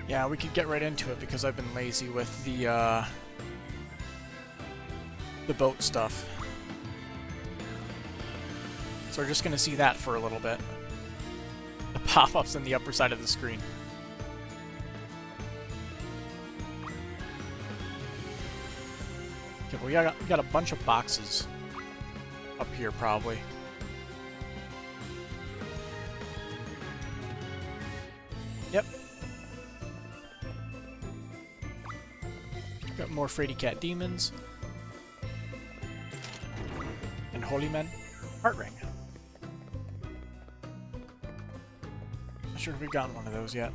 Yeah, we could get right into it because I've been lazy with the boat stuff. So we're just gonna see that for a little bit. The pop-ups on the upper side of the screen. Okay, we got a bunch of boxes up here probably. Yep. Got more Fraidy Cat demons. And Holy Men. Heart Ring. Not sure if we've gotten one of those yet.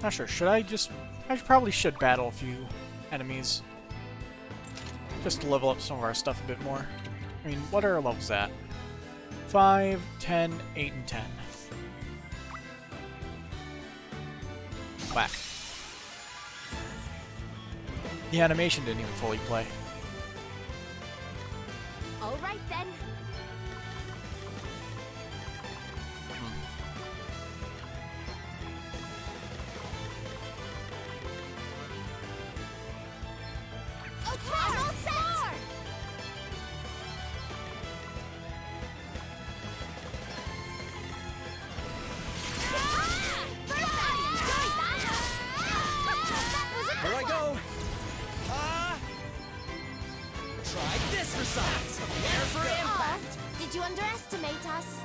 Not sure. I probably should battle a few enemies. Just to level up some of our stuff a bit more. I mean, what are our levels at? 5, 10, 8, and 10. Whack. The animation didn't even fully play. All right then. Did you underestimate us?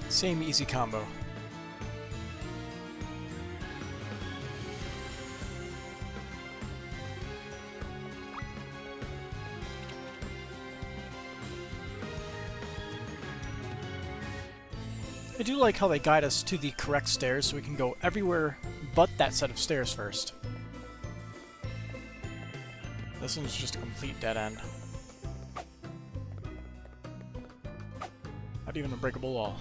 Same easy combo. I do like how they guide us to the correct stairs so we can go everywhere but that set of stairs first. This one's just a complete dead end. Not even a breakable wall.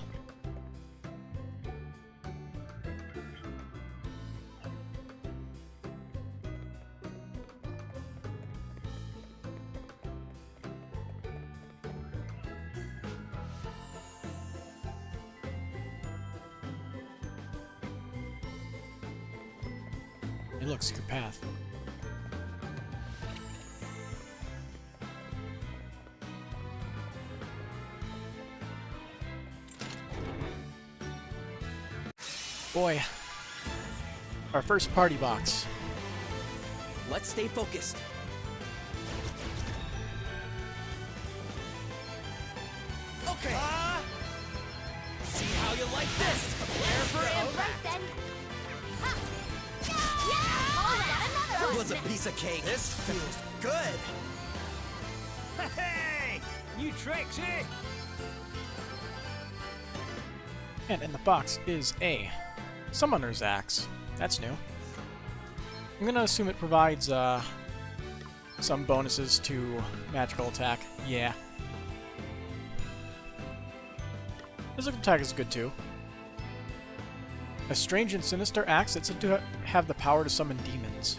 It looks like a path. Boy, our first party box. Let's stay focused. Okay. See how you like this. Prepare for impact. Then. That was a piece of cake. This feels good. Hey, new tricks, eh? And in the box is a Summoner's Axe. That's new. I'm gonna assume it provides some bonuses to magical attack. Yeah. Physical attack is good too. A strange and sinister axe that's said to have the power to summon demons.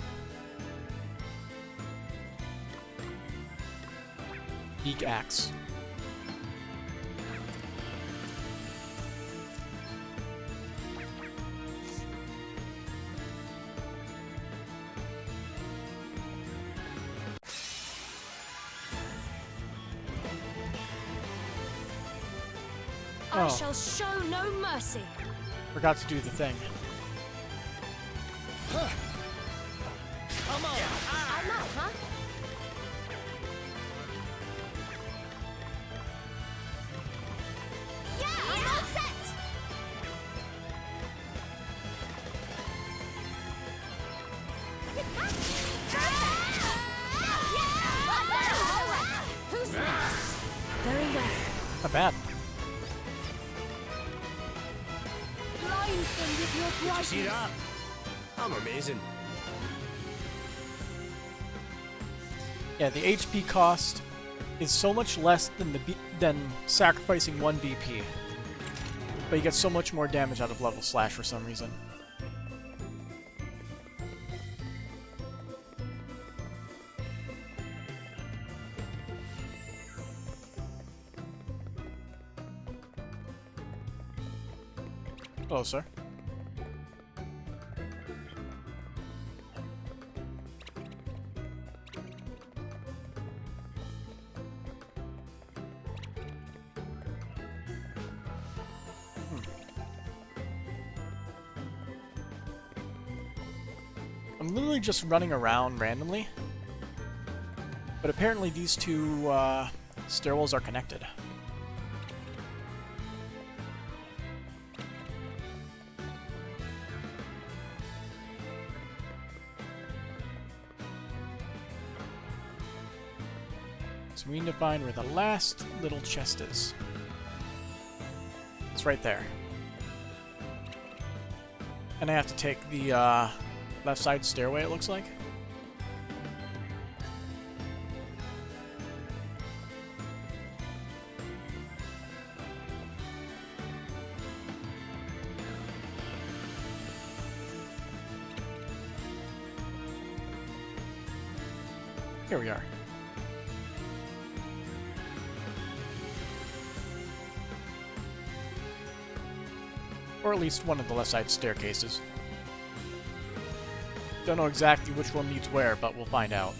Geek axe. I shall show no mercy. Forgot to do the thing. Come on. I'm up, huh? Yeah, I'm all set. Not bad. Blind them with your Did you see brightness. that? I'm amazing. Yeah, the HP cost is so much less than sacrificing 1 BP. But you get so much more damage out of level slash for some reason. Hello, sir. I'm literally just running around randomly, but apparently these two stairwells are connected. So we need to find where the last little chest is. It's right there. And I have to take the left side stairway, it looks like. Here we are. Or at least one of the left side staircases. Don't know exactly which one leads where, but we'll find out.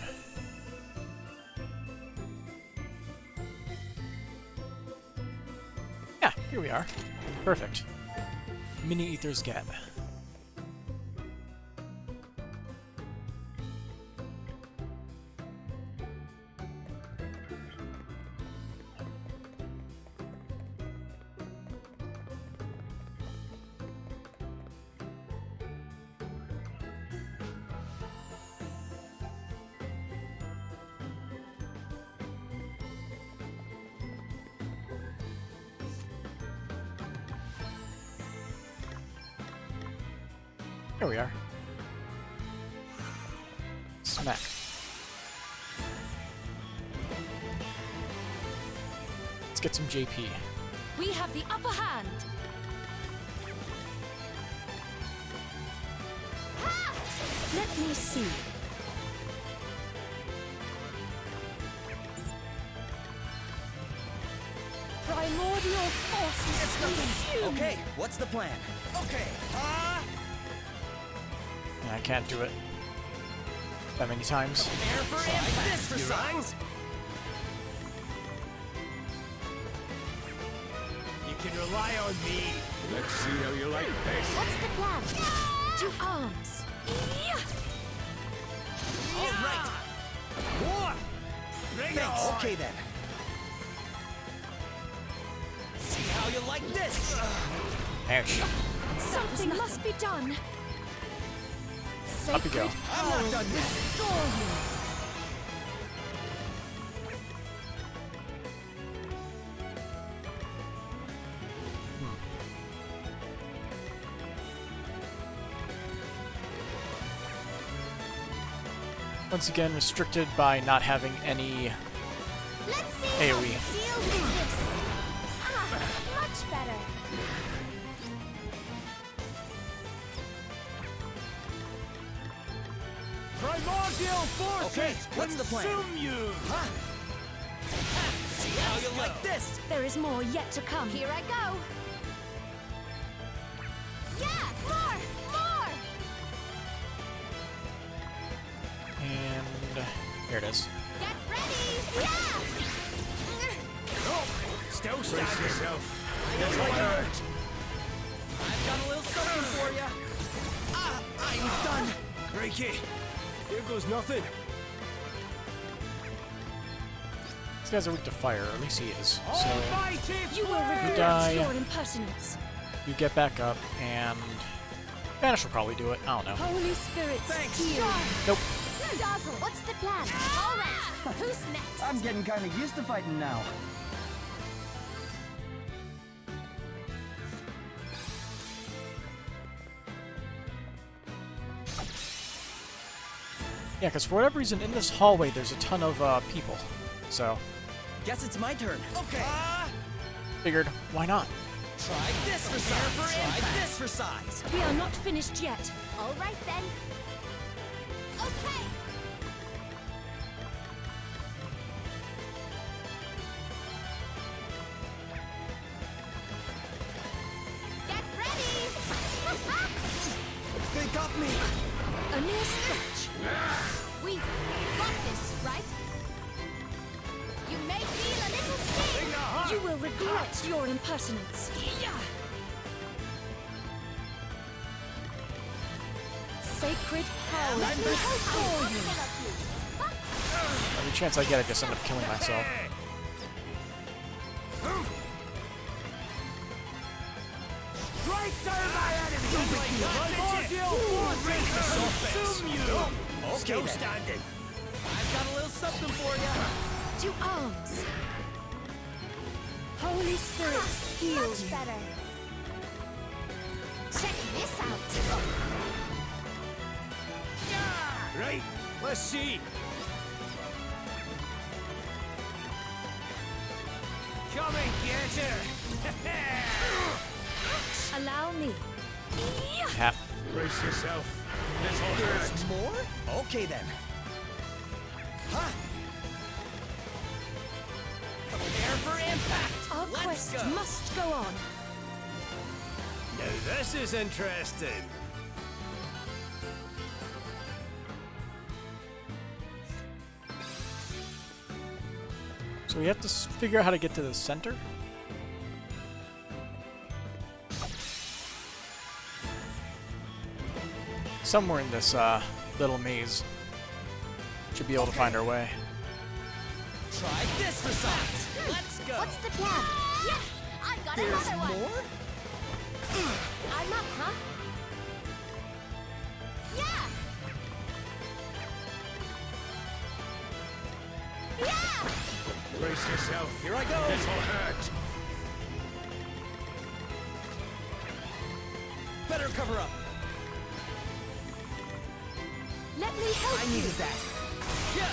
Yeah, here we are. Perfect. Mini Ether's Gap. Here we are. Smack. Let's get some JP. We have the upper hand. Let me see. Primordial forces consume. Okay, what's the plan? Okay, Yeah, I can't do it that many times. air for impact. You rang? You can rely on me. Let's see how you like this. What's the plan? To arms. All right. War! Bring it Thanks. on. Okay then. See how you like this? Ouch. Something must be done. Up you go. I'm not done yet. Restore you. Once again, restricted by not having any Let's see AoE. how you deal with this. Ah, much better. Primordial forces Okay, what's the plan? consume you. Huh? See how you like this? There is more yet to come. Here I go. Yeah, more! And here it is. Get ready! Yeah! No, still stand yourself. I've got a little something for you. Ah, I'm done. Reiki, here goes nothing. These guys are weak to fire, or at least he is. So Almighty You will flame! regret die. your impertinence. you get back up, and Vanish will probably do it. I don't know. Holy spirits, Thanks. heal. Nope. Dazzle, what's the plan? All right, who's next? I'm getting kind of used to fighting now. Yeah, because for whatever reason, in this hallway, there's a ton of people. So, Guess it's my turn. Okay. figured, why not? Try this for size. Try this for size. We are not finished yet. All right then. Okay. Get ready. They got me. A mere stretch. We've got this, right? You may feel a little sting. You will regret your impertinence. Sacred power will call you. Every chance I get, I just end up killing myself. Right through my enemy! Okay, Still then. standing. I've got a little something for you. To arms. Holy Spirit, heal Much you. better. Check this out. Right, let's see. Come and get her! Allow me. Hap. Brace yourself. This will There's hurt. more? Okay then. Huh. Prepare for impact. Our Let's quest go. must go on. Now this is interesting. So we have to figure out how to get to the center? Somewhere in this little maze. Should be able to find our way. Try this for size. Let's go. What's the plan? Yeah, I got There's another one. more? I'm up, huh? Yeah. Yeah. Brace yourself. Here I go. This will hurt. Better cover up. Let me help I you. needed that. Yeah.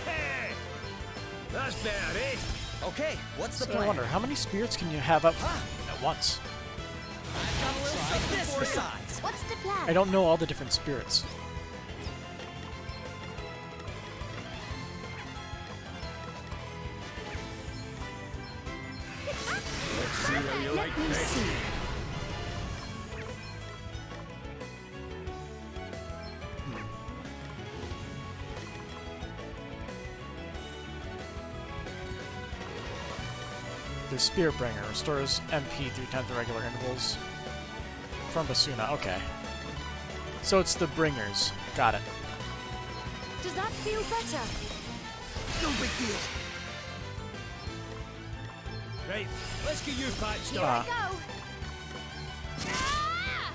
Hey! That's bad, eh? Okay, what's the So I plan? wonder, how many spirits can you have up Huh. at once? I've got a little something this for size. What's the plan? I don't know all the different spirits. Let's see how you like Let me this. see. The Spirit Bringer restores MP 3 times the regular intervals. From Basuna, okay. So it's the Bringers. Got it. Does that feel better? No big deal. Right, let's get you patched Here up. I go. Ah!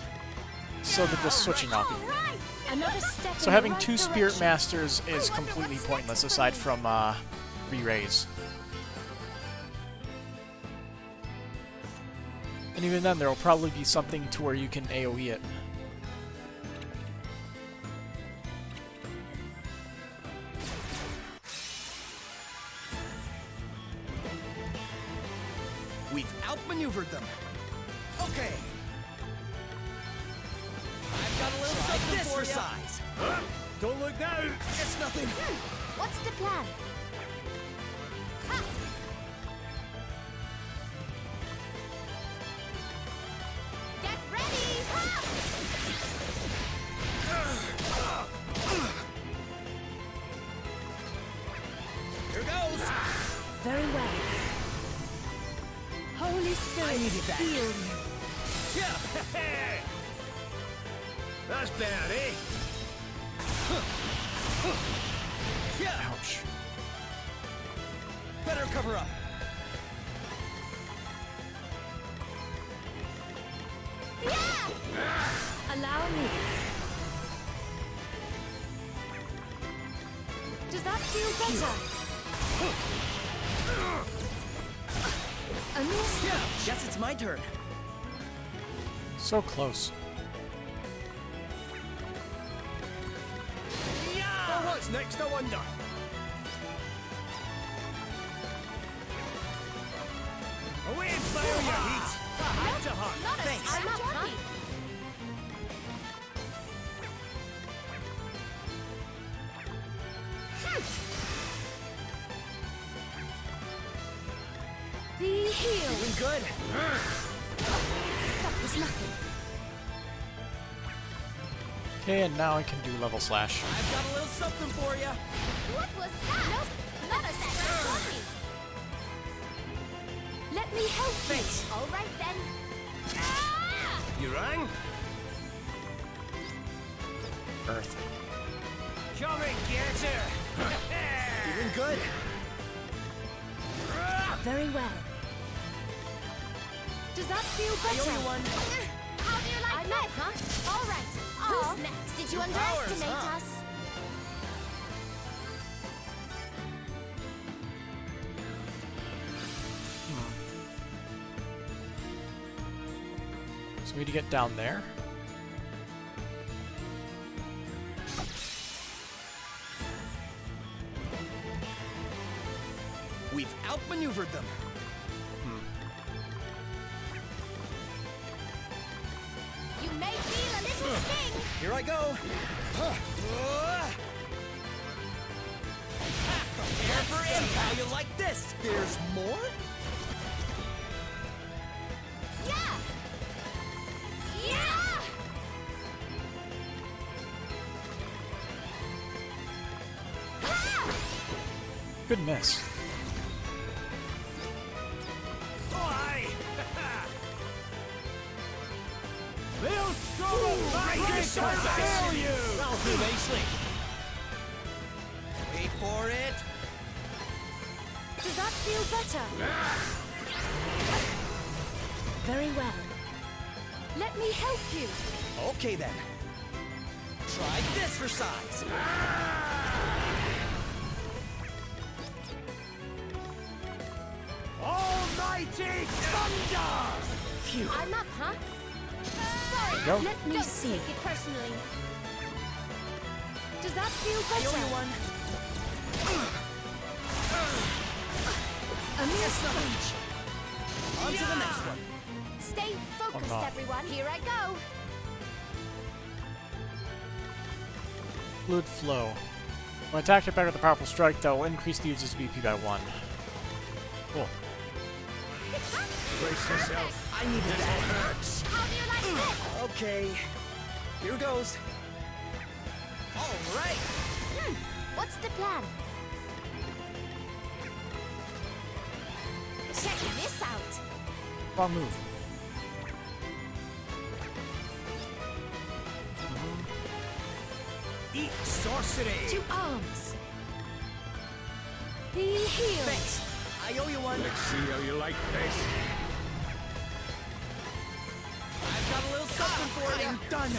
So they're just switching off. All right. Another step So in having the right two Spirit direction. Masters is completely pointless aside from re-raise. And even then, there will probably be something to where you can AoE it. We've outmaneuvered them. Okay. I've got a little something this for size. Huh? Don't look now. It's nothing. What's the plan? Ha! Get ready! Ha! Here goes. Very well. Holy Spirit, needed that. heal you. Yeah. That's bad, eh? Yeah. Ouch. Better cover up. Allow me. Does that feel better? A mere step. Yeah. Guess it's my turn. What's next, I wonder? Away and fire your heat! Had to hunt. Not a Thanks. I'm not, huh? Be healed. Doing good. That was nothing. Okay, and now I can do level slash. I've got a little something for you. What was that? Nope, not a scratch on me. Let me help you. Thanks. All right then. Ah! You rang? Earth. Come and get her! Doing good. Very well. Does that feel I better? owe you one. How do you like I'm that, up. huh? All right. Who's next? Did you Two powers, underestimate huh? us? So we need to get down there. We've outmaneuvered them. You may feel a little sting. Here I go. Prepare for impact. How you like this? There's more? Yeah. Yeah. Ah! Good miss. Aye! They'll struggle back and you! That'll do nicely. Wait for it. Does that feel better? Very well. Let me help you. Okay then. Try this for size. Almighty thunder! Phew. I'm up, huh? Sorry. Go. Let me Don't see. take it personally. Does that feel I owe better? you one. A mere It's nothing. scratch. On to the next one. Stay focused, not. everyone. Here I go. Fluid flow. When attacked back with a powerful strike, that will increase the user's BP by 1. Cool. Brace yourself. I needed that. Hurts. How do you like this? Okay. Here goes. All right. What's the plan? Check this out. Wrong move. Eat sorcery! To arms. Be healed. Thanks. I owe you one. Let's see how you like this. I've got a little something for you. I'm done.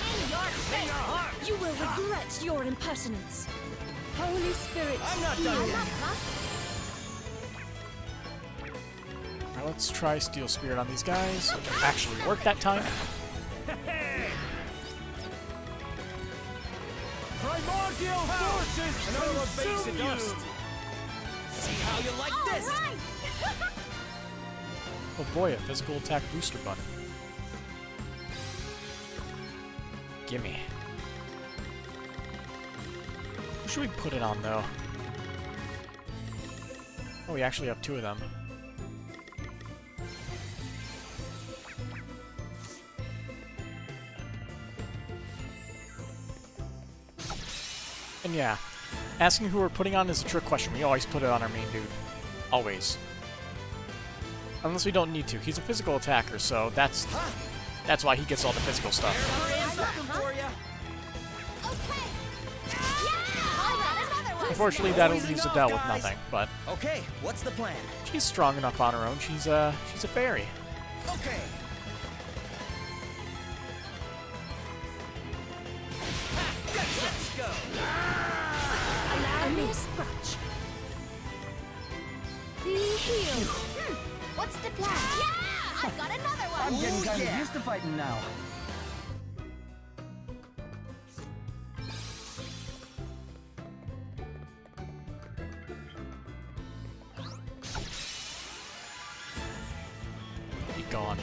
In your face. You will regret your impertinence. Holy Spirit. I'm not done I'm yet. up, huh? Now let's try Steel Spirit on these guys. Actually work that time. Primordial forces Another base of consume dust. you! See how you like All this. right. Oh boy, a physical attack booster button. Gimme. Who should we put it on, though? Oh, we actually have 2 of them. And yeah, asking who we're putting on is a trick question. We always put it on our main dude. Always. Unless we don't need to. He's a physical attacker, so that's why he gets all the physical stuff. There is something for you. Okay. Yeah. I got another one. Unfortunately, that'll Easing leave off, Adele with guys. nothing, but Okay, what's the plan? she's strong enough on her own. She's a fairy. Okay. Let's go. A mere scratch. Be healed. What's the plan? Yeah. I got another one. getting kind of used to fighting now. gone.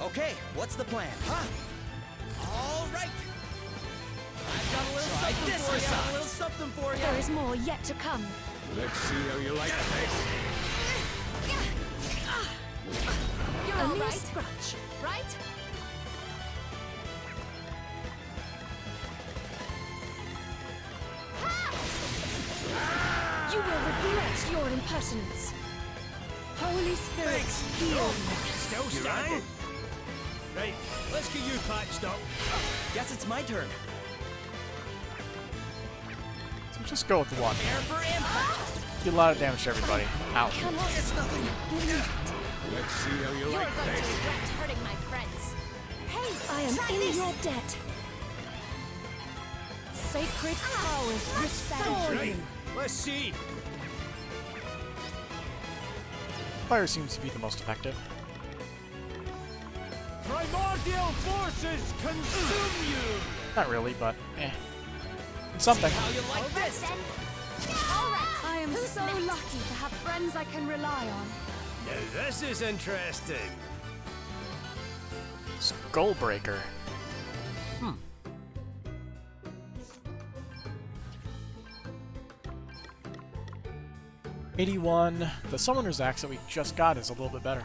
Okay, what's the plan? Huh? All right. I've got a little something for you. A little something for you. There is more yet to come. Let's see how you like this. You're all a mere right. scratch. Right? You will regret your impertinence. Holy Spirit, heal me. Still standing. Right, let's get you patched up. Guess it's my turn. So just go with one. Air for impact. Do a lot of damage to everybody. Ow. Cannot It's nothing. Let's see how you You're like going to this. regret hurting my friends. Hey, I am try in this. your debt. Sacred powers restore Right, you. let's see. Fire seems to be the most effective. Primordial forces consume you. Not really, but eh. It's something. How you like All right, this? then. All right. I am Who's so next? lucky to have friends I can rely on. Now this is interesting. Skullbreaker. 81. The Summoner's Axe that we just got is a little bit better.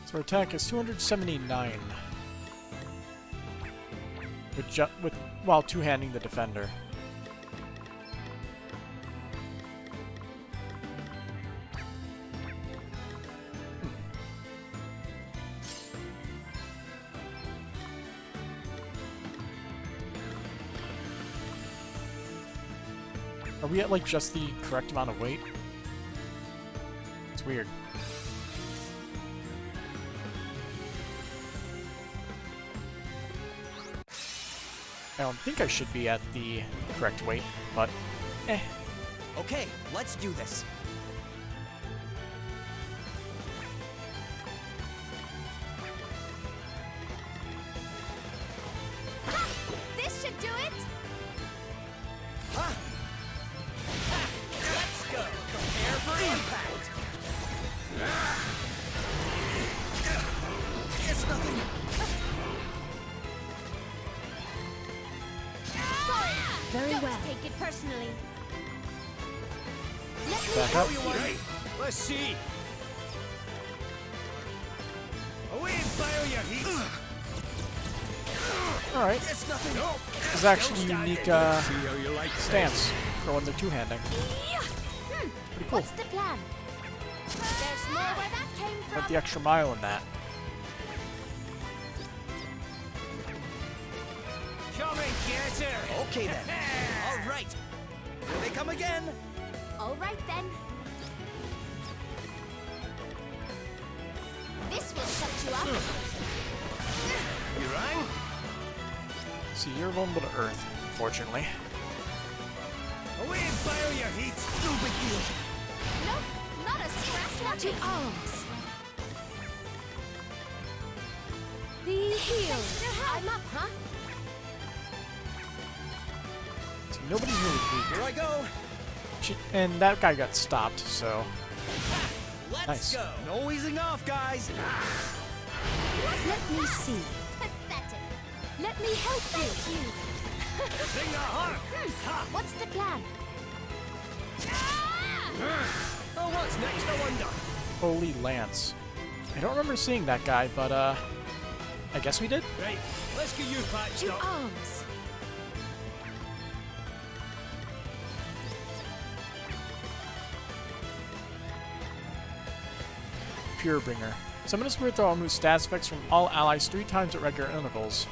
So our attack is 279. While two-handing the defender. Are we at like just the correct amount of weight? It's weird. I don't think I should be at the correct weight, but eh. Okay, let's do this. This should do it. Huh? Ha! Let's go. Prepare for impact. It's nothing. Very Don't well. take it personally. Back up. Right, let's see. Away and fire your heat. Alright. It's nothing. This is actually a unique See how you like this. stance for when they're two-handing. Hmm. Pretty cool. What's the plan? There's more where that came from. Went the extra mile in that. Come and get her. Okay then. All right. Here they come again. All right then. This will shut you up. You rang? See, you're vulnerable to Earth, unfortunately. Away and fire your heat. No big deal. Nope, not a scratch. To arms. Be healed. I'm up, huh? See, nobody's really weak. Here I go. And that guy got stopped, so... Let's Nice. go. No easing off, guys. Let me see. Pathetic. Let me help you. Thank you. Sing the heart. What's the plan? Oh, what's next? I wonder. Holy Lance. I don't remember seeing that guy, but, I guess we did? Right, let's get you patched To up. arms. Purebringer. Summon a spirit thrower whose stats effects from all allies 3 times at regular intervals.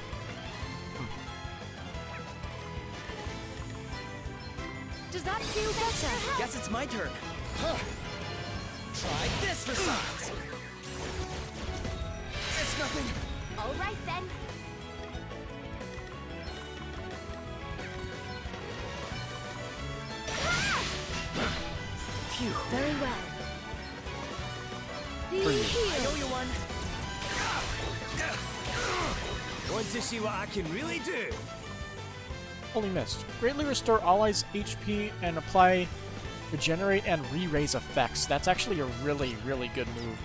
Does that feel better? Guess it's my turn. Huh. Try this for size. It's nothing. All right then. you very well. Be For you. I healed. owe you one. Want to see what I can really do? Only missed. Greatly restore allies' HP and apply regenerate and re-raise effects. That's actually a really, really good move.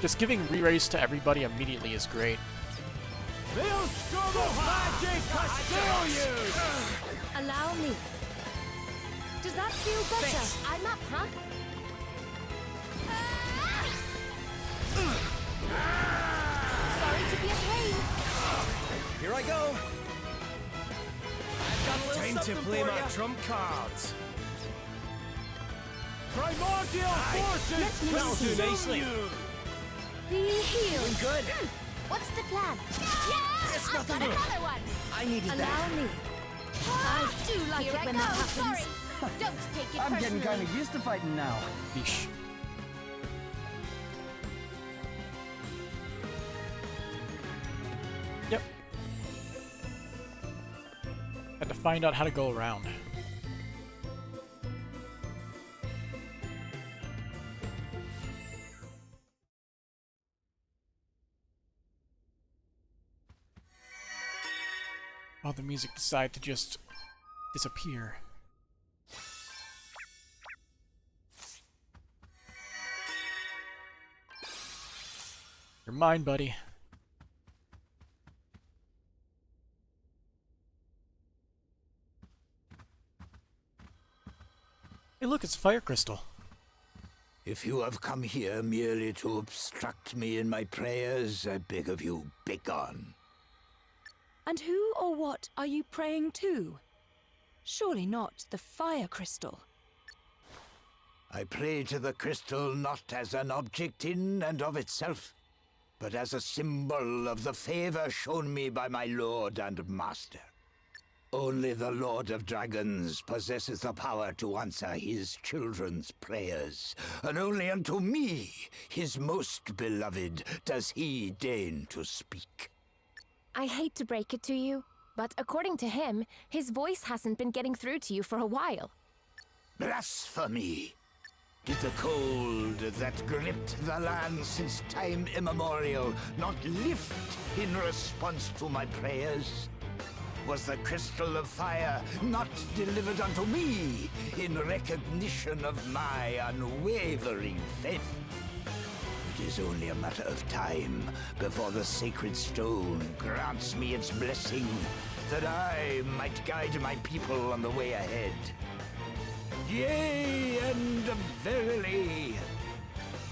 Just giving re-raise to everybody immediately is great. Allow me. Does that feel better? I'm up, huh? Sorry to be a pain. Here I go. I've got a little Time to something play for my ya. trump cards. Primordial forces Let me will see. do nicely. Be healed. Good. What's the plan? Yeah! It's I've nothing got new. another one! I needed Allow that. me. I do like Here it I when go! that happens. Sorry! Don't take it I'm getting personally. kind of used to fighting now. Yeesh. Yep. Had to find out how to go around. Oh, the music decided to just disappear. You're mine, buddy. Hey, look, it's a fire crystal. If you have come here merely to obstruct me in my prayers, I beg of you, begone. And who or what are you praying to? Surely not the fire crystal. I pray to the crystal not as an object in and of itself, but as a symbol of the favor shown me by my lord and master. Only the Lord of Dragons possesses the power to answer his children's prayers, and only unto me, his most beloved, does he deign to speak. I hate to break it to you, but according to him, his voice hasn't been getting through to you for a while. Blasphemy! Did the cold that gripped the land since time immemorial not lift in response to my prayers? Was the crystal of fire not delivered unto me in recognition of my unwavering faith? It is only a matter of time before the sacred stone grants me its blessing, that I might guide my people on the way ahead. Yea, and verily,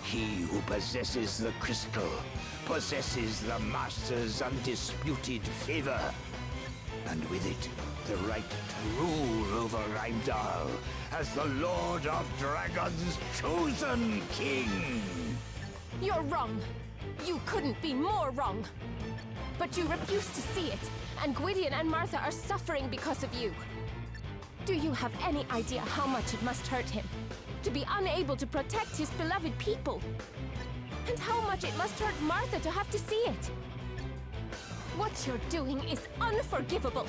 he who possesses the crystal possesses the Master's undisputed favor, and with it, the right to rule over Heimdall as the Lord of Dragons' chosen king. You're wrong. You couldn't be more wrong. But you refuse to see it, and Gwydion and Martha are suffering because of you. Do you have any idea how much it must hurt him to be unable to protect his beloved people? And how much it must hurt Martha to have to see it? What you're doing is unforgivable.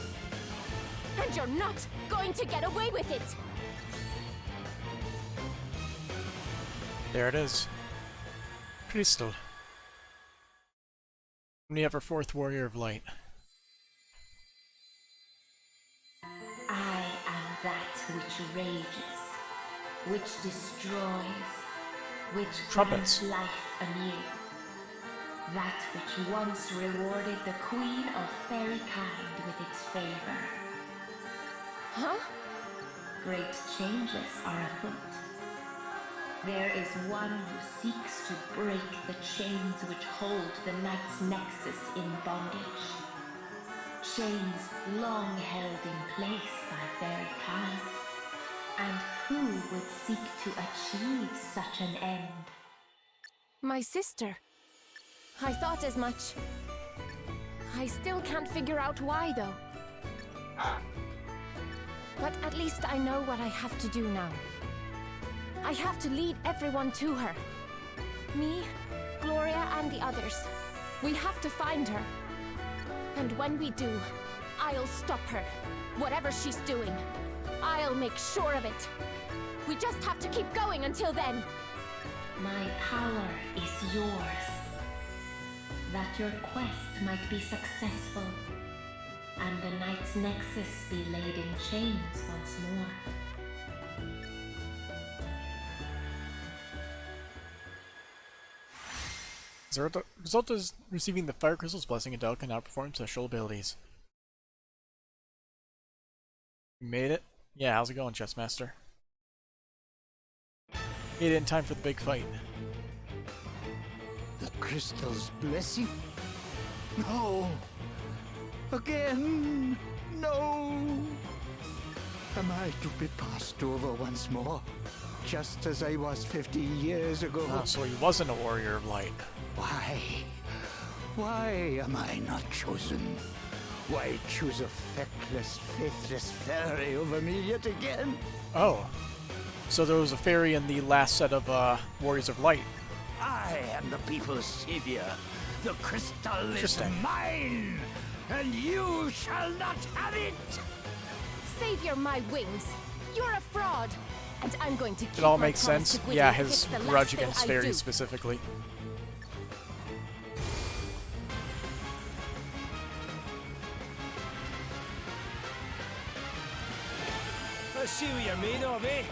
And you're not going to get away with it. There it is. Crystal. And we have our fourth Warrior of Light. I am that which rages, which destroys, which Trumpets. grants life anew. That which once rewarded the Queen of Fairy Kind with its favor. Huh? Great changes are afoot. There is one who seeks to break the chains which hold the Knight's Nexus in bondage. Chains long held in place by Fairy Kind. And who would seek to achieve such an end? My sister. I thought as much. I still can't figure out why, though. But at least I know what I have to do now. I have to lead everyone to her. Me, Gloria, and the others. We have to find her. And when we do, I'll stop her, whatever she's doing. I'll make sure of it. We just have to keep going until then. My power is yours. That your quest might be successful, and the Knight's Nexus be laid in chains once more. The result is receiving the Fire Crystal's blessing. Adele can now perform special abilities. You made it? Yeah, how's it going, Chessmaster? Made it in time for the big fight. The crystal's blessing? No! Again! No! Am I to be passed over once more? Just as I was 50 years ago? Oh, so he wasn't a warrior of light. Why? Why am I not chosen? Why choose a feckless, faithless fairy over me yet again? Oh. So there was a fairy in the last set of Warriors of Light. I am the people's savior. The crystal is Interesting. mine, and you shall not have it! Savior my wings. You're a fraud. And I'm going to keep It all my makes promise sense. to Gwydion Yeah, if his it's the last grudge thing against I fairies do. specifically. I see what you mean of it.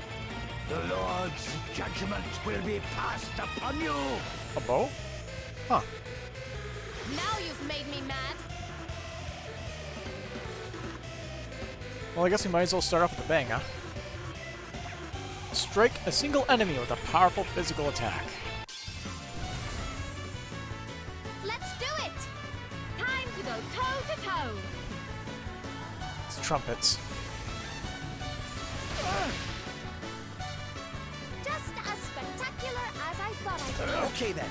The Lord's judgment will be passed upon you! A bow? Huh. Now you've made me mad. Well, I guess we might as well start off with a bang, huh? Strike a single enemy with a powerful physical attack. Let's do it. Time to go toe to toe. It's trumpets. Just as spectacular as I thought I could. Okay then.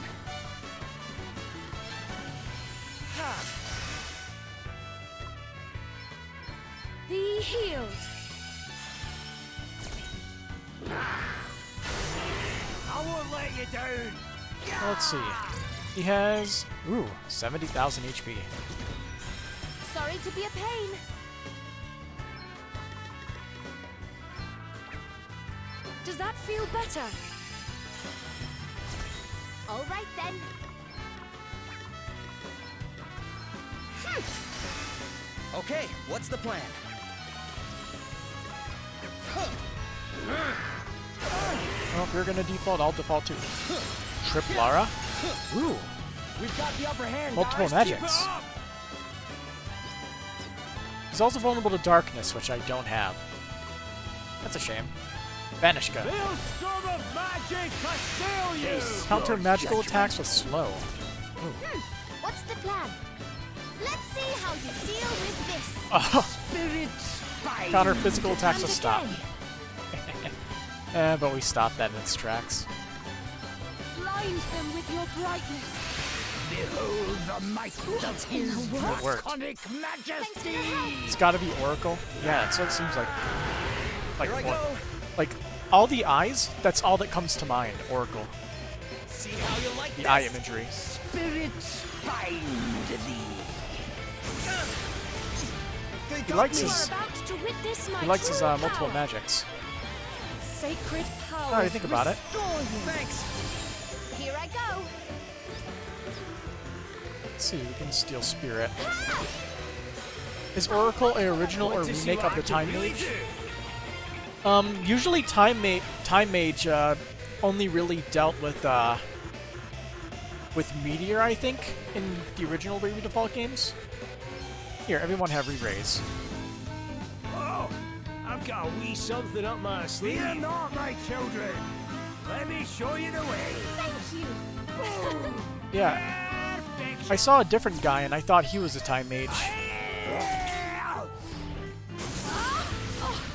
Be healed. I won't let you down. Let's see. He has, 70,000 HP. Sorry to be a pain. Does that feel better? All right then. Okay, what's the plan? Well, if you're gonna default, I'll default too. Trip Lara? Ooh, We've got the upper hand, multiple guys. Keep magics. it up. He's also vulnerable to darkness, which I don't have. That's a shame. Vanish Gun. Maelstrom of magic assail you! Counter magical attacks with slow. What's the plan? Let's see how you deal with this. Oh, Spirit spine! counter physical attacks with And stop. again. But we stopped that in its tracks. Blind them with your brightness. Behold the might of his It worked. draconic majesty! It's gotta be Oracle. Yeah, that's what it seems like. Here I go. Like, all the eyes, that's all that comes to mind, Oracle. See how you like The this. eye imagery. Spirits bind thee! They He got likes me. You are his, about to witness my he likes his true multiple power. magics. Sacred power. Now you think about it. restore you. Thanks. Here I go. Let's see, we can steal Spirit. Is Oracle a original or Want to see remake what of the I can Time really Mage? do? Usually Time Mage only really dealt with Meteor, I think, in the original Bravely Default games. Here, everyone have re-raise. Oh, I've got a wee something up my sleeve. Fear not, my children. Let me show you the way. Thank you. Yeah, I saw a different guy and I thought he was a Time Mage.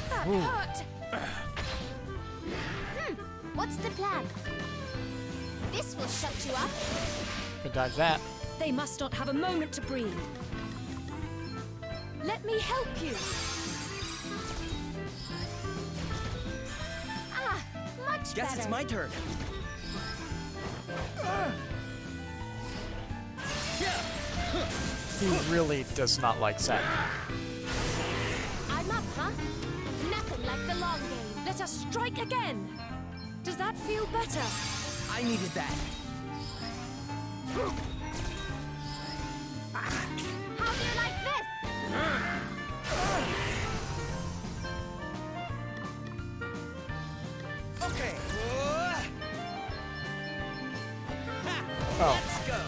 That Ooh. hurt. What's the plan? This will shut you up. Could dodge that. They must not have a moment to breathe. Let me help you. Ah, much Guess better. it's my turn. He really does not like Saturn. I'm up, huh? Nothing like Let us strike again. Does that feel better? I needed that. How do you like this? Okay. Oh, Let's go.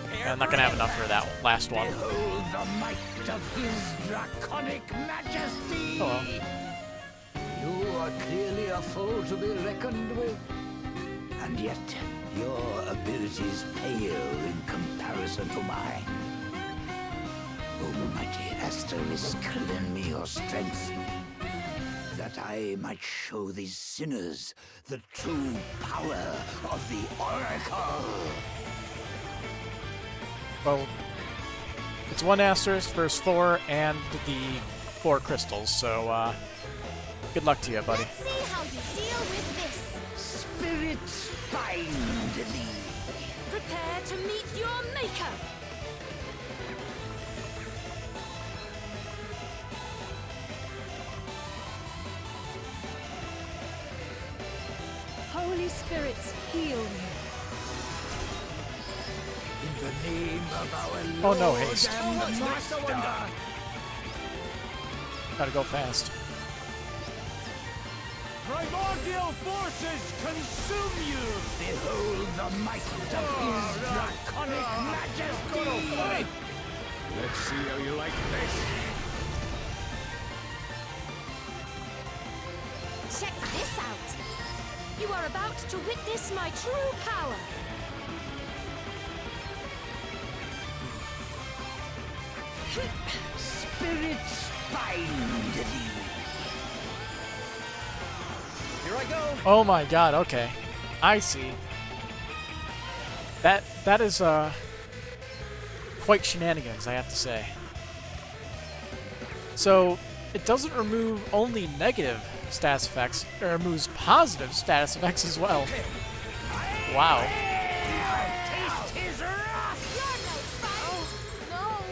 Prepare I'm not for gonna have enough impact. for that last one. Behold the might of his draconic majesty! Oh, You are clearly a foe to be reckoned with. And yet, your abilities pale in comparison to mine. O mighty asterisk, lend me your strength, that I might show these sinners the true power of the Oracle. well, it's 1 asterisk versus 4 and the 4 crystals, so good luck to you, buddy. Let's see how you deal with this. Spirits bind thee. Prepare to meet your maker. Holy spirits, heal me. In the name of our Oh, Lord no haste. and Master. Gotta go fast. Primordial forces consume you! Behold the might of his draconic majesty! Let's see how you like this. Check this out. You are about to witness my true power. Spirits bind thee. Here I go. Oh my god, okay. I see. That is quite shenanigans, I have to say. So it doesn't remove only negative status effects, it removes positive status effects as well. Wow. Taste his wrath! You're no fun. No.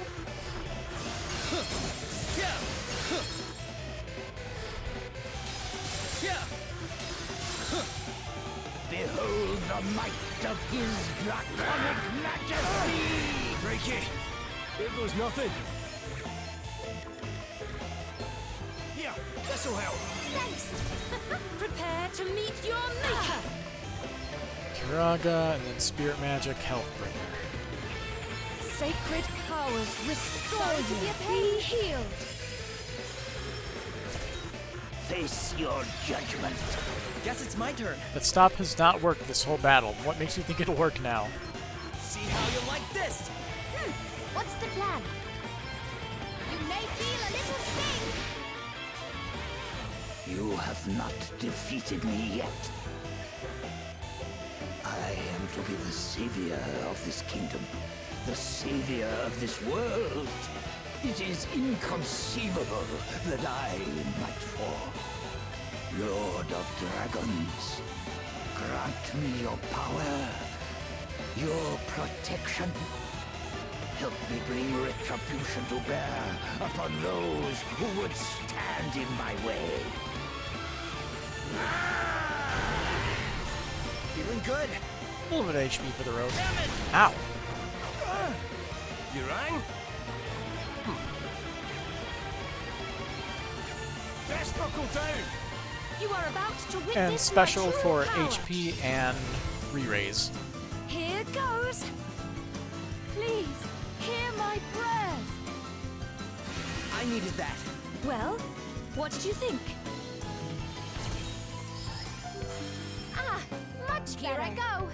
Behold the might of his draconic majesty! Breaky. Here goes nothing. Here, this'll help. Thanks. Prepare to meet your maker. Kiraga and then Spirit Magic Healthbringer. Sacred powers restore Sorry to be a you. pain. Be healed. Face your judgment. Guess it's my turn. That stop has not worked this whole battle. What makes you think it'll work now? See how you like this. What's the plan? You may feel a little sting. You have not defeated me yet. I am to be the savior of this kingdom, the savior of this world. It is inconceivable that I might fall. Lord of Dragons, grant me your power, your protection. Help me bring retribution to bear upon those who would stand in my way. Feeling good. A little bit of HP for the road. Ow. You rang? Best buckle down! You are about to witness And my special true for power. HP and re-raise. Here goes. Please, hear my prayers. I needed that. Well, what did you think? Ah, much better. Here I go.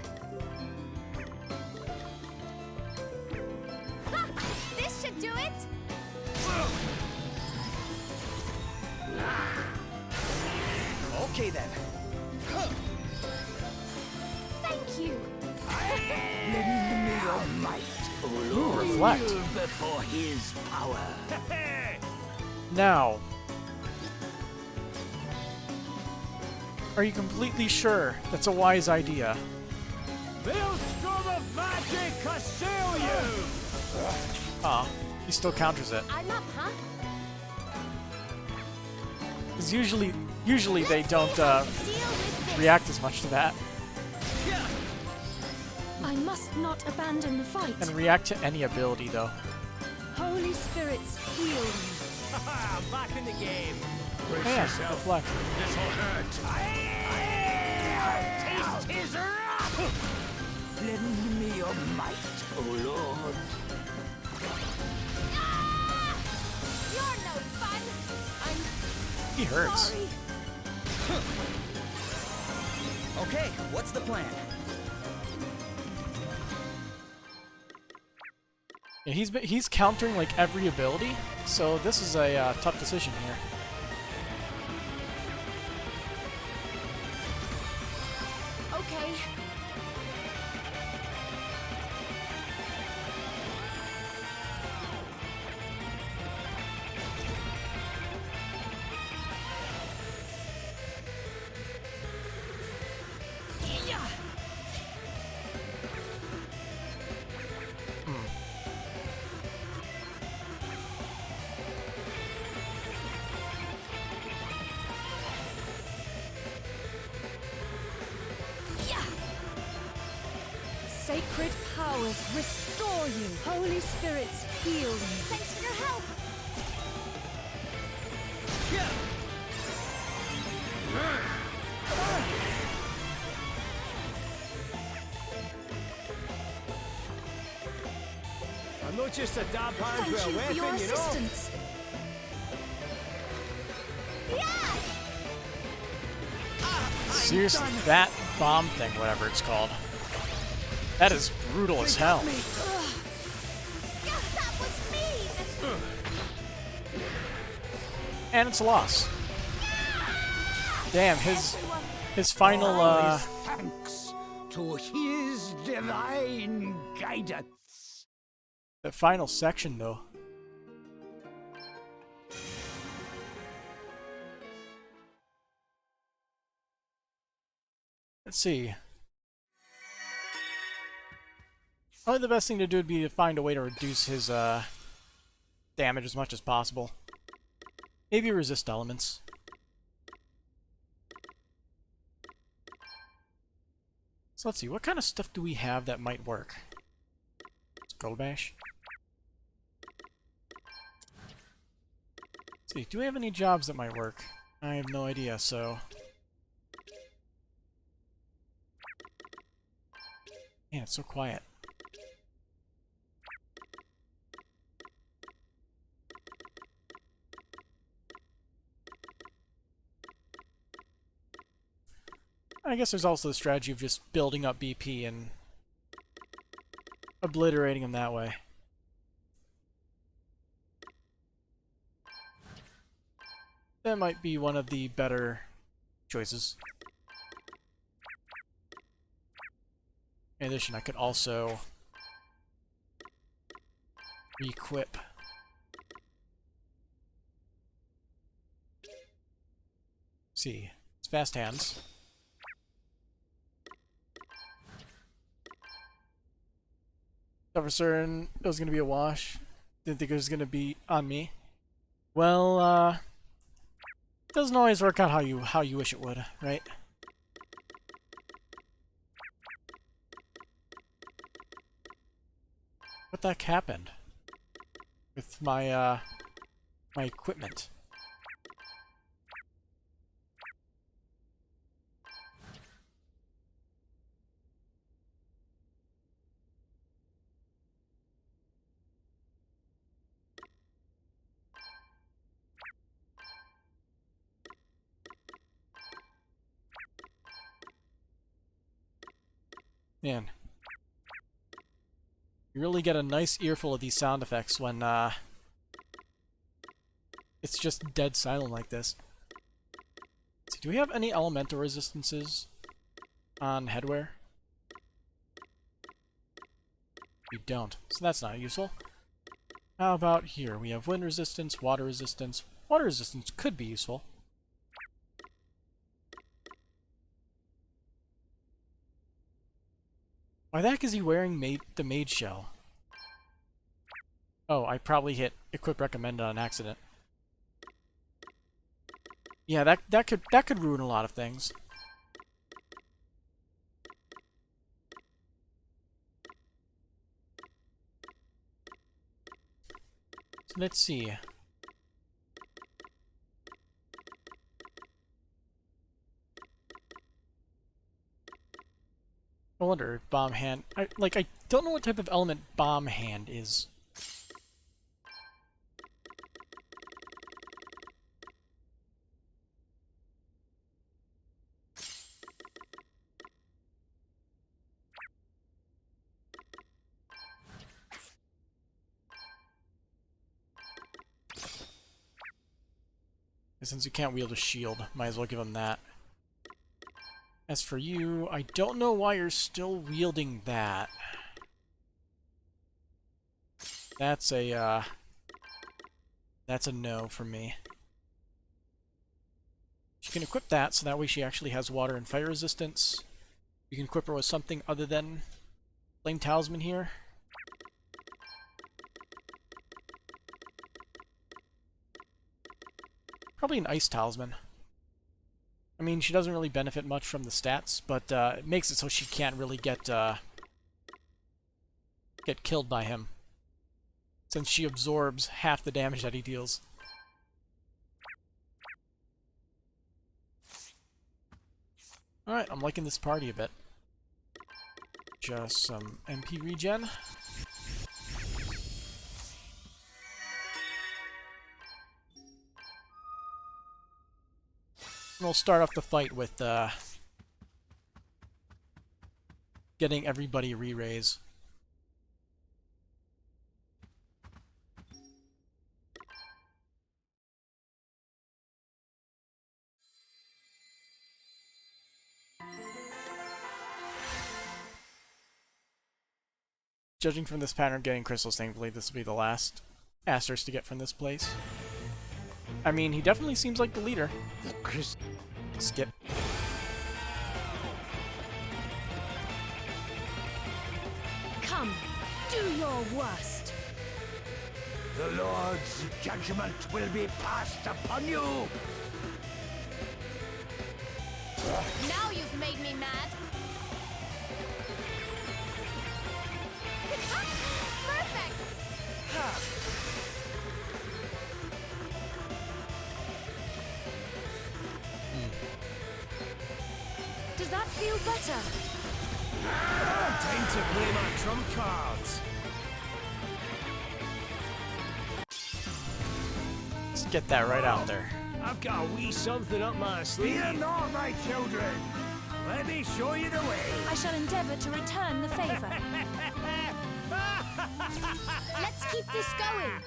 Ha! This should do it. Okay then. Thank you. Lend me your might, O Lord. reflect. Kneel before his power. Now, are you completely sure that's a wise idea? Maelstrom of magic assail you! Ah, he still counters it. I'm up, huh? Because usually Usually they don't Deal with this. react as much to that, I must not abandon the fight. and react to any ability though. Holy spirits, heal me. Haha, I'm back in the game. Brace Oh, yeah, yourself. deflect. This'll hurt. Taste his wrath! Lend me your might, O Lord. You're no fun. He hurts. Sorry. Okay, what's the plan? Yeah, he's countering like every ability, so this is a tough decision here. Okay. Sacred powers restore you. Holy spirits, heal me. Thanks for your help. I'm not just a damn hand Thank with a you for your weapon, you know. assistance. Seriously, that bomb thing, whatever it's called, that is brutal as hell. Yeah, that was mean. And it's a loss. Damn, his final Always thanks to his divine guidance. the final section though. Let's see. Probably the best thing to do would be to find a way to reduce his damage as much as possible. Maybe resist elements. So let's see, what kind of stuff do we have that might work? Skull Bash. Let's see, do we have any jobs that might work? I have no idea, so... Man, it's so quiet. I guess there's also the strategy of just building up BP and obliterating them that way. That might be one of the better choices. In addition, I could also re-equip. See, it's fast hands. Thought for certain it was going to be a wash. Didn't think it was going to be on me. Well, doesn't always work out how you wish it would, right? What the heck happened with my my equipment? Man, you really get a nice earful of these sound effects when it's just dead silent like this. Let's see, do we have any elemental resistances on headwear? We don't, so that's not useful. How about here? We have wind resistance, water resistance. Water resistance could be useful. Why the heck is he wearing the mage shell? Oh, I probably hit equip recommended on accident. Yeah, that could ruin a lot of things. So let's see. I wonder if Bomb Hand... I don't know what type of element Bomb Hand is. And since you can't wield a shield, might as well give him that. As for you, I don't know why you're still wielding that. That's a no for me. She can equip that, so that way she actually has water and fire resistance. You can equip her with something other than Flame Talisman here. Probably an Ice Talisman. I mean, she doesn't really benefit much from the stats, but it makes it so she can't really get killed by him, since she absorbs half the damage that he deals. Alright, I'm liking this party a bit. Just some MP regen. And we'll start off the fight with getting everybody re-raise. Judging from this pattern of getting crystals, thankfully, this will be the last Asters to get from this place. I mean, he definitely seems like the leader. Skip. Come, do your worst. The Lord's judgment will be passed upon you! Now you've made me mad. Perfect! Does that feel better? Time to play my trump cards. Let's get that right out there. I've got a wee something up my sleeve. Fear not, my children! Let me show you the way! I shall endeavour to return the favour. Let's keep this going.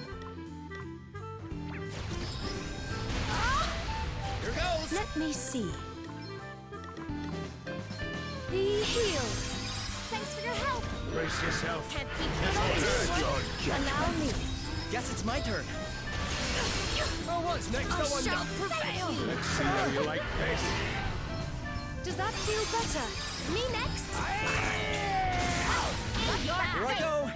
Here goes. Let me see. Be healed. Thanks for your help. Brace yourself. Can't keep going. Allow me. Guess it's my turn. Oh, what's next? I I wonder. shall prevail. Let's see how you like this. Does that feel better? Me next. Here I go.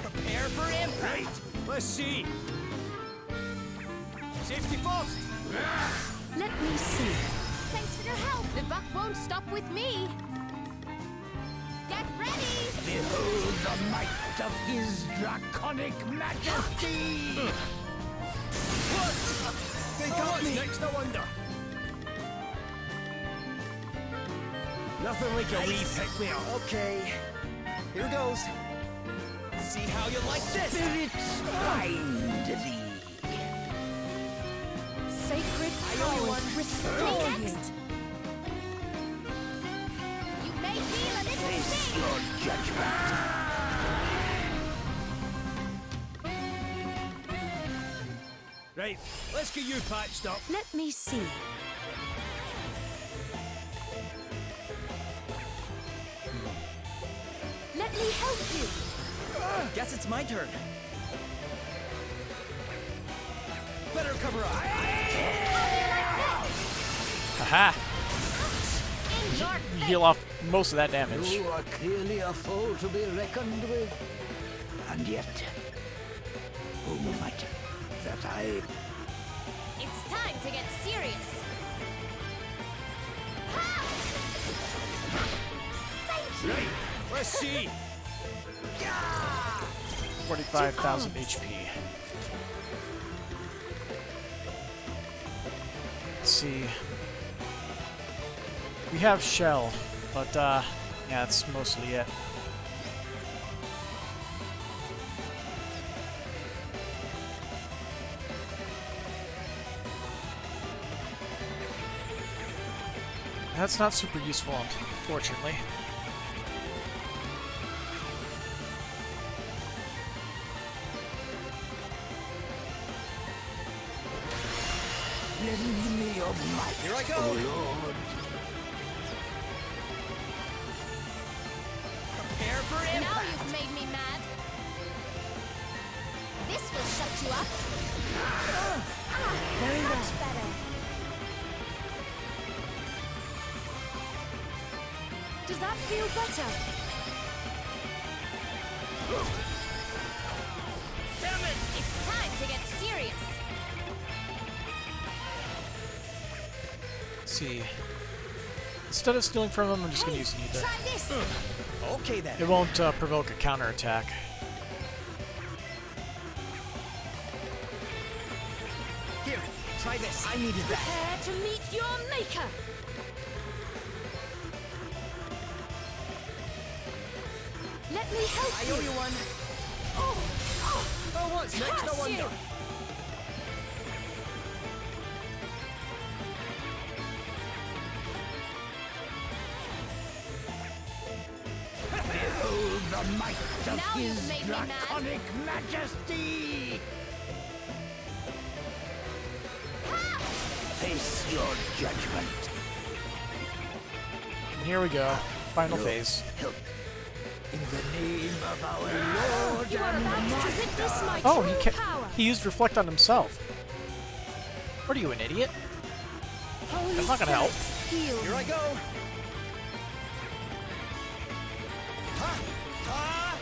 Prepare for impact. Let's see. Safety first. Let me see. Thanks for your help. The buck won't stop with me. Get ready. Behold the might of his draconic majesty! What? They got me. Next, I wonder. Nothing like a wee pick-me-up. Okay. Here goes. See how you like this. Spirits find thee! Sacred I owe you power one. restore Me you. next. You may feel a little Face sting. your judgment! Right, let's get you patched up. Let me see. Let me help you. Guess it's my turn. Better cover up. Haha! In your You heal off most of that damage. You are clearly a foe to be reckoned with. And yet, who might that I... It's time to get serious. Right. Let's see. 45,000 HP. Let's see. We have Shell, but yeah, that's mostly it. That's not super useful, unfortunately. Lend me your might, Here I go. oh Lord. Prepare for Now impact. you've made me mad. This will shut you up. Very much better. Does that feel better? Damn it! It's time to get serious. Let's see. Instead of stealing from him, I'm just going to use Neither. Try this. Okay then. It won't provoke a counterattack. Here, try this. I needed that. Prepare to meet your maker! Let me help I you! owe you one. No one's next, no Curse one you! done. Behold the might of Now you've his made me mad. draconic majesty! Face your judgment. And here we go. Final phase. Help. In the name of our Lord You are and about to Master. witness my Oh, true power! he used Reflect on himself. What are you, an idiot? Holy That's not gonna help. Spirit, heal Here I me. go. Ha! Ha!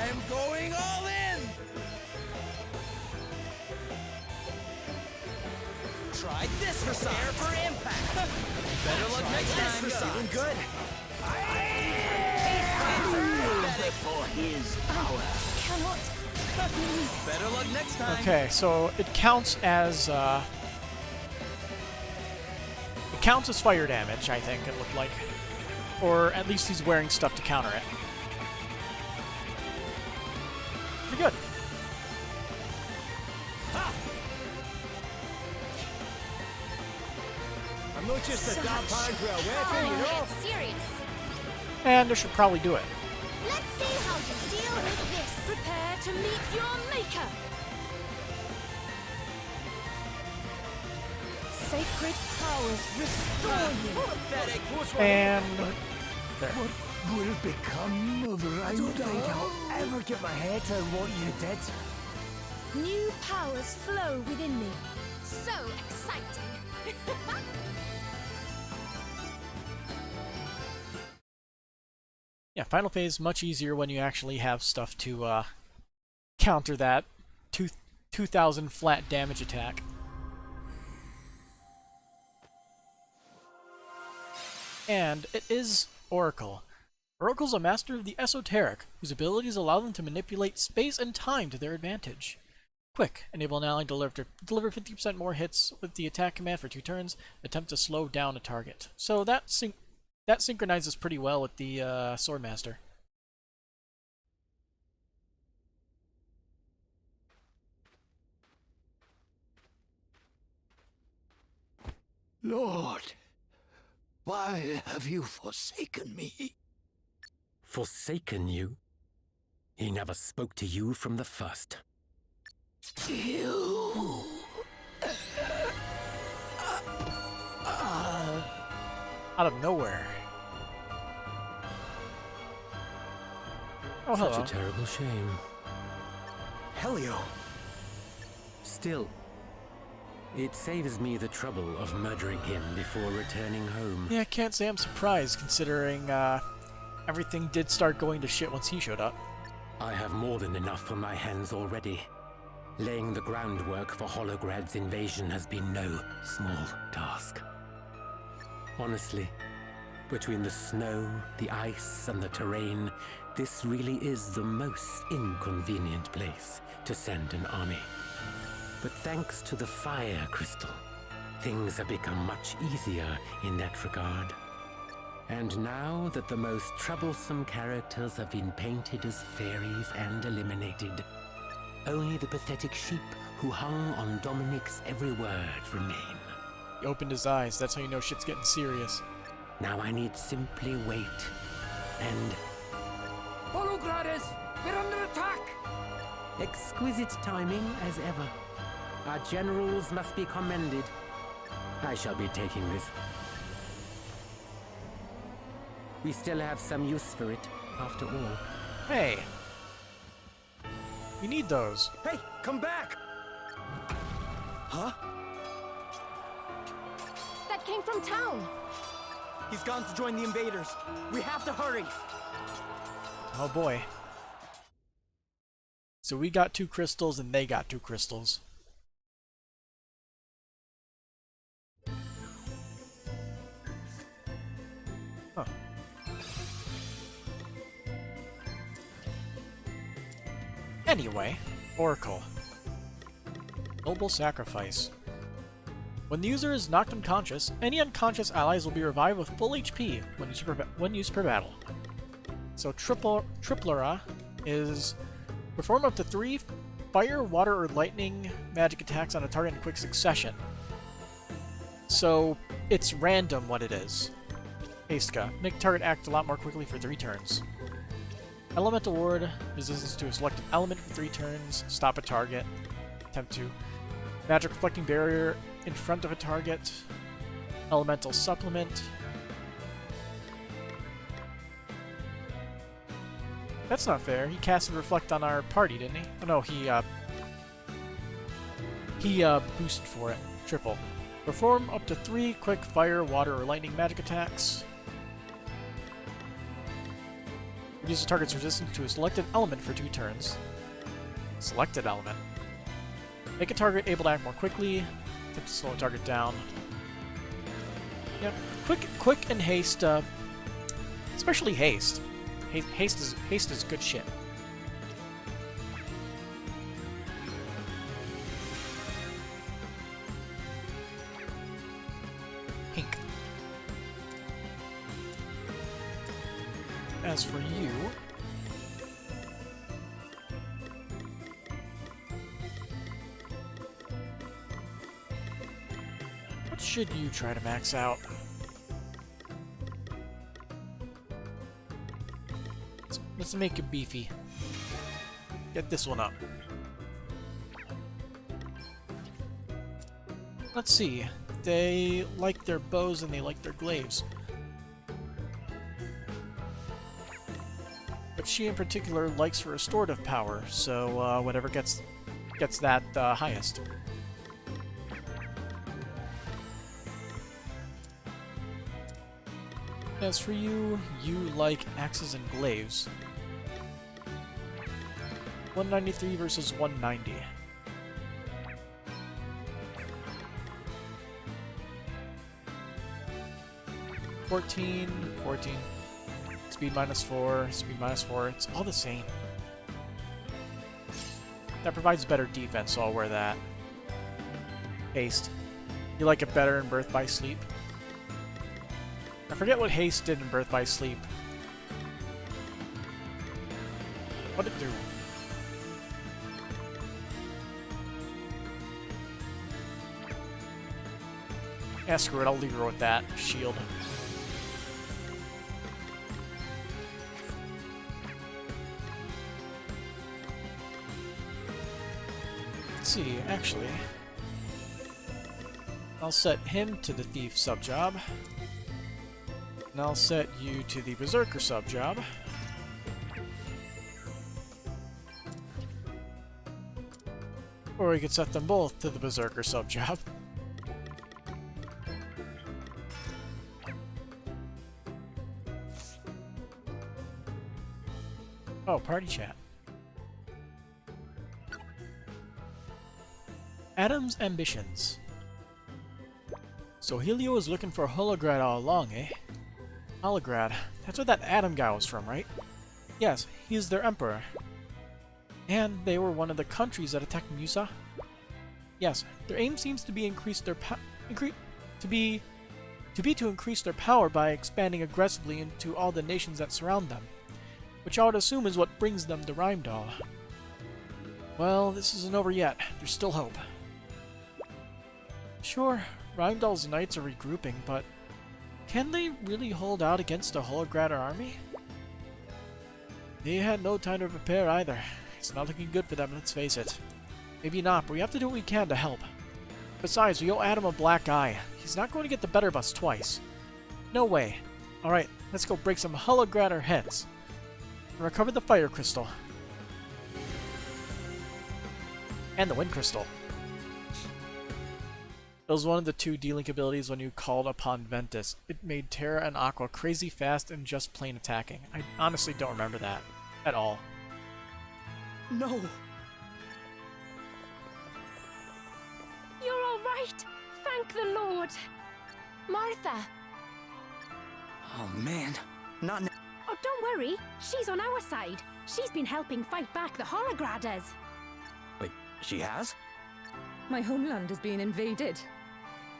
I'm going all in. Try this for size. Prepare for impact. Better luck next time. Feeling good. For his power. Cannot believe Better luck next time. Okay, so it counts as fire damage, I think it looked like. Or at least he's wearing stuff to counter it. Pretty good. I'm not just a Such damp handrail weapon, you Time to know? get serious. And this should probably do it. Let's see how you deal with this. Prepare to meet your maker! Sacred powers restore you! Pathetic. And there. What will become of Ryan? I don't think I'll ever get my head around what you did. New powers flow within me. So exciting. Yeah, final phase much easier when you actually have stuff to counter that 2,000 flat damage attack. And it is Oracle. Oracle's a master of the esoteric, whose abilities allow them to manipulate space and time to their advantage. Quick, enable an ally to deliver 50% more hits with the attack command for 2 turns, attempt to slow down a target. So that synchronizes pretty well with the Swordmaster. Lord, why have you forsaken me? Forsaken you? He never spoke to you from the first. You... Out of nowhere. Oh, Such hello. a terrible shame. Helio. Still, it saves me the trouble of murdering him before returning home. Yeah, I can't say I'm surprised, considering everything did start going to shit once he showed up. I have more than enough on my hands already. Laying the groundwork for Holograd's invasion has been no small task. Honestly, between the snow, the ice, and the terrain, this really is the most inconvenient place to send an army. But thanks to the fire crystal, things have become much easier in that regard. And now that the most troublesome characters have been painted as fairies and eliminated, only the pathetic sheep who hung on Dominic's every word remain. He opened his eyes. That's how you know shit's getting serious. Now I need simply wait and... Hologrades! We're under attack! Exquisite timing as ever. Our generals must be commended. I shall be taking this. We still have some use for it, after all. Hey! We need those. Hey, come back! Huh? That came from town. He's gone to join the invaders. We have to hurry. Oh boy. So we got 2 crystals and they got 2 crystals. Huh. Anyway, Oracle. Noble sacrifice. When the user is knocked unconscious, any unconscious allies will be revived with full HP when used per battle. So Triplera is perform up to 3 fire, water, or lightning magic attacks on a target in quick succession. So it's random what it is. Hastka. Make target act a lot more quickly for 3 turns. Elemental Ward. Resistance to a selected element for 3 turns. Stop a target. Attempt to. Magic Reflecting Barrier in front of a target. Elemental Supplement. That's not fair. He casted Reflect on our party, didn't he? Oh no, he boosted for it. Triple. Perform up to 3 quick fire, water, or lightning magic attacks. Reduce the target's resistance to a selected element for 2 turns. Selected element. Make a target able to act more quickly. Attempt to slow a target down. Yep. Quick and haste, especially haste. Haste is good shit. Pink. As for you, what should you try to max out? Let's make it beefy. Get this one up. Let's see. They like their bows and they like their glaives. But she in particular likes her restorative power, so whatever gets that highest. As for you, you like axes and glaives. 193 versus 190. $14, speed -4, speed -4, it's all the same. That provides better defense, so I'll wear that. Haste. You like it better in Birth by Sleep? I forget what Haste did in Birth by Sleep. What'd it do? Yeah, screw it, I'll leave her with that. Shield. Let's see, actually. I'll set him to the Thief subjob. And I'll set you to the Berserker subjob. Or we could set them both to the Berserker subjob. Oh, party chat. Adam's ambitions. So Helio was looking for Holograd all along, eh? Holograd. That's where that Adam guy was from, right? Yes, he is their emperor. And they were one of the countries that attacked Musa? Yes, their aim seems to be to increase their power by expanding aggressively into all the nations that surround them, which I would assume is what brings them to Rheimdall. Well, this isn't over yet. There's still hope. Sure, Rheimdall's knights are regrouping, but can they really hold out against a Holograder army? They had no time to prepare either. It's not looking good for them, let's face it. Maybe not, but we have to do what we can to help. Besides, we owe Adam a black eye. He's not going to get the better of us twice. No way. Alright, let's go break some Holograder heads. And recover the Fire Crystal. And the Wind Crystal. It was one of the two D-Link abilities when you called upon Ventus. It made Terra and Aqua crazy fast and just plain attacking. I honestly don't remember that. At all. No! You're all right. Thank the Lord. Martha. Oh man, not now. Oh, don't worry. She's on our side. She's been helping fight back the Holograders. Wait, she has? My homeland is being invaded.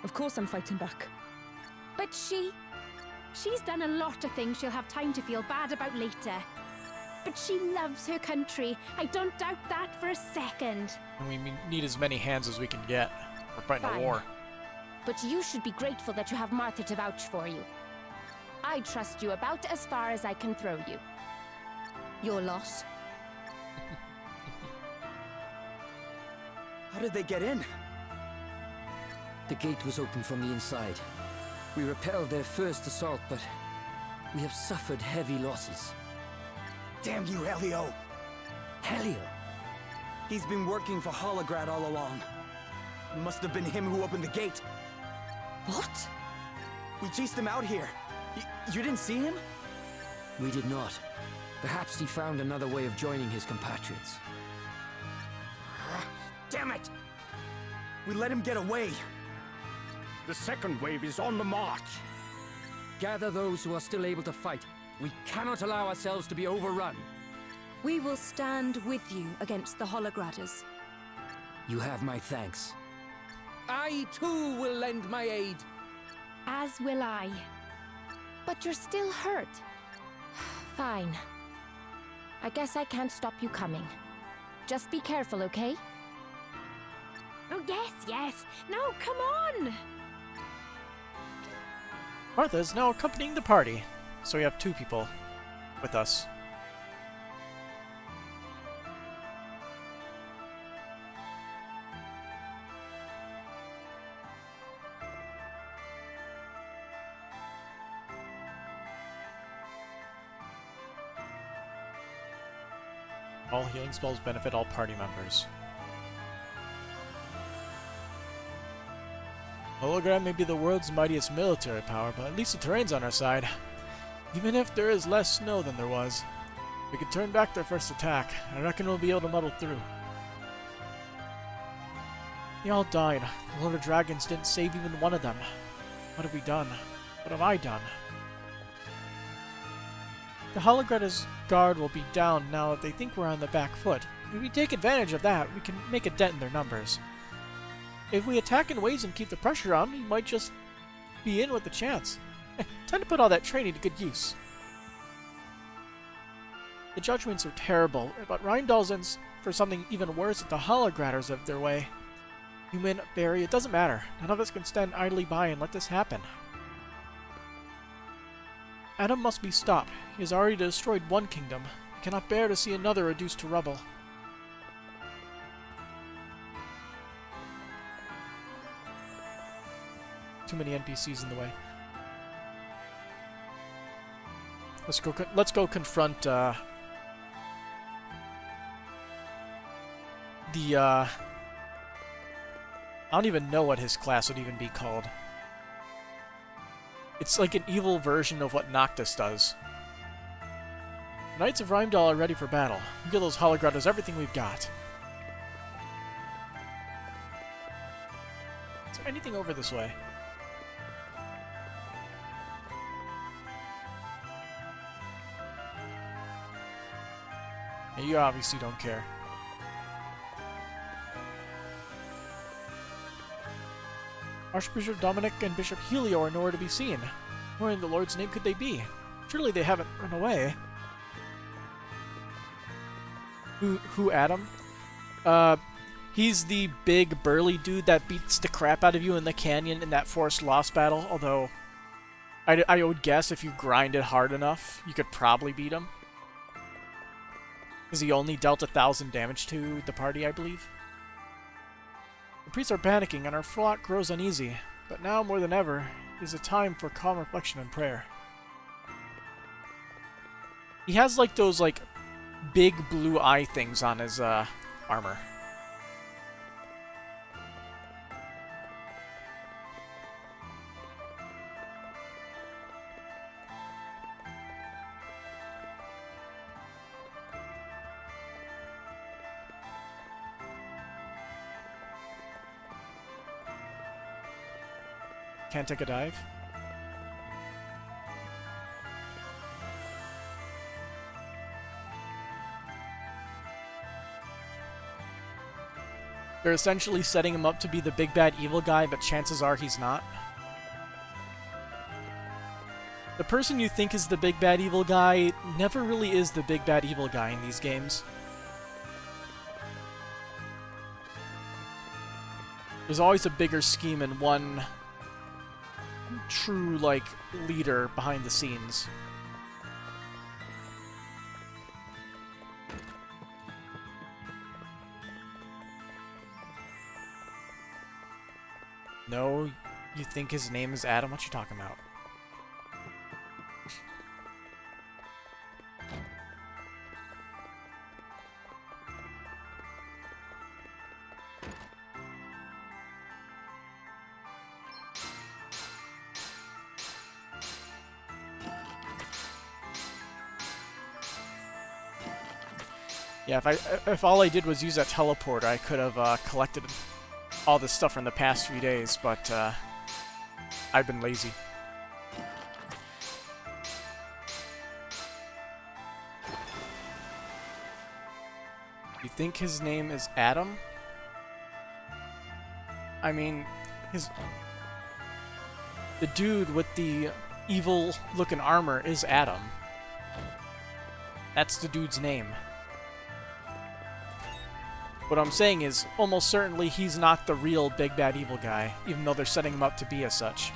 Of course I'm fighting back. But she's done a lot of things she'll have time to feel bad about later. But she loves her country. I don't doubt that for a second. And we need as many hands as we can get. We're fighting a Fine. war. But you should be grateful that you have Martha to vouch for you. I trust you about as far as I can throw you. Your loss. How did they get in? The gate was open from the inside. We repelled their first assault, but we have suffered heavy losses. Damn you, Helio! Helio! He's been working for Holograd all along. It must have been him who opened the gate. What? We chased him out here. You didn't see him? We did not. Perhaps he found another way of joining his compatriots. Damn it! We let him get away. The second wave is on the march. Gather those who are still able to fight. We cannot allow ourselves to be overrun. We will stand with you against the Holograders. You have my thanks. I, too, will lend my aid. As will I. But you're still hurt. Fine. I guess I can't stop you coming. Just be careful, okay? Oh, yes. No, come on! Martha is now accompanying the party. So we have two people with us. All healing spells benefit all party members. Hologram may be the world's mightiest military power, but at least the terrain's on our side. Even if there is less snow than there was, we could turn back their first attack. I reckon we'll be able to muddle through. They all died. The Lord of Dragons didn't save even one of them. What have we done? What have I done? The Holograd's guard will be down now that they think we're on the back foot. If we take advantage of that, we can make a dent in their numbers. If we attack in waves and keep the pressure on, we might just be in with a chance. Time to put all that training to good use. The judgments are terrible, but Rheimdall's in for something even worse if the Holograders have their way. Human, Barry, it doesn't matter. None of us can stand idly by and let this happen. Adam must be stopped. He has already destroyed one kingdom. He cannot bear to see another reduced to rubble. Too many NPCs in the way. Let's go confront I don't even know what his class would even be called. It's like an evil version of what Noctis does. The Knights of Rheimdall are ready for battle. We'll give those Holograders everything we've got. anything over this way? Yeah, you obviously don't care. Archbishop Dominic and Bishop Helio are nowhere to be seen. Where in the Lord's name could they be? Surely they haven't run away. Who Adam? He's the big burly dude that beats the crap out of you in the canyon in that Forest Lost battle, although I would guess if you grinded hard enough, you could probably beat him. Because he only dealt 1,000 damage to the party, I believe. The priests are panicking and our flock grows uneasy, but now more than ever is a time for calm reflection and prayer. He has like those like big blue eye things on his armor. Can't take a dive? They're essentially setting him up to be the big bad evil guy, but chances are he's not. The person you think is the big bad evil guy never really is the big bad evil guy in these games. There's always a bigger scheme and one true, like, leader behind the scenes. No, you think his name is Adam? What you talking about? Yeah, if all I did was use that teleporter, I could have collected all this stuff from the past few days, but I've been lazy. You think his name is Adam? I mean, the dude with the evil-looking armor is Adam. That's the dude's name. What I'm saying is, almost certainly he's not the real big bad evil guy, even though they're setting him up to be as such.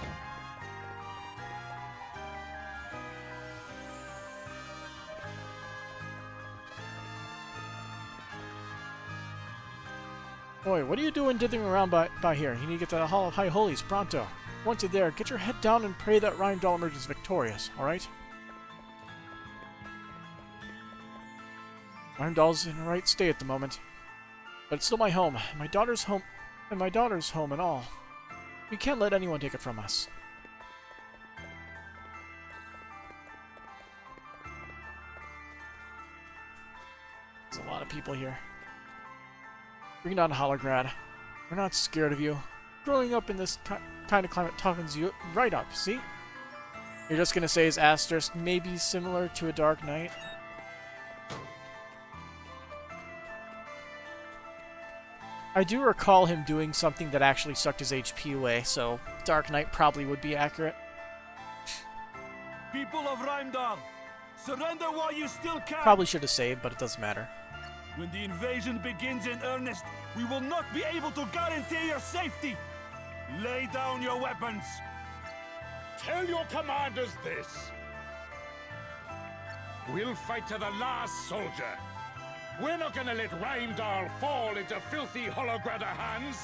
Boy, what are you doing dithering around by here? You need to get to the Hall of High Holies, pronto. Once you're there, get your head down and pray that Rheimdall emerges victorious, alright? Rheimdall's in the right state at the moment. But it's still my home, my daughter's home, and my daughter's home and all. We can't let anyone take it from us. There's a lot of people here. Bring down Holograd. We're not scared of you. Growing up in this kind of climate toughens you right up, see? You're just gonna say his asterisk may be similar to a Dark Knight? I do recall him doing something that actually sucked his HP away, so Dark Knight probably would be accurate. People of Rheimdall, surrender while you still can. Probably should have saved, but it doesn't matter. When the invasion begins in earnest, we will not be able to guarantee your safety. Lay down your weapons. Tell your commanders this. We'll fight to the last soldier. We're not gonna let Rheimdall fall into filthy Holograda hands.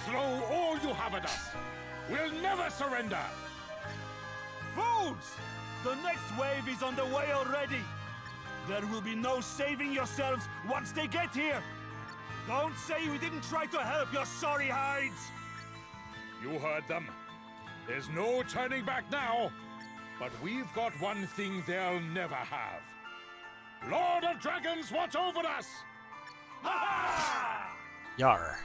Throw all you have at us. We'll never surrender. Fools! The next wave is on the way already. There will be no saving yourselves once they get here. Don't say we didn't try to help your sorry hides. You heard them. There's no turning back now. But we've got one thing they'll never have. Lord of Dragons, watch over us! Ha-ha! Yar.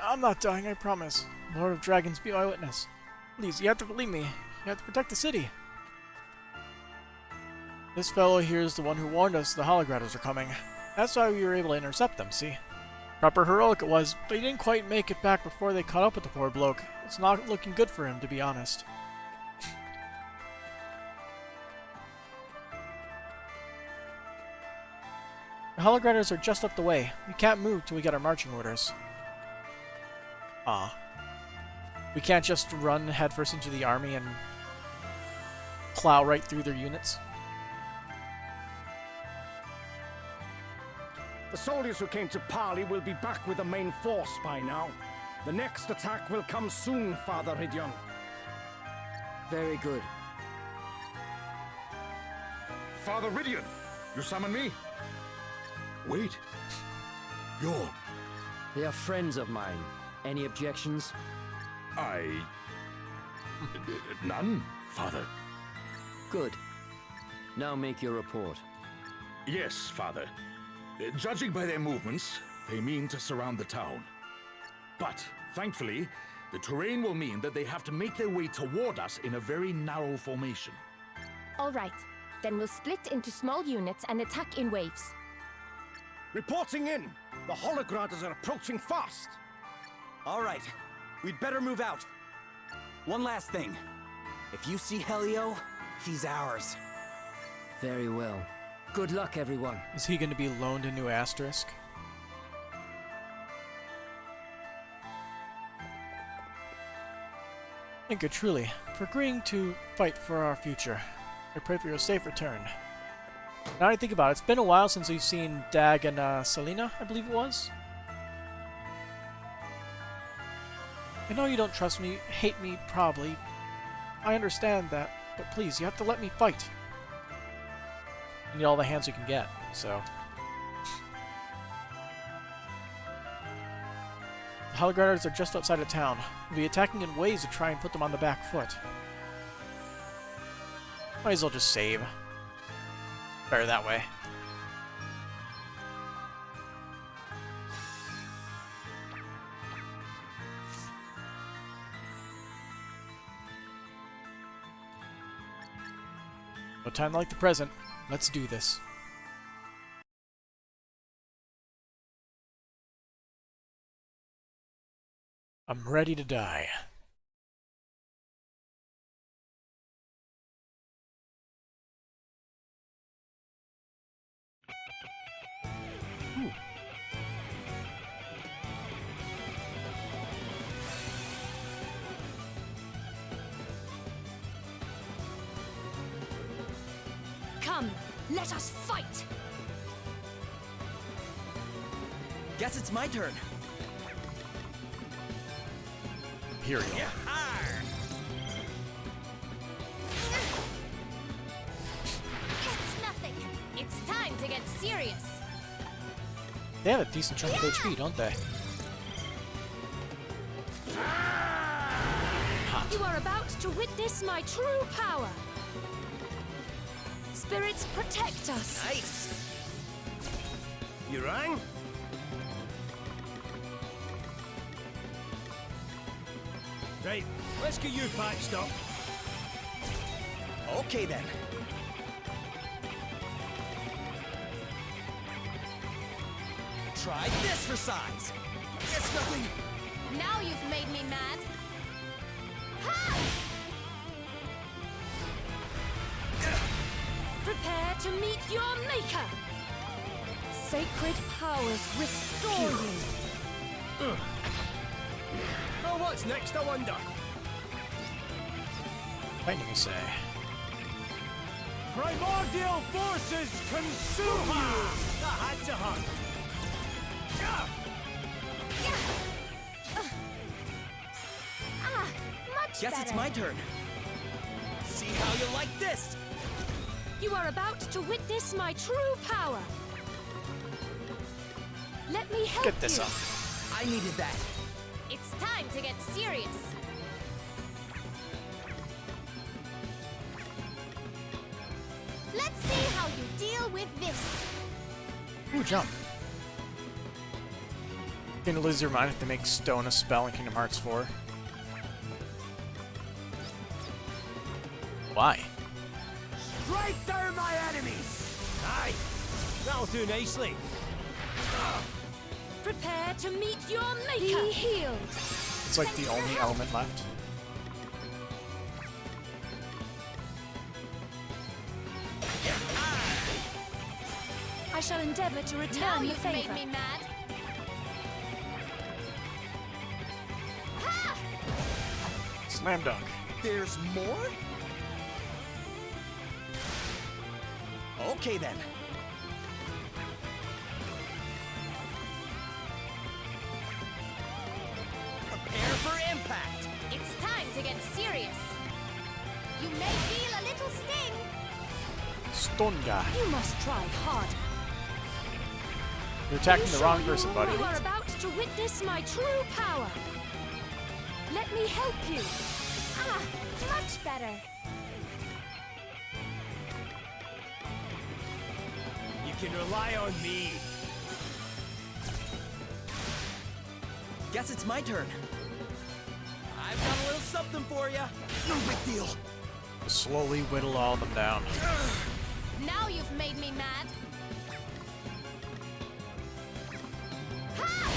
I'm not dying, I promise. Lord of Dragons, be my witness. Please, you have to believe me. You have to protect the city. This fellow here is the one who warned us the Hologratters are coming. That's why we were able to intercept them, see? Proper heroic it was, but he didn't quite make it back before they caught up with the poor bloke. It's not looking good for him, to be honest. The Hologratters are just up the way. We can't move till we get our marching orders. We can't just run headfirst into the army and plow right through their units. The soldiers who came to parley will be back with the main force by now. The next attack will come soon, Father Hidyon. Very good. Father Ridian, you summon me? Wait. You're... They are friends of mine. Any objections? None, Father. Good. Now make your report. Yes, Father. Judging by their movements, they mean to surround the town. But, thankfully, the terrain will mean that they have to make their way toward us in a very narrow formation. All right. Then we'll split into small units and attack in waves. Reporting in! The Hologratters are approaching fast! All right. We'd better move out. One last thing. If you see Helio, he's ours. Very well. Good luck, everyone. Is he going to be loaned a new asterisk? Thank you truly for agreeing to fight for our future. I pray for your safe return. Now that I think about it, it's been a while since we've seen Dag and Selena, I believe it was. I know you don't trust me, hate me, probably. I understand that, but please, you have to let me fight. You need all the hands you can get, so... The Hologratters are just outside of town. We'll be attacking in waves to try and put them on the back foot. Might as well just save. Better that way. No time like the present. Let's do this. I'm ready to die. Ooh. Come, let us fight! Guess it's my turn. Imperial. It's nothing. It's time to get serious. They have a decent chunk of HP, don't they? Hot. You are about to witness my true power. Spirits, protect us. Nice. You rang? Right, let's get you patched up. Okay then. Try this for size. It's nothing. Now you've made me mad. Ha! Prepare to meet your maker. Sacred powers restore you. Oh, what's next, I wonder? Lightning say. Primordial forces consume you! That had to hurt. Much Guess better. it's my turn. See how you like this. You are about to witness my true power. Let me help Get this you. up. I needed that. It's time to get serious. Let's see how you deal with this. Ooh, jump. You're gonna lose your mind if they make stone a spell in Kingdom Hearts 4. Why? Strike through my enemies! Aye, that'll do nicely. Prepare to meet your maker. Be healed. It's like the only element left. I shall endeavor to return Now the you've made favor. me mad. Slam dunk. There's more? Okay then. Prepare for impact. It's time to get serious. You may feel a little sting. Stun guy. You must try harder. You're attacking You the sure wrong you person, are buddy. You are about to witness my true power. Let me help you. Ah, much better. You can rely on me. Guess it's my turn. I've got a little something for you. No big deal. Slowly whittle all of them down. Now you've made me mad. Ha!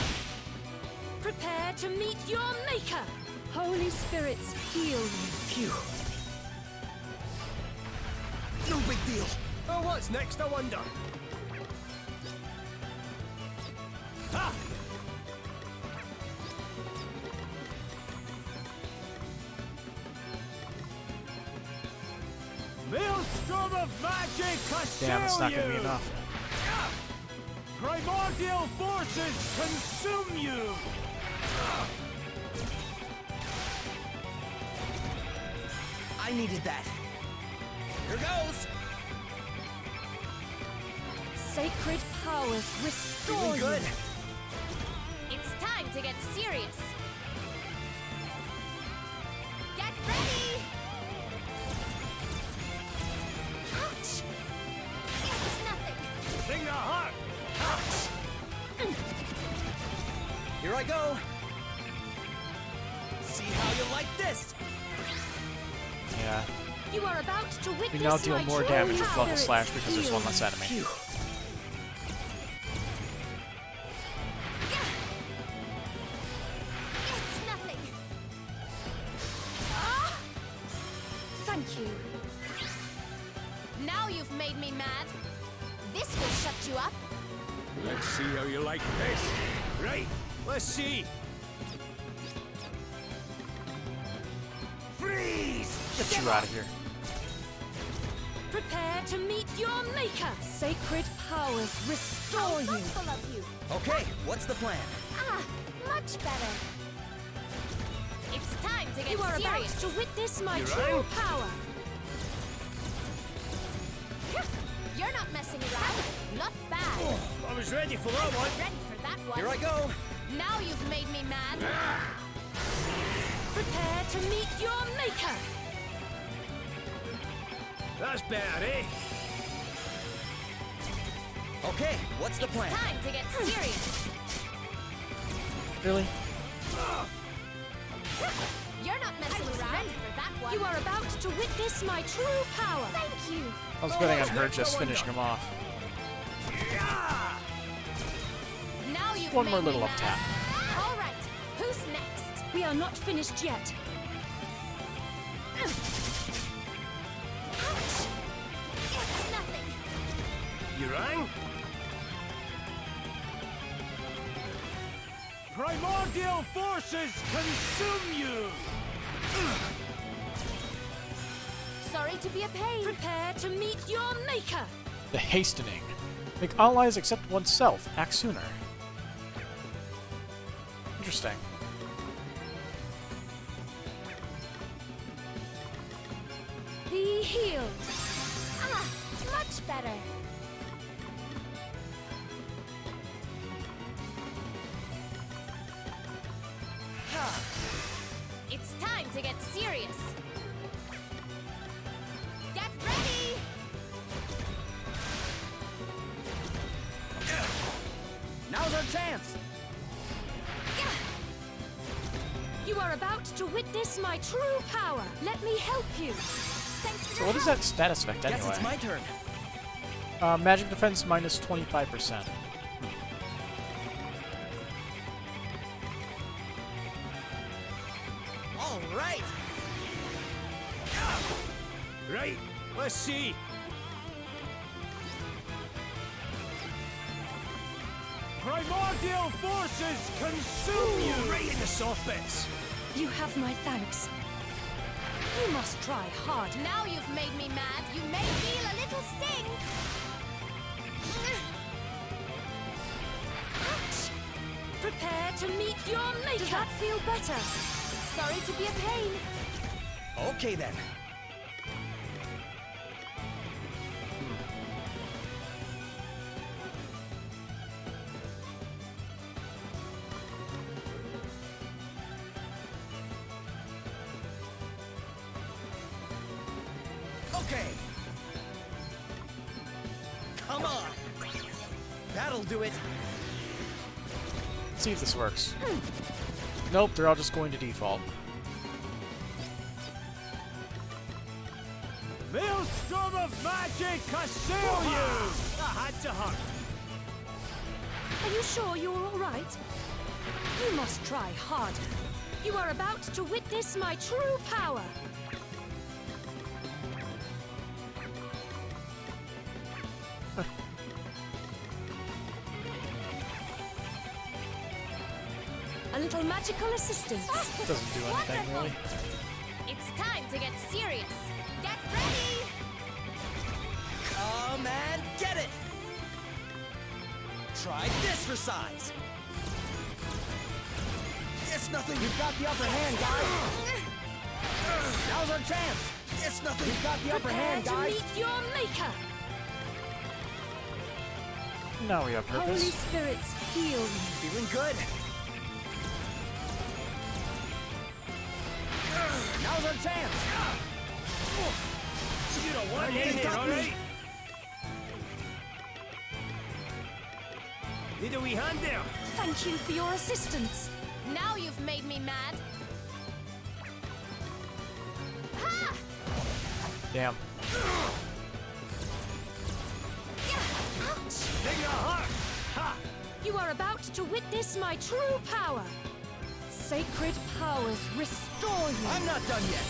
Prepare to meet your maker. Holy spirits, heal you. Phew. No big deal. Oh, what's next, I wonder? Ha! Maelstrom of magic, Damn, it's not gonna be you! enough. Primordial forces consume you! I needed that. Here goes. Sacred powers restore Feeling good. you. It's time to get serious. Get ready! Ouch! It's nothing. Sing the heart! Here I go. See how you like this. Yeah. You are about to We witness now deal my more true damage with power. level slash because there's one less enemy. Phew. It's nothing. Thank you. Now you've made me mad. This will shut you up. Let's see how you like this. Right, let's see. Freeze! Get you out of here. Prepare to meet your maker. Sacred powers restore How you. thoughtful of you. Okay, what's the plan? Ah, much better. It's time to get You are about serious. to witness my You true ready? power. You're not messing around. Not bad. I was ready for that one. Ready for that one. Here I go. Now you've made me mad. Prepare to meet your maker. That's better, eh? Okay, what's the plan? Time to get serious. Really? You're not messing around. Ready for that one. You are about to witness my true power. Thank you. I was betting on her just finishing him off. Now you've One made more me little up mad. tap. All right. Who's next? We are not finished yet. Ouch. It's nothing. You rang? Primordial forces consume you! Sorry to be a pain. Prepare to meet your maker. The hastening. Make allies accept oneself. Act sooner. Interesting. Be healed. Ah, much better. It's time to get serious. Get ready! Now's our chance. You are about to witness my true power. Let me help you. Thanks for So your what is help. that status effect Guess anyway? it's my turn. Magic defense minus 25%. All right. Right, let's see. Primordial forces consume you! Right in the soft bits. You have my thanks. You must try hard. Now you've made me mad. You may feel a little sting. Ouch! Prepare to meet your maker. Does that feel better? Sorry to be a pain. Okay then. Okay. Come on. That'll do it. Let's see if this works. Nope, they're all just going to default. Maelstrom of magic, assail you! I had to hunt. Are you sure you're all right? You must try harder. You are about to witness my true power. A little magical assistance. Doesn't do anything really. It's time to get serious. Get ready. Come and get it! Try this for size! It's nothing! You've got the upper hand, guys! Now's our chance! It's nothing! We've got the upper Prepare hand, to guys! meet your maker. Now we have Holy purpose. spirits, heal me. Feeling good! Now's our chance! You don't want in there, all right? Need a wee hand there? Thank you for your assistance. Now you've made me mad. Ha! Damn. Ouch! Take your heart! Ha! You are about to witness my true power. Sacred powers restore you. I'm not done yet!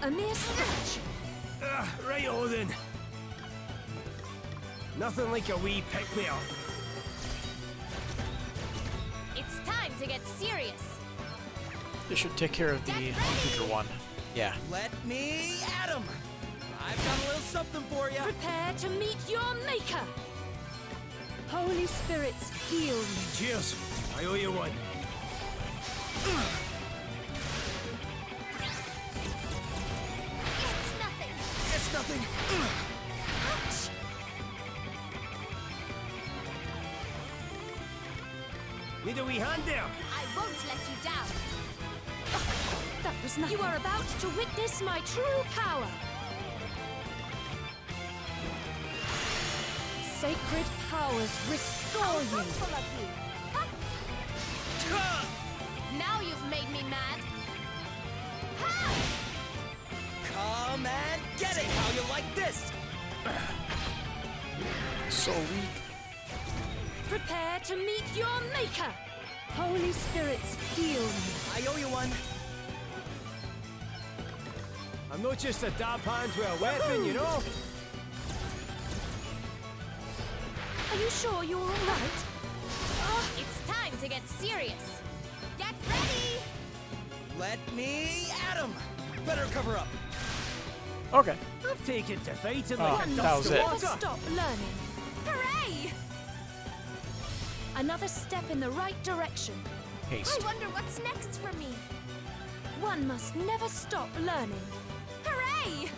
A mere scratch. Right-o then. Nothing like a wee pick-me-up. It's time to get serious. This should take care of the future one. Yeah. Let me at 'em! I've got a little something for you! Prepare to meet your maker. Holy spirits, heal me. Cheers. I owe you one. It's nothing. It's nothing! Ouch! Need a wee hand there? I won't let you down. That was nothing. You are about to witness my true power. Sacred powers restore you. Full of you. Ha! Now you've made me mad. Ha! Come and get it! How you like this? So weak. Prepare to meet your maker. Holy spirits, heal me. I owe you one. I'm not just a dab hand with a weapon, you know? Are you sure you're all right? It's time to get serious. Get ready. Let me at 'em! Better cover up. Okay. I've taken to fighting Oh, like a that dust was of it. Never water. stop learning. Hooray! Another step in the right direction. Haste. I wonder what's next for me. One must never stop learning. Hooray!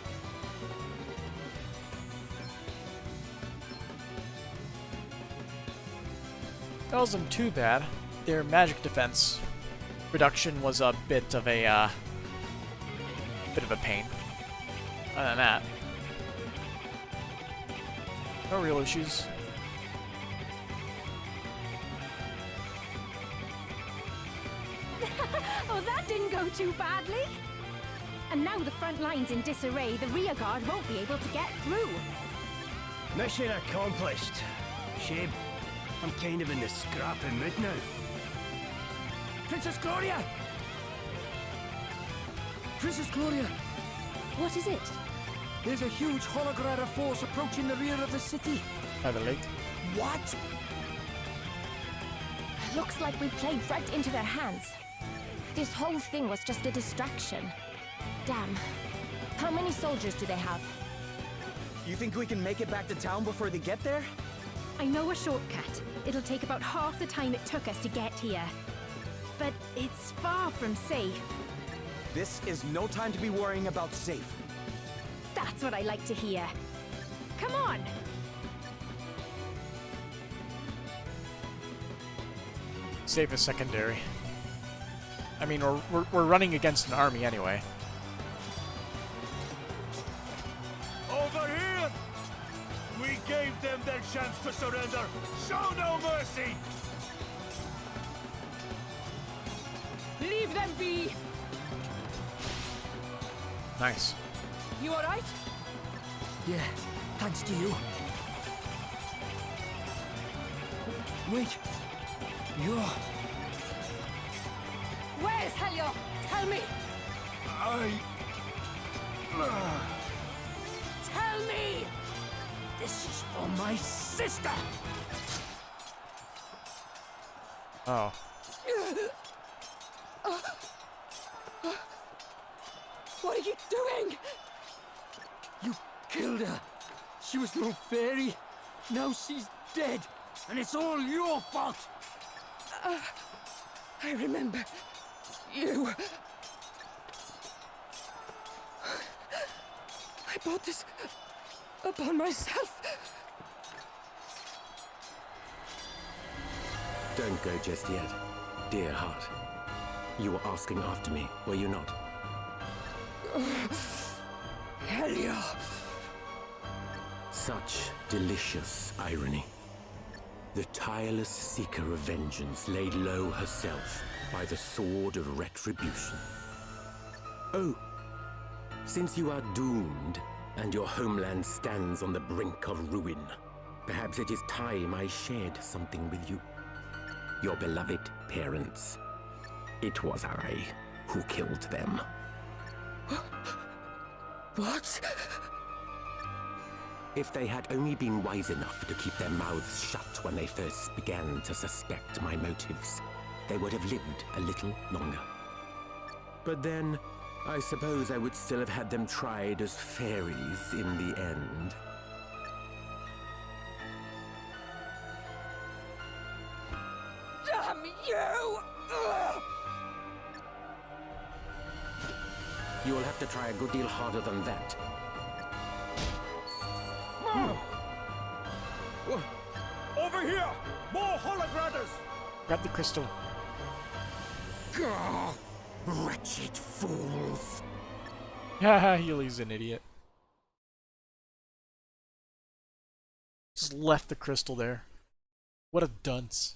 That wasn't too bad. Their magic defense reduction was a bit of a pain. Other than that, no real issues. Oh, that didn't go too badly. And now the front line's in disarray, the rear guard won't be able to get through. Mission accomplished. Shame. I'm kind of in the scrapping mood now. Princess Gloria! Princess Gloria! What is it? There's a huge Holograda force approaching the rear of the city. By the lake. What? Looks like we played right into their hands. This whole thing was just a distraction. Damn. How many soldiers do they have? You think we can make it back to town before they get there? I know a shortcut. It'll take about half the time it took us to get here. But it's far from safe. This is no time to be worrying about safe. That's what I like to hear. Come on! Safe is secondary. I mean, we're running against an army anyway. Over here! We gave them their chance to surrender. Show no mercy! Leave them be! Nice. You alright? Yeah, thanks to you. Wait. You're... Where's Helio? Tell me! Tell me! This is for my sister! Oh. What are you doing? You killed her. She was no fairy. Now she's dead. And it's all your fault. I remember you. I brought this upon myself. Don't go just yet, dear heart. You were asking after me, were you not? Helio. Such delicious irony. The tireless seeker of vengeance laid low herself by the sword of retribution. Oh, since you are doomed and your homeland stands on the brink of ruin, perhaps it is time I shared something with you. Your beloved parents. It was I who killed them. What? If they had only been wise enough to keep their mouths shut when they first began to suspect my motives, they would have lived a little longer. But then, I suppose I would still have had them tried as fairies in the end. Damn you! You will have to try a good deal harder than that. Over here! More hologradas! Grab the crystal. Gah! Wretched fools! Haha, Healy's an idiot. Just left the crystal there. What a dunce.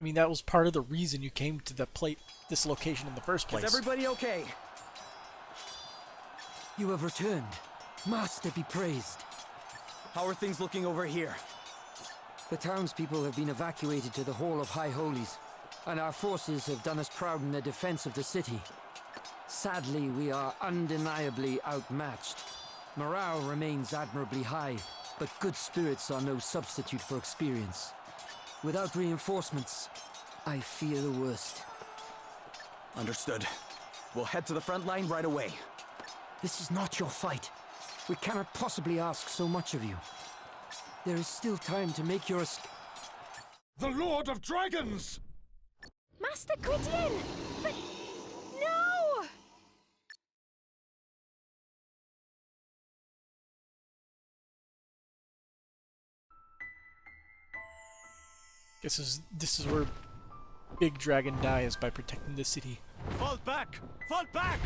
I mean, that was part of the reason you came to this location in the first place. Is everybody okay? You have returned. Master be praised. How are things looking over here? The townspeople have been evacuated to the Hall of High Holies, and our forces have done us proud in the defense of the city. Sadly, we are undeniably outmatched. Morale remains admirably high, but good spirits are no substitute for experience. Without reinforcements, I fear the worst. Understood. We'll head to the front line right away. This is not your fight. We cannot possibly ask so much of you. There is still time to make your escape. The Lord of Dragons! Master Gwydion! But... no! This is where Big Dragon dies, by protecting the city. Fall back! Fall back!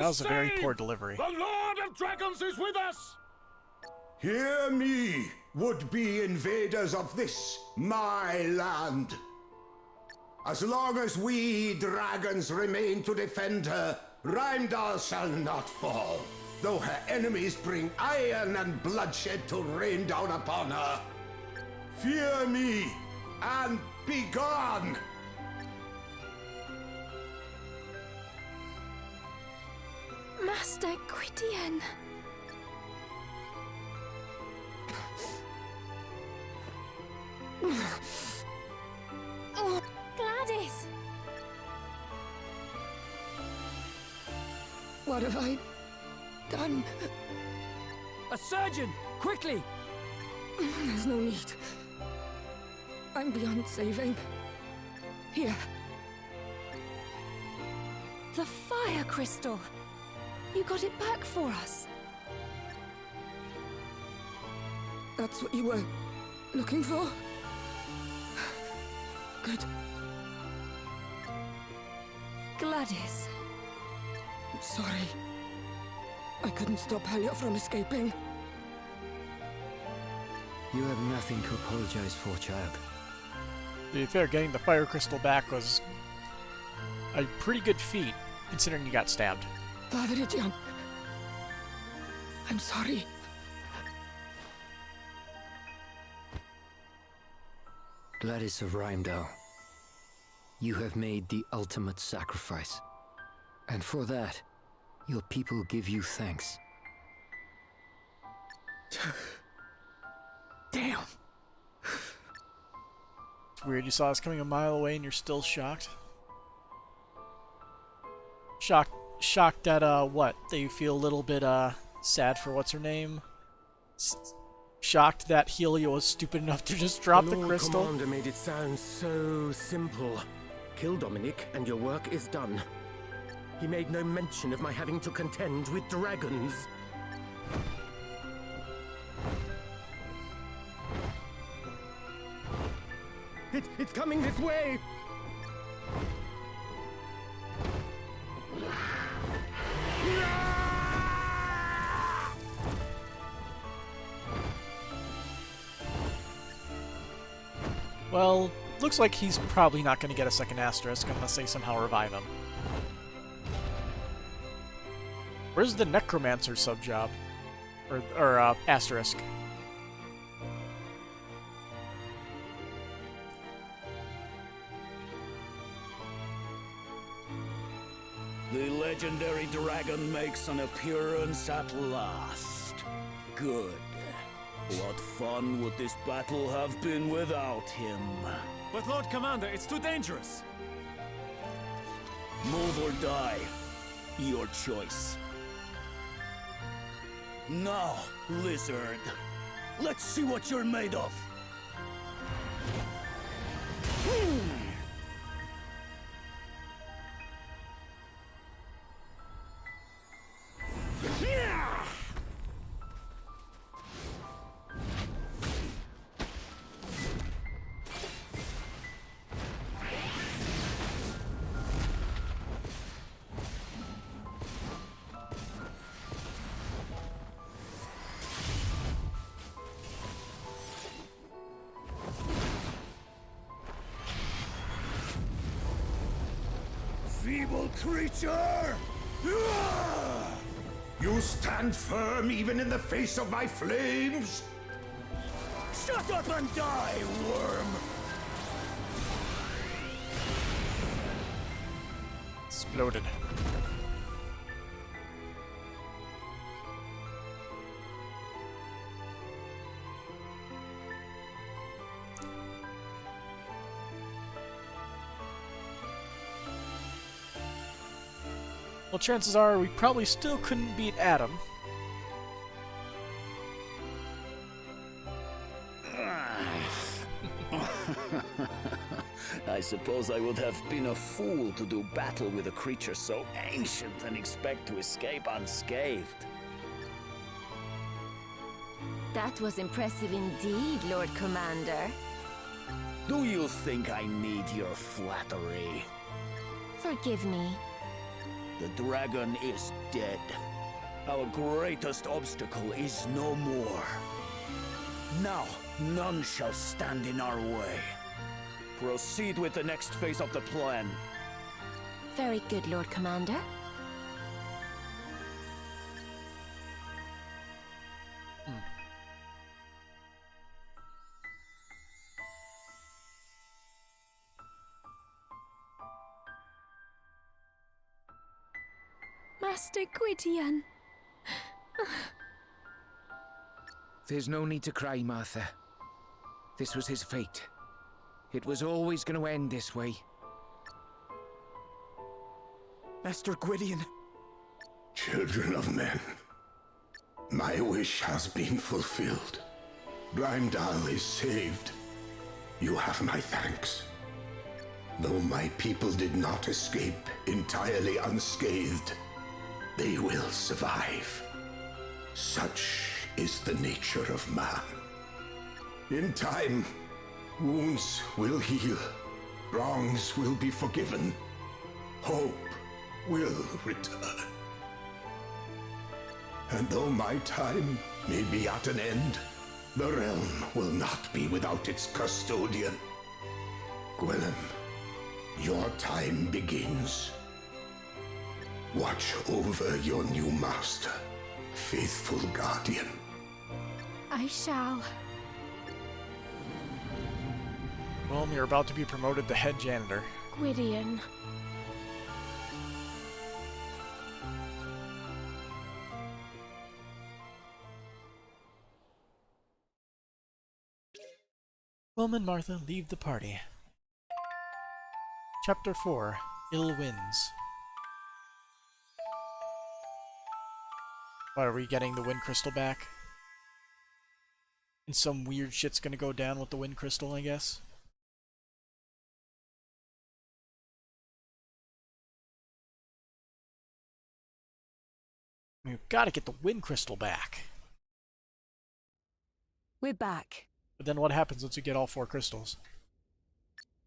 That was a very stay! poor delivery. The Lord of Dragons is with us! Hear me, would-be invaders of this, my land. As long as we dragons remain to defend her, Rheimdall shall not fall, though her enemies bring iron and bloodshed to rain down upon her. Fear me, and be gone! Master Gwydion. Gladys! What have I done? A surgeon! Quickly! There's no need. I'm beyond saving. Here. The fire crystal! You got it back for us. That's what you were looking for? Good. Gladys. I'm sorry. I couldn't stop Helia from escaping. You have nothing to apologize for, child. To be fair, getting the fire crystal back was a pretty good feat, considering you got stabbed. Father Idion. I'm sorry. Gladys of Rheimdall, you have made the ultimate sacrifice. And for that, your people give you thanks. Damn. It's weird you saw us coming a mile away and you're still shocked. Shocked at, what? That you feel a little bit, sad for what's her name? Shocked that Helia was stupid enough to just drop the crystal? The Commander made it sound so simple. Kill Dominic and your work is done. He made no mention of my having to contend with dragons. It's coming this way! Well, looks like he's probably not going to get a second asterisk unless they somehow revive him. Where's the Necromancer sub-job? Or asterisk? The legendary dragon makes an appearance at last. Good. What fun would this battle have been without him? But Lord Commander, it's too dangerous. Move or die. Your choice. Now, lizard. Let's see what you're made of. Feeble creature! You stand firm even in the face of my flames? Shut up and die, worm! Exploded. Well, chances are we probably still couldn't beat Adam. I suppose I would have been a fool to do battle with a creature so ancient and expect to escape unscathed. That was impressive indeed, Lord Commander. Do you think I need your flattery? Forgive me. The dragon is dead. Our greatest obstacle is no more. Now, none shall stand in our way. Proceed with the next phase of the plan. Very good, Lord Commander. Master Gwydion. There's no need to cry, Martha. This was his fate. It was always going to end this way. Master Gwydion. Children of men, my wish has been fulfilled. Heimdall is saved. You have my thanks. Though my people did not escape entirely unscathed, they will survive. Such is the nature of man. In time, wounds will heal, wrongs will be forgiven, hope will return. And though my time may be at an end, the realm will not be without its custodian. Gwillem, your time begins. Watch over your new master, faithful guardian. I shall. Well, you're about to be promoted to head janitor. Gwydion. Willem and Martha leave the party. Chapter 4, Ill Winds. What, are we getting the wind crystal back? And some weird shit's gonna go down with the wind crystal, I guess? We've gotta get the wind crystal back. We're back. But then what happens once we get all 4 crystals?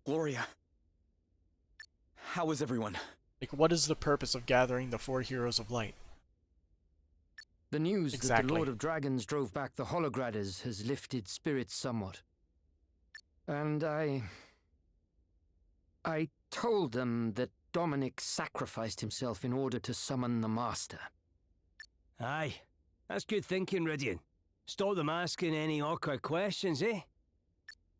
Gloria. How is everyone? Like, what is the purpose of gathering the 4 heroes of light? The news that Exactly. the Lord of Dragons drove back the Holograders has lifted spirits somewhat. And I told them that Dominic sacrificed himself in order to summon the Master. Aye, that's good thinking, Rydian. Stop them asking any awkward questions, eh?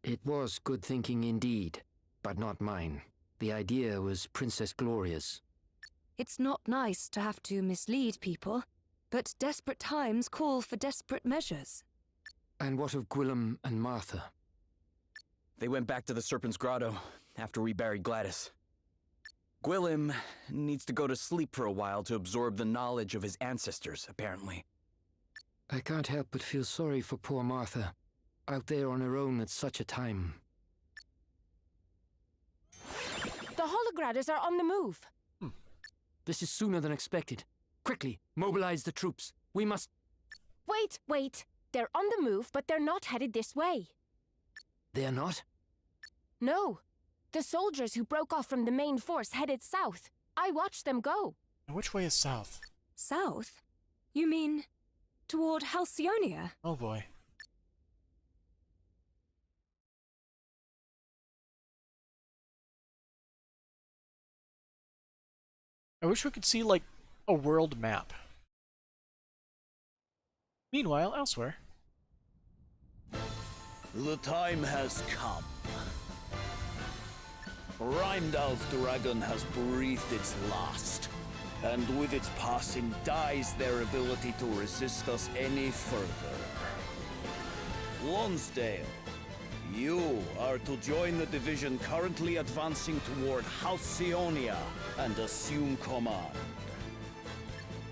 It was good thinking indeed, but not mine. The idea was Princess Gloria's. It's not nice to have to mislead people, but desperate times call for desperate measures. And what of Gwillem and Martha? They went back to the Serpent's Grotto after we buried Gladys. Gwillem needs to go to sleep for a while to absorb the knowledge of his ancestors, apparently. I can't help but feel sorry for poor Martha, out there on her own at such a time. The Holograders are on the move. This is sooner than expected. Quickly, mobilize the troops. We must... Wait. They're on the move, but they're not headed this way. They're not? No. The soldiers who broke off from the main force headed south. I watched them go. Which way is south? South? You mean toward Halcyonia? Oh boy. I wish we could see, like, a world map. Meanwhile, elsewhere. The time has come. Heimdall's dragon has breathed its last, and with its passing dies their ability to resist us any further. Lonsdale, you are to join the division currently advancing toward Halcyonia and assume command.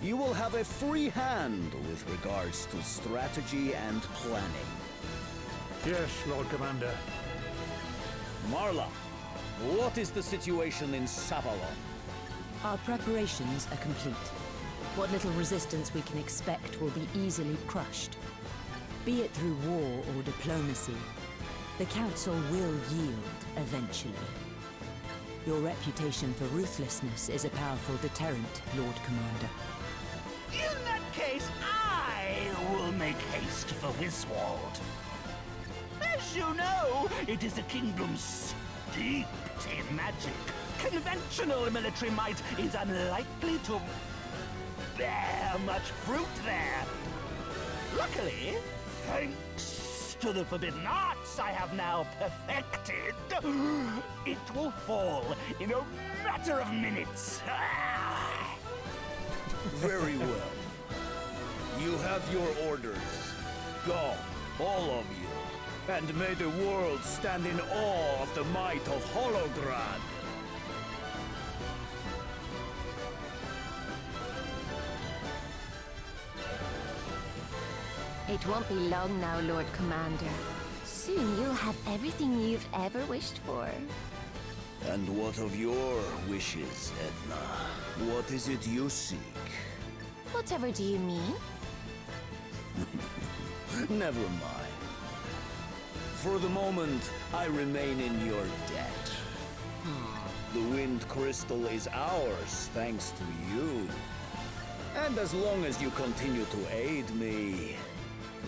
You will have a free hand with regards to strategy and planning. Yes, Lord Commander. Marla, what is the situation in Savalon? Our preparations are complete. What little resistance we can expect will be easily crushed. Be it through war or diplomacy, the Council will yield eventually. Your reputation for ruthlessness is a powerful deterrent, Lord Commander. In that case, I will make haste for Wiswald. As you know, it is a kingdom steeped in magic. Conventional military might is unlikely to bear much fruit there. Luckily, thanks to the forbidden arts I have now perfected, it will fall in a matter of minutes. Very well. You have your orders. Go, all of you, and may the world stand in awe of the might of Holograd. It won't be long now, Lord Commander. Soon you'll have everything you've ever wished for. And what of your wishes, Edna? What is it you seek? Whatever do you mean? Never mind. For the moment, I remain in your debt. The Wind Crystal is ours, thanks to you. And as long as you continue to aid me,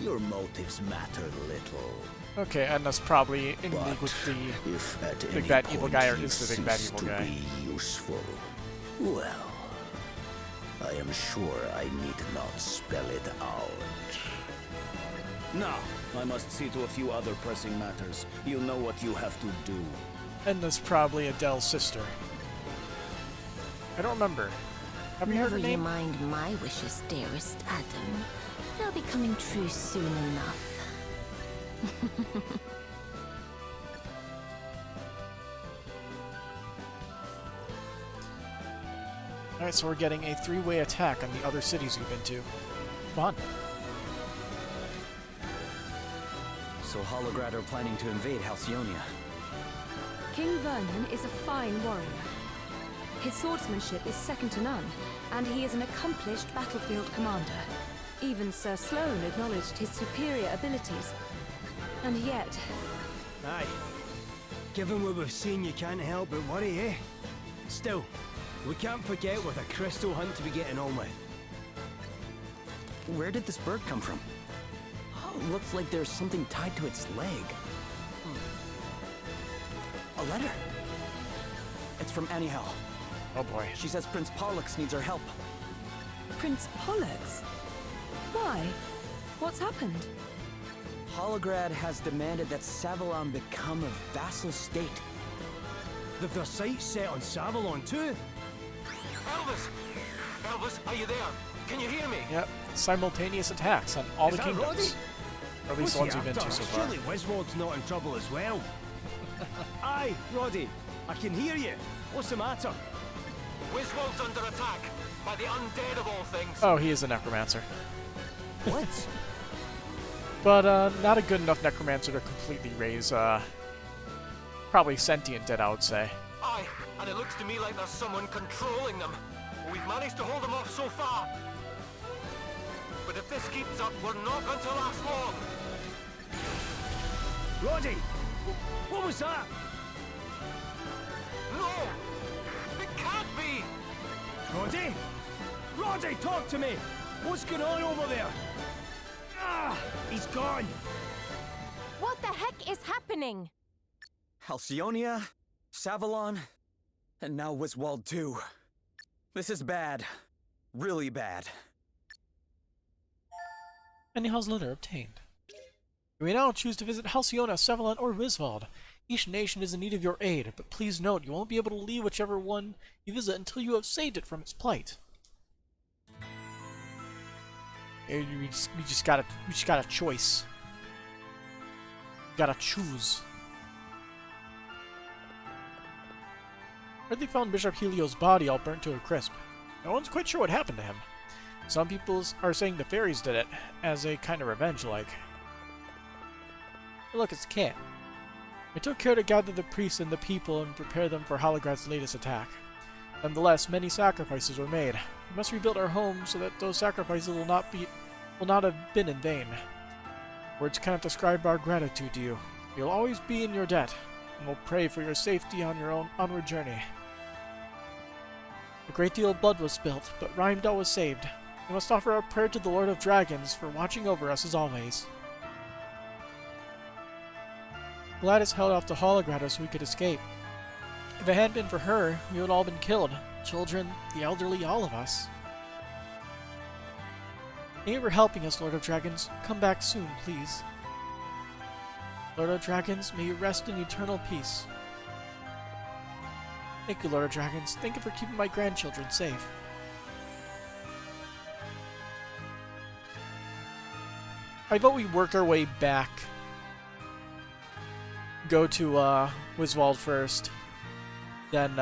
your motives matter little. Okay, Edna's probably in league with the If at big any bad evil point guy, or you is the big bad cease evil to guy. be useful, well, I am sure I need not spell it out. Now, I must see to a few other pressing matters. You know what you have to do. Edna's probably Adele's sister. I don't remember. Have you heard her Never you name? mind my wishes, dearest Adam. They'll be coming true soon enough. Alright, so we're getting a three-way attack on the other cities we've been to. Fun. So Holograd are planning to invade Halcyonia. King Vernon is a fine warrior. His swordsmanship is second to none, and he is an accomplished battlefield commander. Even Sir Sloane acknowledged his superior abilities. And yet... Aye. Given what we've seen, you can't help but worry, eh? Still, we can't forget with a crystal hunt to be getting on with. Where did this bird come from? Oh, looks like there's something tied to its leg. A letter. It's from Anyhow. Oh boy. She says Prince Pollux needs her help. Prince Pollux? Why? What's happened? Holograd has demanded that Savalon become a vassal state. They've their sights set on Savalon too. Elvis! Elvis, are you there? Can you hear me? Yep. Simultaneous attacks on all the kingdoms. Or at least the ones we've been to so far. Surely Wiswald's not in trouble as well. Aye, Roddy. I can hear you. What's the matter? Wiswald's under attack by the undead of all things. Oh, he is a necromancer. What? But not a good enough necromancer to completely raise probably sentient dead, I would say. Aye, and it looks to me like there's someone controlling them. We've managed to hold them off so far. But if this keeps up, we're not going to last long. Roddy! What was that? No! It can't be! Roddy? Roddy, talk to me! What's going on over there? Ah! He's gone! What the heck is happening? Halcyonia, Savalon, and now Wiswald too. This is bad. Really bad. Anyhow's letter obtained. You may now choose to visit Halcyona, Savalon, or Wiswald. Each nation is in need of your aid, but please note you won't be able to leave whichever one you visit until you have saved it from its plight. We just got a choice. You gotta choose. Where they found Bishop Helio's body all burnt to a crisp. No one's quite sure what happened to him. Some people are saying the fairies did it, as a kind of revenge-like. Look, it's a cat. I took care to gather the priests and the people and prepare them for Holograd's latest attack. Nonetheless, many sacrifices were made. We must rebuild our home so that those sacrifices will not have been in vain. Words cannot describe our gratitude to you. We'll always be in your debt. and will pray for your safety on your own onward journey. A great deal of blood was spilt, but Rheimdall was saved. We must offer our prayer to the Lord of Dragons for watching over us as always. Gladys held off the Hologratta so we could escape. If it hadn't been for her, we would all been killed. Children, the elderly, all of us. Thank you for helping us, Lord of Dragons. Come back soon, please. Lord of Dragons, may you rest in eternal peace. Thank you, Lord of Dragons. Thank you for keeping my grandchildren safe. I vote we work our way back. Go to Wiswald first, then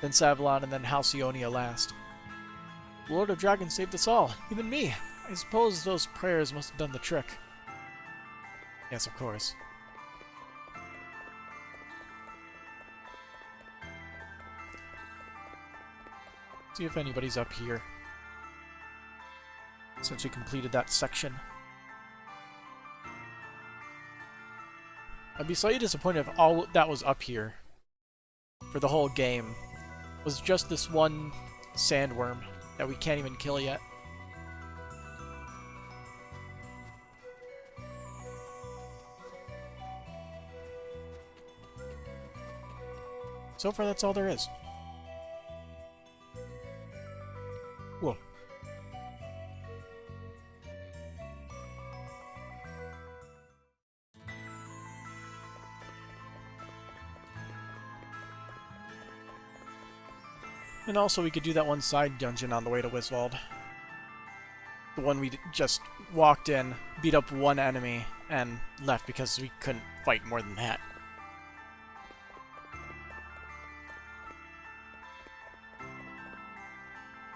Savalon, and then Halcyonia last. The Lord of Dragons saved us all, even me. I suppose those prayers must have done the trick. Yes, of course. See if anybody's up here, since we completed that section. I'd be slightly disappointed if all that was up here for the whole game was just this one sandworm that we can't even kill yet. So far, that's all there is. Whoa. And also we could do that one side dungeon on the way to Wiswald. The one we just walked in, beat up one enemy, and left because we couldn't fight more than that.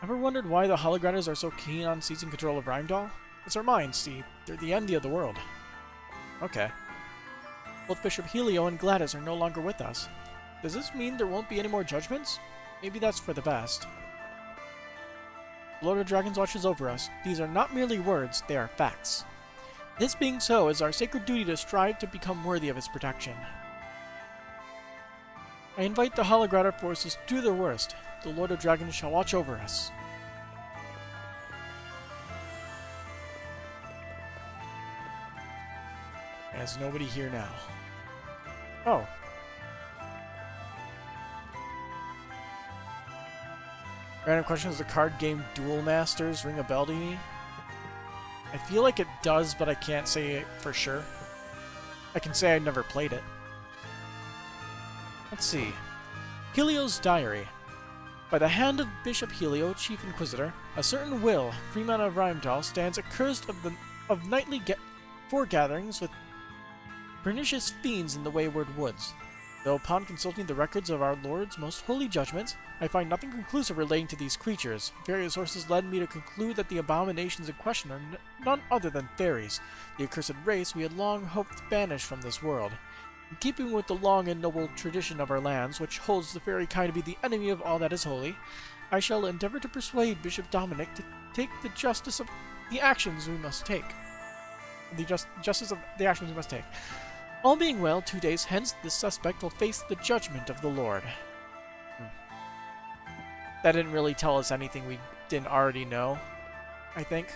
Ever wondered why the Holograttas are so keen on seizing control of Rheimdall? It's our minds, see. They're the envy of the world. Okay. Both Bishop Helio and Gladys are no longer with us. Does this mean there won't be any more judgments? Maybe that's for the best. The Lord of Dragons watches over us. These are not merely words, they are facts. This being so, it is our sacred duty to strive to become worthy of his protection. I invite the Hologratta forces to do their worst. The Lord of Dragons shall watch over us. There's nobody here now. Oh. Random question, does the card game Duel Masters ring a bell to me? I feel like it does, but I can't say it for sure. I can say I never played it. Let's see. Helio's Diary. By the hand of Bishop Helio, Chief Inquisitor, a certain Will, Freeman of Rheimdall, stands accursed of nightly foregatherings with pernicious fiends in the wayward woods. Though upon consulting the records of our Lord's most holy judgments, I find nothing conclusive relating to these creatures. Various sources led me to conclude that the abominations in question are none other than fairies, the accursed race we had long hoped banished from this world. In keeping with the long and noble tradition of our lands, which holds the fairy kind to be the enemy of all that is holy, I shall endeavor to persuade Bishop Dominic to take the justice of the actions we must take. Justice of the actions we must take. All being well, 2 days hence, this suspect will face the judgment of the Lord. That didn't really tell us anything we didn't already know, I think.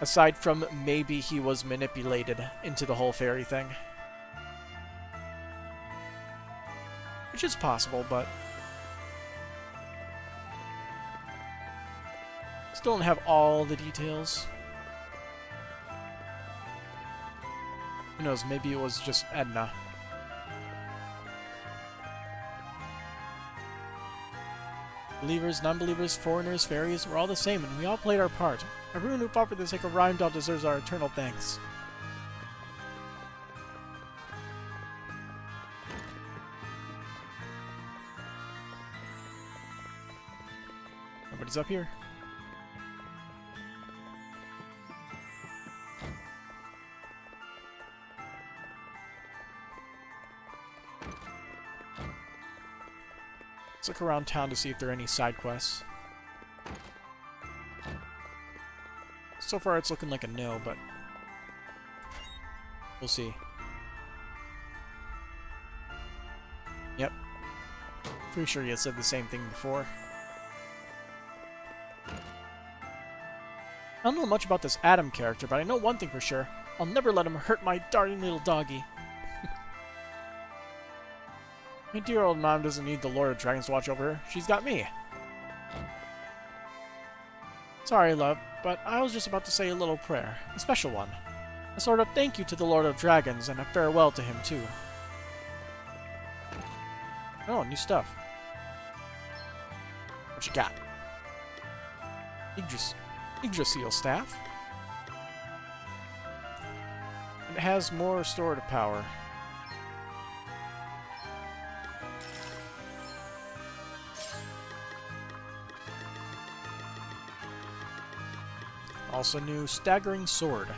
Aside from maybe he was manipulated into the whole fairy thing. Which is possible, but still don't have all the details. Who knows, maybe it was just Edna. Believers, non-believers, foreigners, fairies, we're all the same, and we all played our part. Everyone who fought for the sake of Rheimdall deserves our eternal thanks. Nobody's up here. Let's look around town to see if there are any side quests. So far it's looking like a no, but We'll see. Yep. Pretty sure you had said the same thing before. I don't know much about this Adam character, but I know one thing for sure. I'll never let him hurt my darling little doggy. My dear old mom doesn't need the Lord of Dragons to watch over her. She's got me. Sorry, love, but I was just about to say a little prayer. A special one. A sort of thank you to the Lord of Dragons, and a farewell to him, too. Oh, new stuff. What you got? Yggdrasil staff. It has more restorative power. Also new Staggering Sword.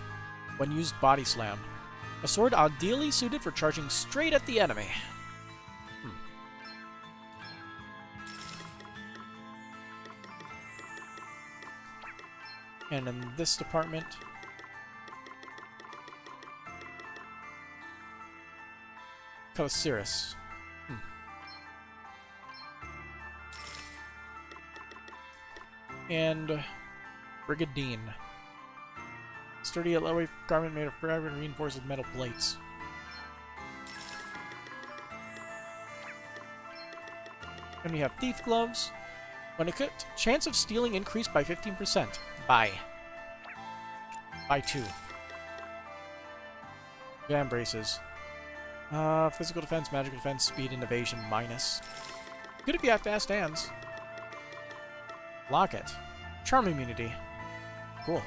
When used body slam. A sword ideally suited for charging straight at the enemy. And in this department... Caliciris. And... Brigadine. Sturdy yet lightweight garment made of forever and reinforced with metal plates. And we have Thief Gloves. When it cooked, chance of stealing increased by 15%. Buy 2. Van Braces. Physical defense, magical defense, speed, and evasion minus. Good if you have fast hands. Locket. Charm immunity. Cool.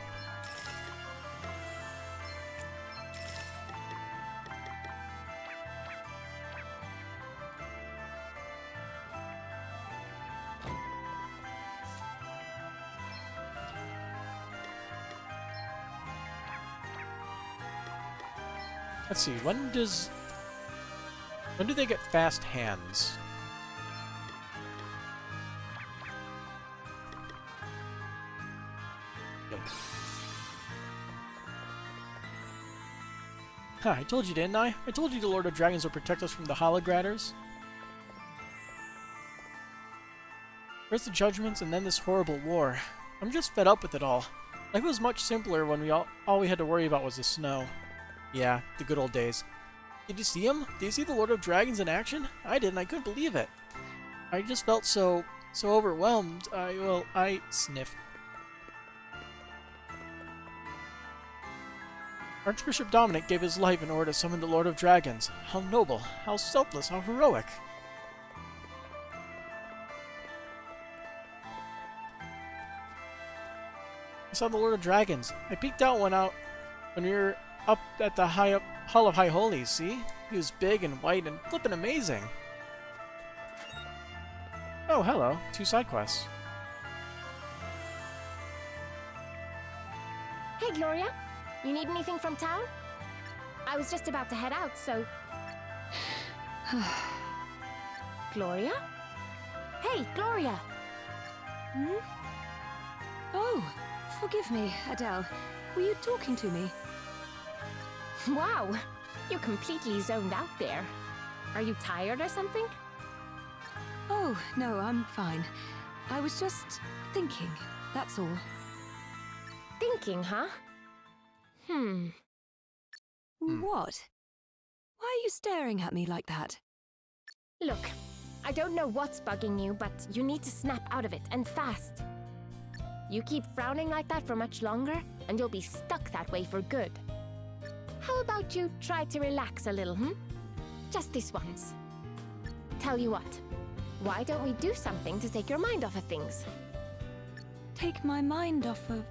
Let's see, when do they get fast hands? Yep. Huh, I told you, didn't I? I told you the Lord of Dragons would protect us from the Hologratters. First the judgments and then this horrible war. I'm just fed up with it all. Life was much simpler when all we had to worry about was the snow. Yeah, the good old days. Did you see him? Did you see the Lord of Dragons in action? I didn't. I couldn't believe it. I just felt so overwhelmed. I sniff. Archbishop Dominic gave his life in order to summon the Lord of Dragons. How noble, how selfless, how heroic. I saw the Lord of Dragons. I peeked out when we were up at the Hall of High Holies, see? He was big and white and flippin' amazing. Oh, hello. 2 side quests. Hey, Gloria. You need anything from town? I was just about to head out, so... Gloria? Hey, Gloria! Hmm? Oh, forgive me, Adele. Were you talking to me? Wow, you're completely zoned out there. Are you tired or something? Oh, no, I'm fine. I was just thinking, that's all. Thinking, huh? What? Why are you staring at me like that? Look, I don't know what's bugging you, but you need to snap out of it, and fast. You keep frowning like that for much longer, and you'll be stuck that way for good. How about you try to relax a little, Just this once. Tell you what, why don't we do something to take your mind off of things? Take my mind off of...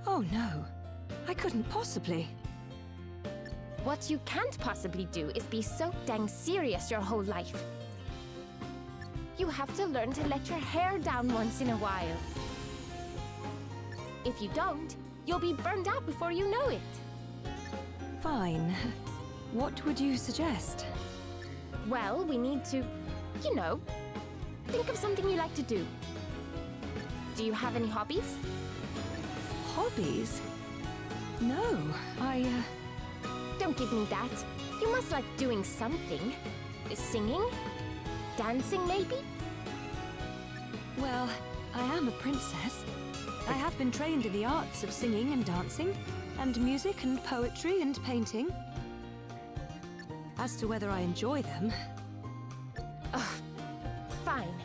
Oh no, I couldn't possibly. What you can't possibly do is be so dang serious your whole life. You have to learn to let your hair down once in a while. If you don't, you'll be burned out before you know it. Fine. What would you suggest? Well, we need to, think of something you like to do. Do you have any hobbies? Hobbies? No, I don't give me that. You must like doing something. Singing? Dancing, maybe? Well, I am a princess. I have been trained in the arts of singing and dancing, and music and poetry and painting. As to whether I enjoy them... Fine.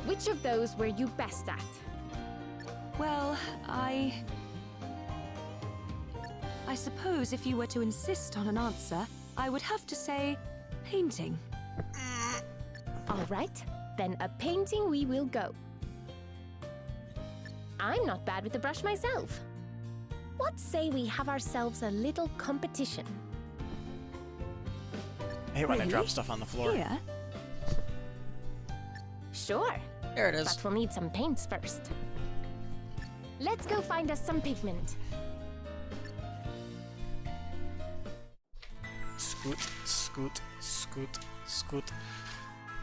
Which of those were you best at? Well, I suppose if you were to insist on an answer, I would have to say painting. All right, then a painting we will go. I'm not bad with the brush myself. What say we have ourselves a little competition? I hate when I drop stuff on the floor. Here? Sure. There it is. But we'll need some paints first. Let's go find us some pigment. Scoot, scoot, scoot, scoot.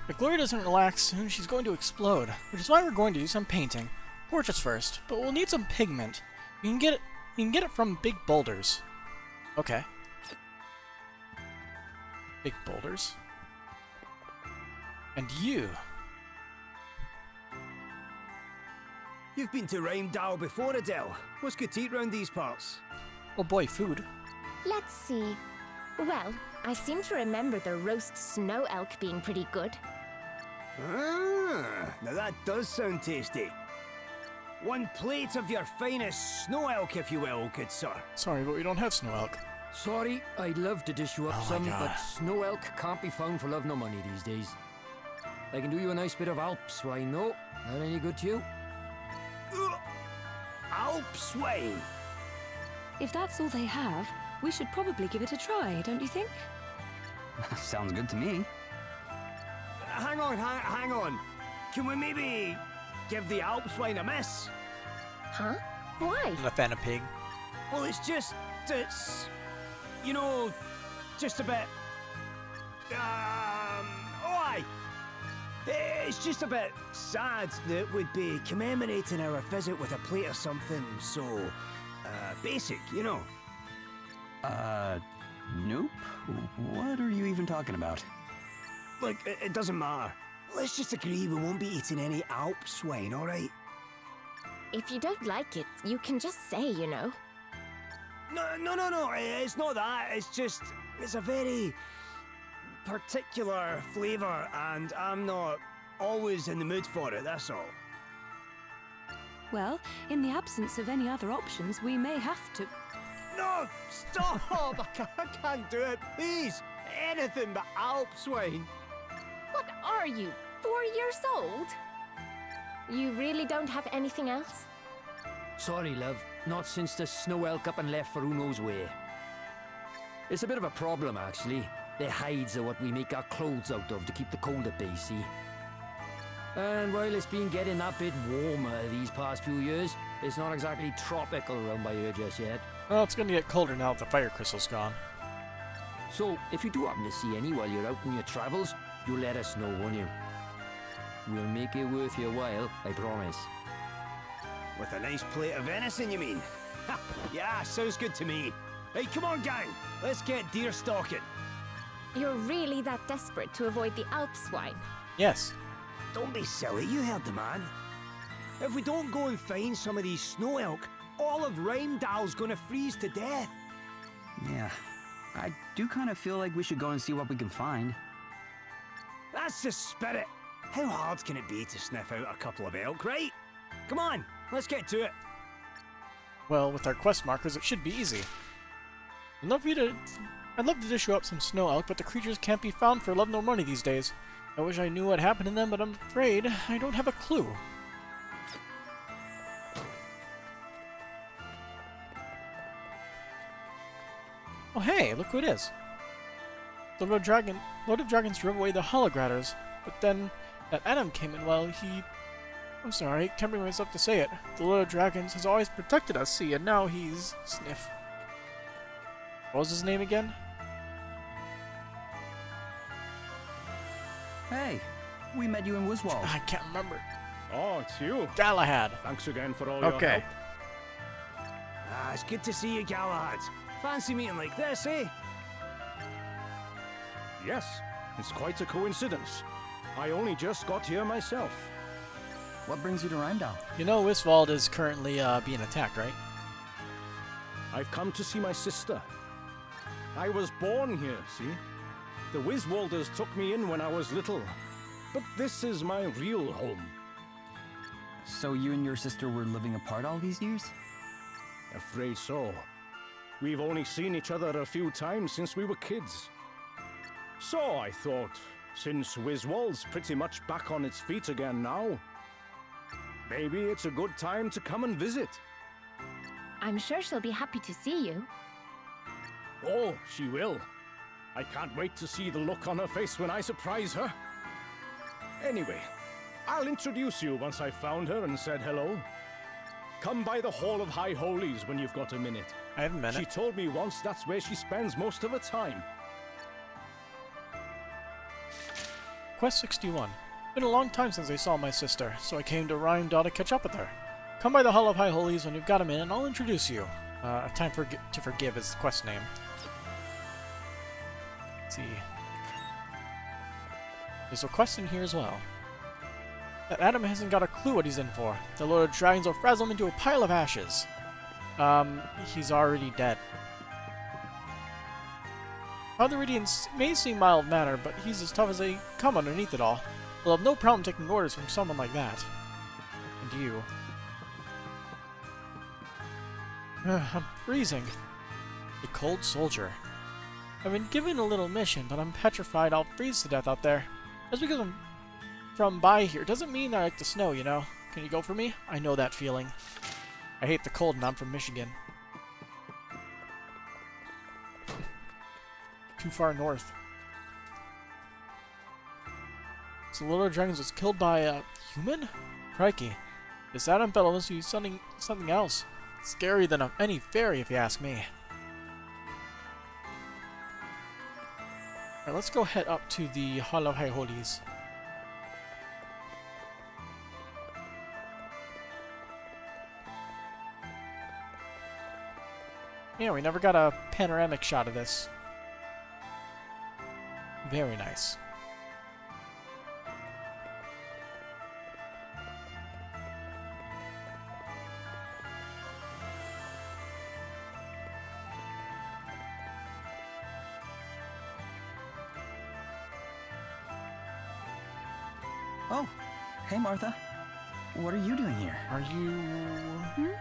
If Gloria doesn't relax soon, she's going to explode, which is why we're going to do some painting. Portraits first, but we'll need some pigment. You can get it from big boulders. Okay. Big boulders. And you. You've been to Rheimdall before, Adele. What's good to eat round these parts? Oh boy, food. Let's see. Well, I seem to remember the roast snow elk being pretty good. Ah, now that does sound tasty. One plate of your finest snow elk, if you will, good sir. Sorry, but we don't have snow elk. Sorry, I'd love to dish you up Oh my some, God. but snow elk can't be found for love nor money these days. I can do you a nice bit of Alps wine, though. That any good to you? Alps wine? If that's all they have, we should probably give it a try, don't you think? Sounds good to me. Hang on. Can we maybe give the Alps wine a miss? Huh? Why? I'm not a fan of pig. Well, it's you know, just a bit, aye. It's just a bit sad that we'd be commemorating our visit with a plate of something so, basic, you know. Nope. What are you even talking about? Look, it doesn't matter. Let's just agree we won't be eating any Alps wine, alright? If you don't like it, you can just say, you know. No, it's not that. It's just, it's a very particular flavour, and I'm not always in the mood for it, that's all. Well, in the absence of any other options, we may have to... No! Stop! I can't do it, please! Anything but Alps wine! What are you, 4 years old? You really don't have anything else? Sorry, love. Not since the snow elk up and left for who knows where. It's a bit of a problem, actually. Their hides are what we make our clothes out of to keep the cold at bay, see? And while it's been getting that bit warmer these past few years, it's not exactly tropical around by here just yet. Well, it's going to get colder now that the fire crystal's gone. So, if you do happen to see any while you're out on your travels, you let us know, won't you? We'll make it worth your while, I promise. With a nice plate of venison, you mean? Ha! Yeah, sounds good to me. Hey, come on, gang! Let's get deer stalking. You're really that desperate to avoid the Alps wine? Yes. Don't be silly, you heard the man. If we don't go and find some of these snow elk, all of Rheimdall's gonna freeze to death. Yeah, I do kind of feel like we should go and see what we can find. That's the spirit. How hard can it be to sniff out a couple of elk, right? Come on, let's get to it. Well, with our quest markers, it should be easy. I'd love to dish you up some snow elk, but the creatures can't be found for love nor money these days. I wish I knew what happened to them, but I'm afraid I don't have a clue. Oh hey, look who it is. The Lord of Dragons drove away the Hologratters, but then that Adam came in while he... I'm sorry, I can't bring myself to say it. The Lord of Dragons has always protected us, see, and now he's... Sniff. What was his name again? Hey, we met you in Wiswall. I can't remember. Oh, it's you. Galahad. Thanks again for all your Okay. help. Ah, it's good to see you, Galahad. Fancy meeting like this, eh? Yes, it's quite a coincidence. I only just got here myself. What brings you to Rheimdall? You know Wiswald is currently being attacked, right? I've come to see my sister. I was born here, see? The Wiswalders took me in when I was little. But this is my real home. So you and your sister were living apart all these years? Afraid so. We've only seen each other a few times since we were kids. So I thought, since Wiswald's pretty much back on its feet again now, maybe it's a good time to come and visit. I'm sure she'll be happy to see you. Oh, she will. I can't wait to see the look on her face when I surprise her. Anyway, I'll introduce you once I've found her and said hello. Come by the Hall of High Holies when you've got a minute. I have a minute. She told me once that's where she spends most of her time. Quest 61. Been a long time since I saw my sister, so I came to Rheimdall to catch up with her. Come by the Hall of High Holies when you've got a minute and I'll introduce you. A Time to Forgive is the quest name. Let's see. There's a quest in here as well. That Adam hasn't got a clue what he's in for. The Lord of Dragons will frazzle him into a pile of ashes. He's already dead. Father Radiance may seem mild-mannered, but he's as tough as they come underneath it all. He'll have no problem taking orders from someone like that. And you. I'm freezing. The cold soldier. I've been given a little mission, but I'm petrified I'll freeze to death out there. Just because I'm from by here doesn't mean I like the snow, you know? Can you go for me? I know that feeling. I hate the cold and I'm from Michigan. Too far north. So the Lord of Dragons was killed by a human? Crikey. This Adam fellow must be something else. Scarier than any fairy, if you ask me. Alright, let's go head up to the Hall of High Holies. Yeah, we never got a panoramic shot of this. Very nice. Oh, hey Martha. What are you doing here? Are you...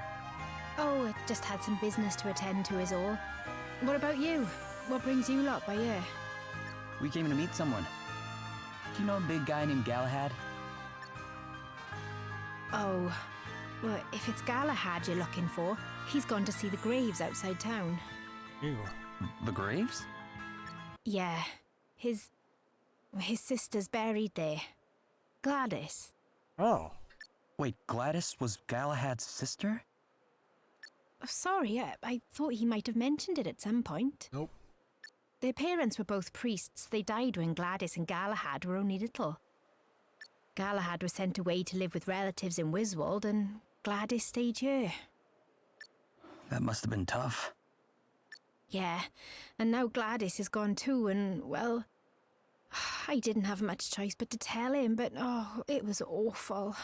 Oh, just had some business to attend to is all. What about you? What brings you lot by here? We came to meet someone. Do you know a big guy named Galahad? Oh, well, if it's Galahad you're looking for, he's gone to see the graves outside town. Ew. The graves? Yeah, his sister's buried there. Gladys. Oh. Wait, Gladys was Galahad's sister? Sorry, I thought he might have mentioned it at some point. Nope. Their parents were both priests. They died when Gladys and Galahad were only little. Galahad was sent away to live with relatives in Wiswald, and Gladys stayed here. That must have been tough. Yeah, and now Gladys is gone too, and, well, I didn't have much choice but to tell him, but, oh, it was awful.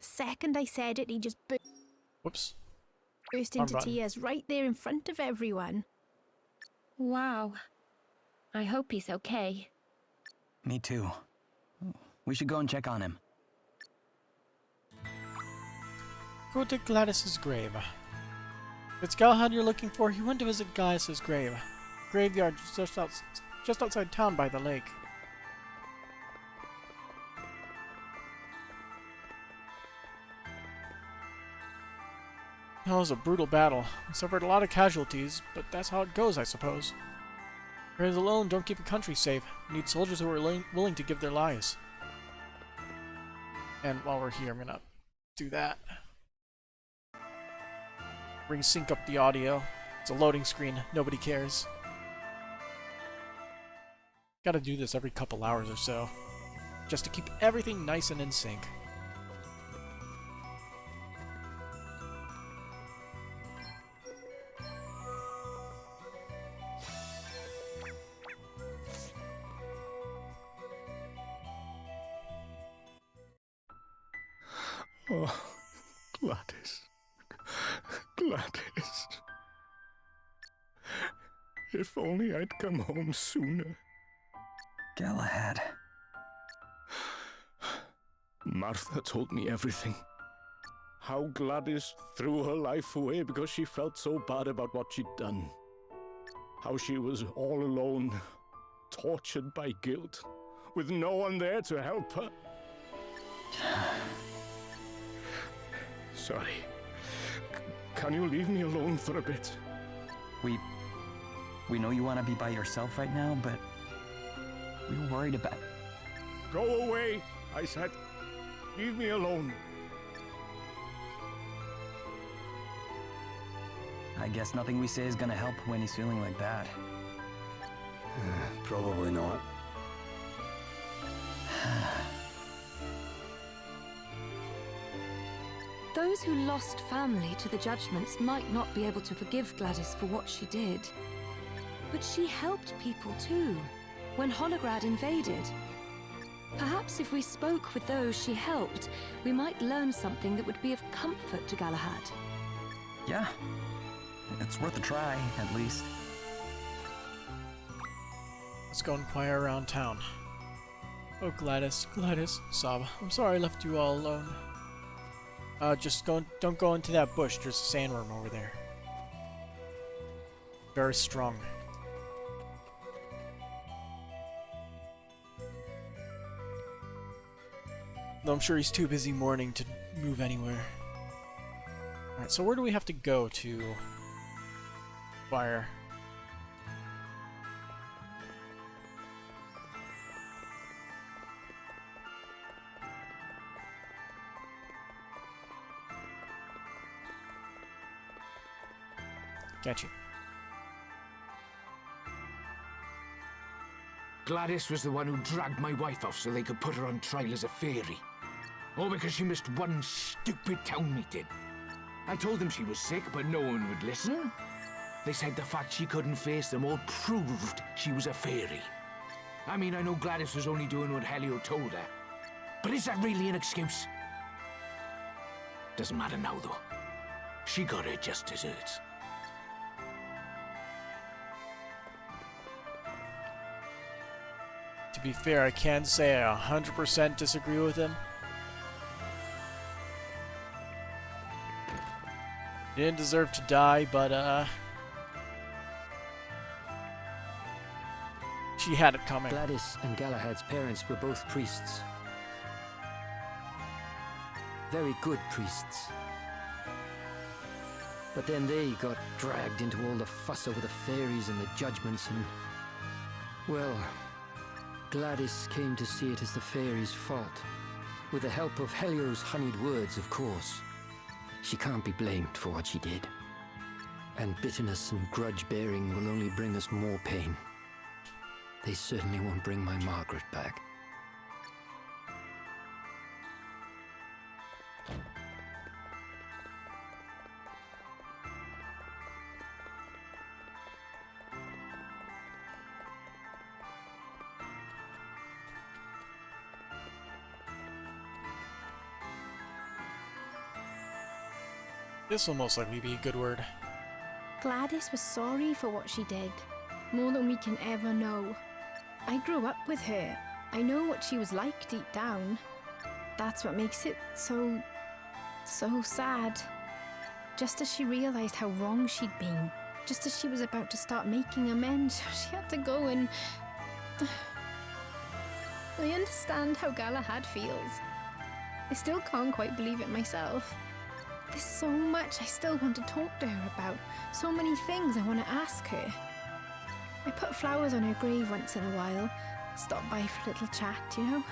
The second I said it, he just Whoops. burst into tears right there in front of everyone. Wow. I hope he's okay. Me too. We should go and check on him. Go to Gladys's grave. If it's Galahad you're looking for, you went to visit Gladys's grave. Graveyard just outside town by the lake. That was a brutal battle. We suffered a lot of casualties, but that's how it goes, I suppose. Prayers alone don't keep a country safe. We need soldiers who are willing to give their lives. And while we're here, I'm gonna do that. Sync up the audio. It's a loading screen. Nobody cares. Gotta do this every couple hours or so, just to keep everything nice and in sync. Oh, Gladys. Gladys. If only I'd come home sooner. Galahad. Martha told me everything. How Gladys threw her life away because she felt so bad about what she'd done. How she was all alone, tortured by guilt, with no one there to help her. Sorry. Can you leave me alone for a bit? We know you want to be by yourself right now, but we were worried about... Go away, I said. Leave me alone. I guess nothing we say is gonna help when he's feeling like that. Probably not. Those who lost family to the judgments might not be able to forgive Gladys for what she did. But she helped people too, when Holograd invaded. Perhaps if we spoke with those she helped, we might learn something that would be of comfort to Galahad. Yeah. It's worth a try, at least. Let's go inquire around town. Oh, Gladys, Saba, I'm sorry I left you all alone. Don't go into that bush. There's a sandworm over there. Very strong. Though I'm sure he's too busy mourning to move anywhere. Alright, so where do we have to go to fire? Got you. Gladys was the one who dragged my wife off so they could put her on trial as a fairy. All because she missed one stupid town meeting. I told them she was sick, but no one would listen. They said the fact she couldn't face them all proved she was a fairy. I mean, I know Gladys was only doing what Helio told her. But is that really an excuse? Doesn't matter now, though. She got her just desserts. To be fair, I can't say I 100% disagree with him. He didn't deserve to die, but she had it coming. Gladys and Galahad's parents were both priests. Very good priests. But then they got dragged into all the fuss over the fairies and the judgments and... well, Gladys came to see it as the fairies' fault. With the help of Helio's honeyed words, of course. She can't be blamed for what she did. And bitterness and grudge-bearing will only bring us more pain. They certainly won't bring my Margaret back. This will most likely be a good word. Gladys was sorry for what she did, more than we can ever know. I grew up with her. I know what she was like deep down. That's what makes it so sad. Just as she realized how wrong she'd been, just as she was about to start making amends, she had to go and... I understand how Galahad feels. I still can't quite believe it myself. There's so much I still want to talk to her about, so many things I want to ask her. I put flowers on her grave once in a while, stop by for a little chat, you know?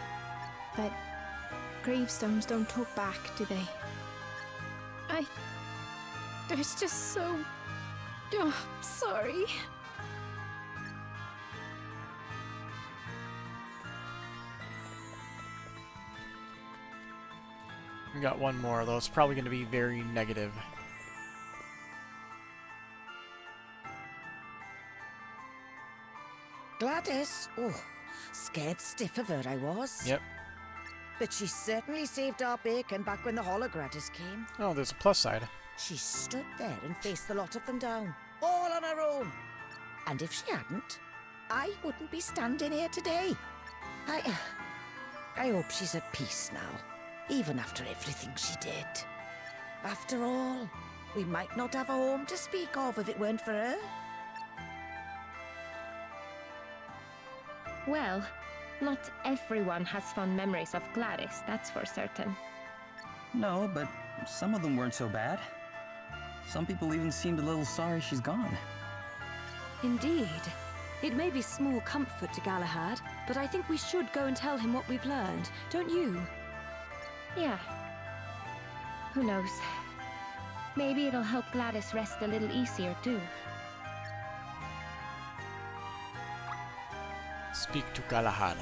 But gravestones don't talk back, do they? There's just so... oh, sorry. We got one more, though it's probably going to be very negative. Gladys? Oh, scared stiff of her I was. Yep. But she certainly saved our bacon back when the Hologratis came. Oh, there's a plus side. She stood there and faced the lot of them down, all on her own. And if she hadn't, I wouldn't be standing here today. I hope she's at peace now, even after everything she did. After all, we might not have a home to speak of if it weren't for her. Well, not everyone has fond memories of Gladys, that's for certain. No, but some of them weren't so bad. Some people even seemed a little sorry she's gone. Indeed. It may be small comfort to Galahad, but I think we should go and tell him what we've learned, don't you? Yeah. Who knows? Maybe it'll help Gladys rest a little easier, too. Speak to Galahad.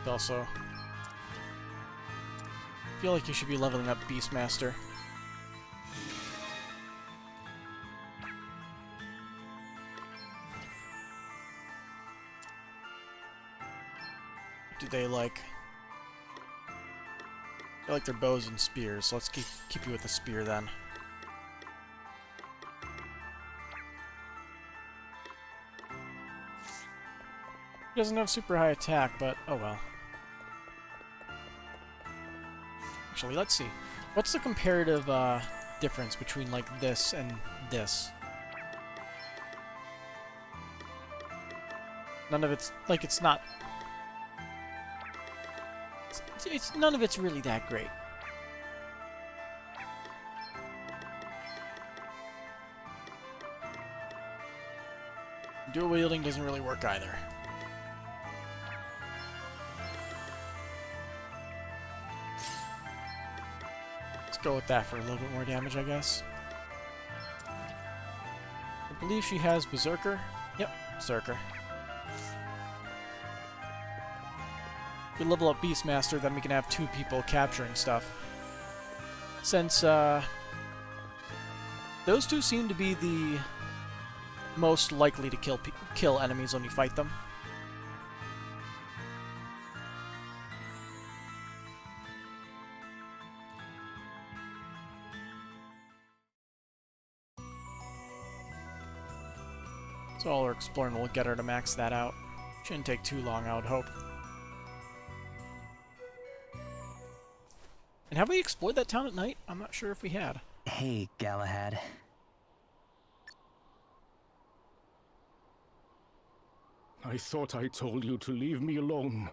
Also, I feel like you should be leveling up Beastmaster. Do they like? They like their bows and spears, so let's keep you with the spear then. He doesn't have super high attack, but oh well. Actually, let's see. What's the comparative difference between like this and this? None of it's like it's not. It's none of it's really that great. Dual wielding doesn't really work either. Go with that for a little bit more damage, I guess. I believe she has Berserker. Yep, Berserker. If we level up Beastmaster, then we can have 2 people capturing stuff. Since, those 2 seem to be the most likely to kill enemies when you fight them. So all our exploring will get her to max that out. Shouldn't take too long, I would hope. And have we explored that town at night? I'm not sure if we had. Hey, Galahad. I thought I told you to leave me alone.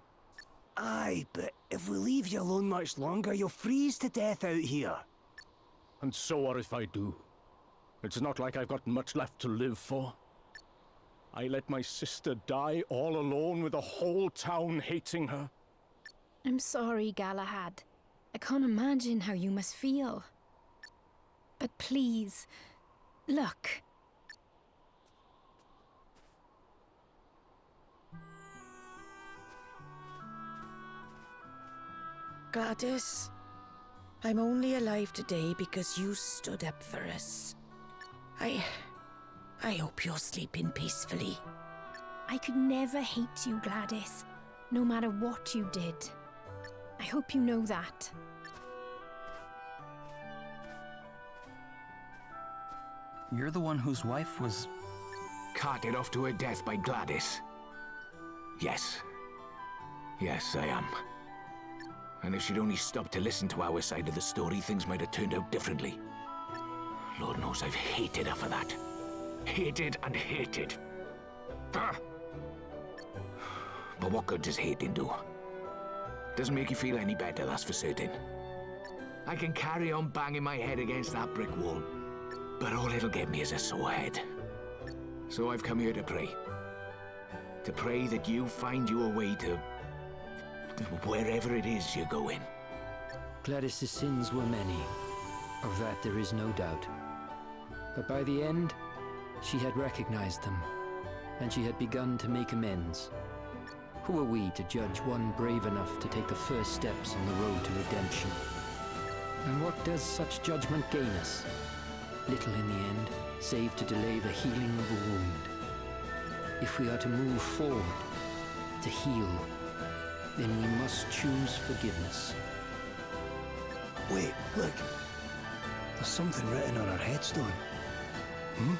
Aye, but if we leave you alone much longer, you'll freeze to death out here. And so what if I do? It's not like I've got much left to live for. I let my sister die all alone with the whole town hating her. I'm sorry, Galahad. I can't imagine how you must feel. But please, look. Gladys, I'm only alive today because you stood up for us. I hope you're sleeping peacefully. I could never hate you, Gladys, no matter what you did. I hope you know that. You're the one whose wife was... carted off to her death by Gladys. Yes. Yes, I am. And if she'd only stopped to listen to our side of the story, things might have turned out differently. Lord knows I've hated her for that. Hated and hated. Ah! But what good does hating do? Doesn't make you feel any better, that's for certain. I can carry on banging my head against that brick wall, but all it'll get me is a sore head. So I've come here to pray. To pray that you find your way to wherever it is you're going. Gladys' sins were many. Of that there is no doubt. But by the end, she had recognized them, and she had begun to make amends. Who are we to judge one brave enough to take the first steps on the road to redemption? And what does such judgment gain us? little in the end, save to delay the healing of a wound. If we are to move forward, to heal, then we must choose forgiveness. Wait, look. There's something written on our headstone. Hmm?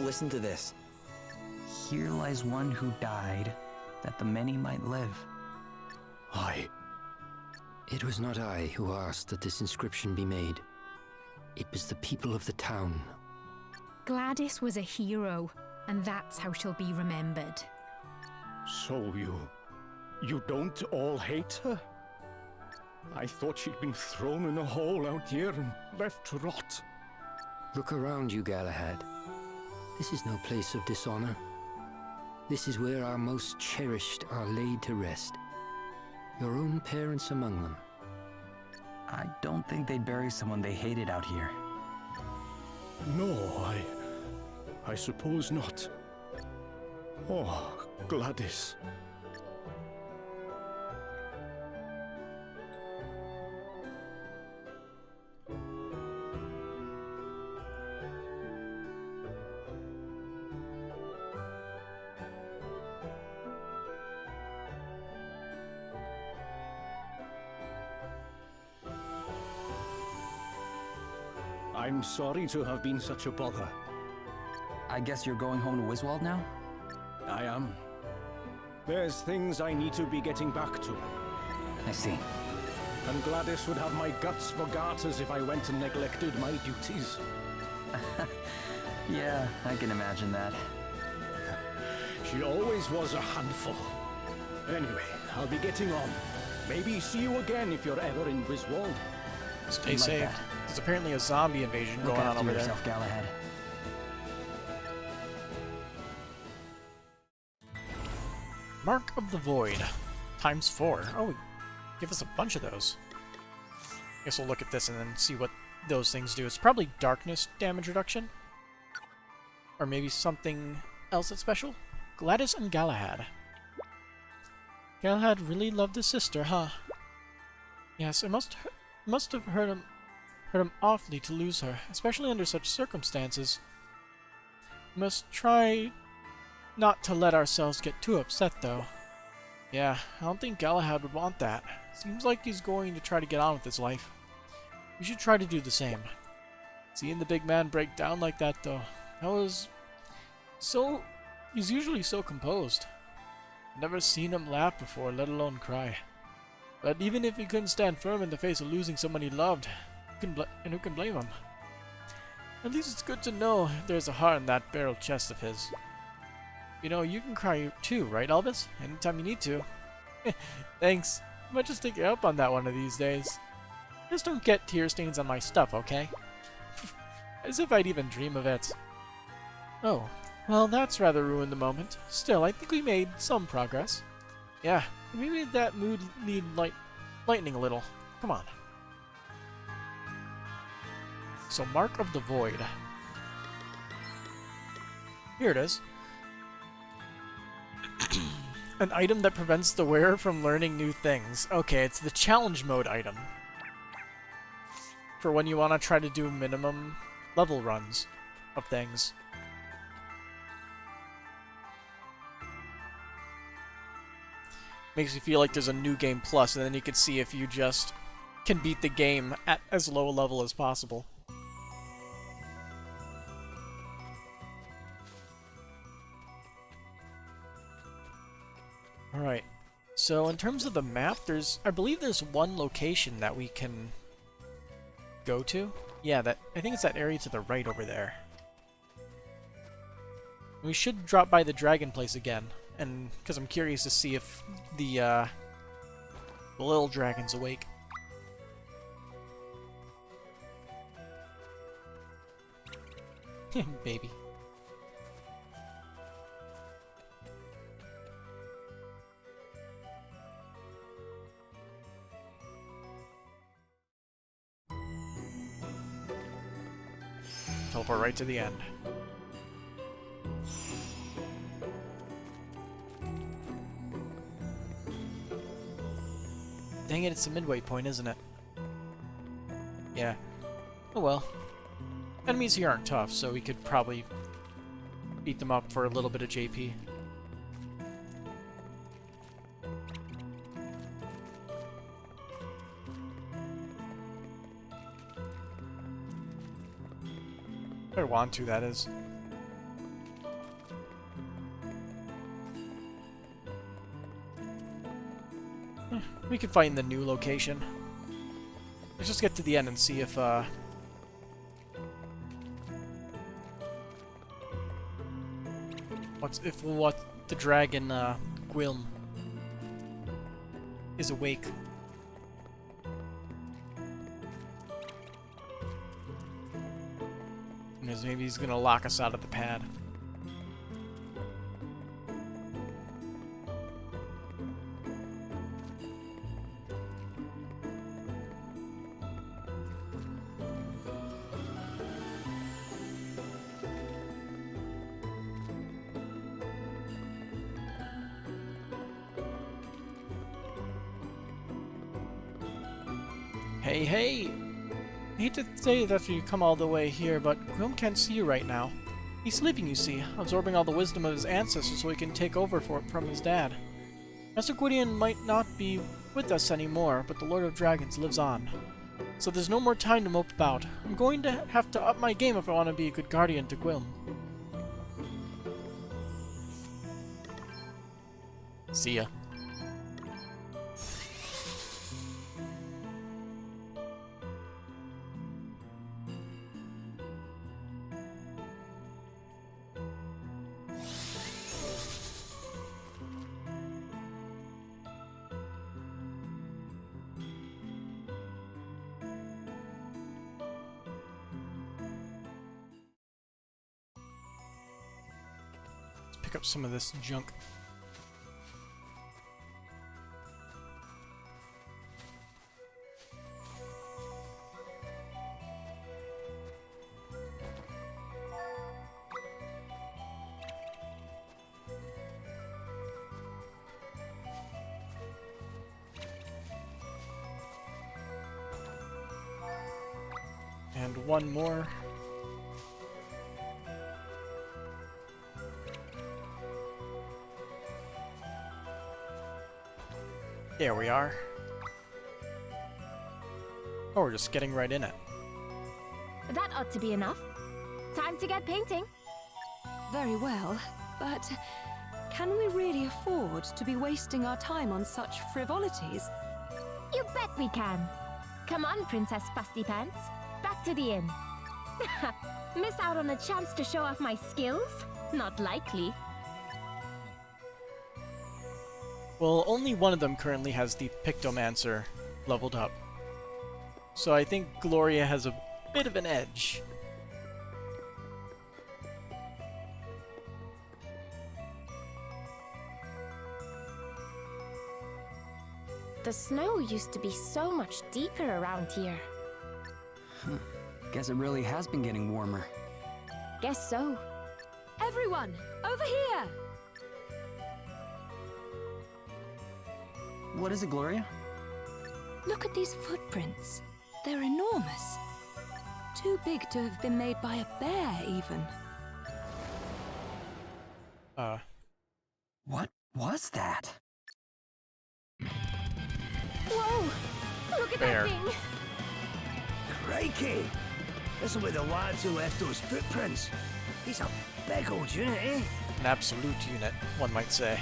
Listen to this. Here lies one who died, that the many might live. Aye. It was not I who asked that this inscription be made. It was the people of the town. Gladys was a hero, and that's how she'll be remembered. So you don't all hate her? I thought she'd been thrown in a hole out here and left to rot. Look around you, Galahad. This is no place of dishonor. This is where our most cherished are laid to rest. Your own parents among them. I don't think they'd bury someone they hated out here. No, I suppose not. Oh, Gladys. I'm sorry to have been such a bother. I guess you're going home to Wiswald now? I am. There's things I need to be getting back to. I see. And Gladys would have my guts for garters if I went and neglected my duties. Yeah, I can imagine that. She always was a handful. Anyway, I'll be getting on. Maybe see you again if you're ever in Wiswald. Stay safe. There's apparently a zombie invasion going on over there. Galahad. Mark of the Void. ×4. Oh, give us a bunch of those. Guess we'll look at this and then see what those things do. It's probably darkness damage reduction. Or maybe something else that's special. Gladys and Galahad. Galahad really loved his sister, huh? Yes, it must have hurt him awfully to lose her, especially under such circumstances. We must try not to let ourselves get too upset, though. Yeah, I don't think Galahad would want that. Seems like he's going to try to get on with his life. We should try to do the same. Seeing the big man break down like that, though, that was so... He's usually so composed. Never seen him laugh before, let alone cry. But even if he couldn't stand firm in the face of losing someone he loved, who can blame him? At least it's good to know there's a heart in that barrel chest of his. You know, you can cry too, right, Elvis? Anytime you need to. Thanks. I might just take you up on that one of these days. Just don't get tear stains on my stuff, okay? As if I'd even dream of it. Oh, well, that's rather ruined the moment. Still, I think we made some progress. Yeah, we made that mood need lightening a little. Come on. So, Mark of the Void. Here it is. An item that prevents the wearer from learning new things. Okay, it's the challenge mode item. For when you want to try to do minimum level runs of things. Makes you feel like there's a new game plus, and then you can see if you just can beat the game at as low a level as possible. Alright, so in terms of the map, I believe there's one location that we can go to. Yeah, I think it's that area to the right over there. We should drop by the dragon place again, and because I'm curious to see if the little dragon's awake. Baby. Teleport right to the end. Dang it, it's the midway point, isn't it? Yeah. Oh well. Enemies here aren't tough, so we could probably beat them up for a little bit of JP. If I want to, that is. We could find the new location. Let's just get to the end and see if, what the dragon, Gwilm is awake. And maybe he's gonna lock us out of the pad. Hey, hey! I hate to say that you come all the way here, but Gwilm can't see you right now. He's sleeping, you see, absorbing all the wisdom of his ancestors so he can take over from his dad. Master Gwydion might not be with us anymore, but the Lord of Dragons lives on. So there's no more time to mope about. I'm going to have to up my game if I want to be a good guardian to Gwilm. See ya. Pick up some of this junk. And one more. There we are. Oh, we're just getting right in it. That ought to be enough. Time to get painting. Very well, but can we really afford to be wasting our time on such frivolities? You bet we can. Come on, Princess Fusty Pants. Back to the inn. Miss out on a chance to show off my skills? Not likely. Well, only one of them currently has the Pictomancer leveled up. So I think Gloria has a bit of an edge. The snow used to be so much deeper around here. Guess it really has been getting warmer. Guess so. Everyone, over here! What is it, Gloria? Look at these footprints. They're enormous. Too big to have been made by a bear, even. What was that? Whoa! Look at Bear. that thing! Crikey! This'll be the lads who left those footprints. He's a big old unit, eh? An absolute unit, one might say.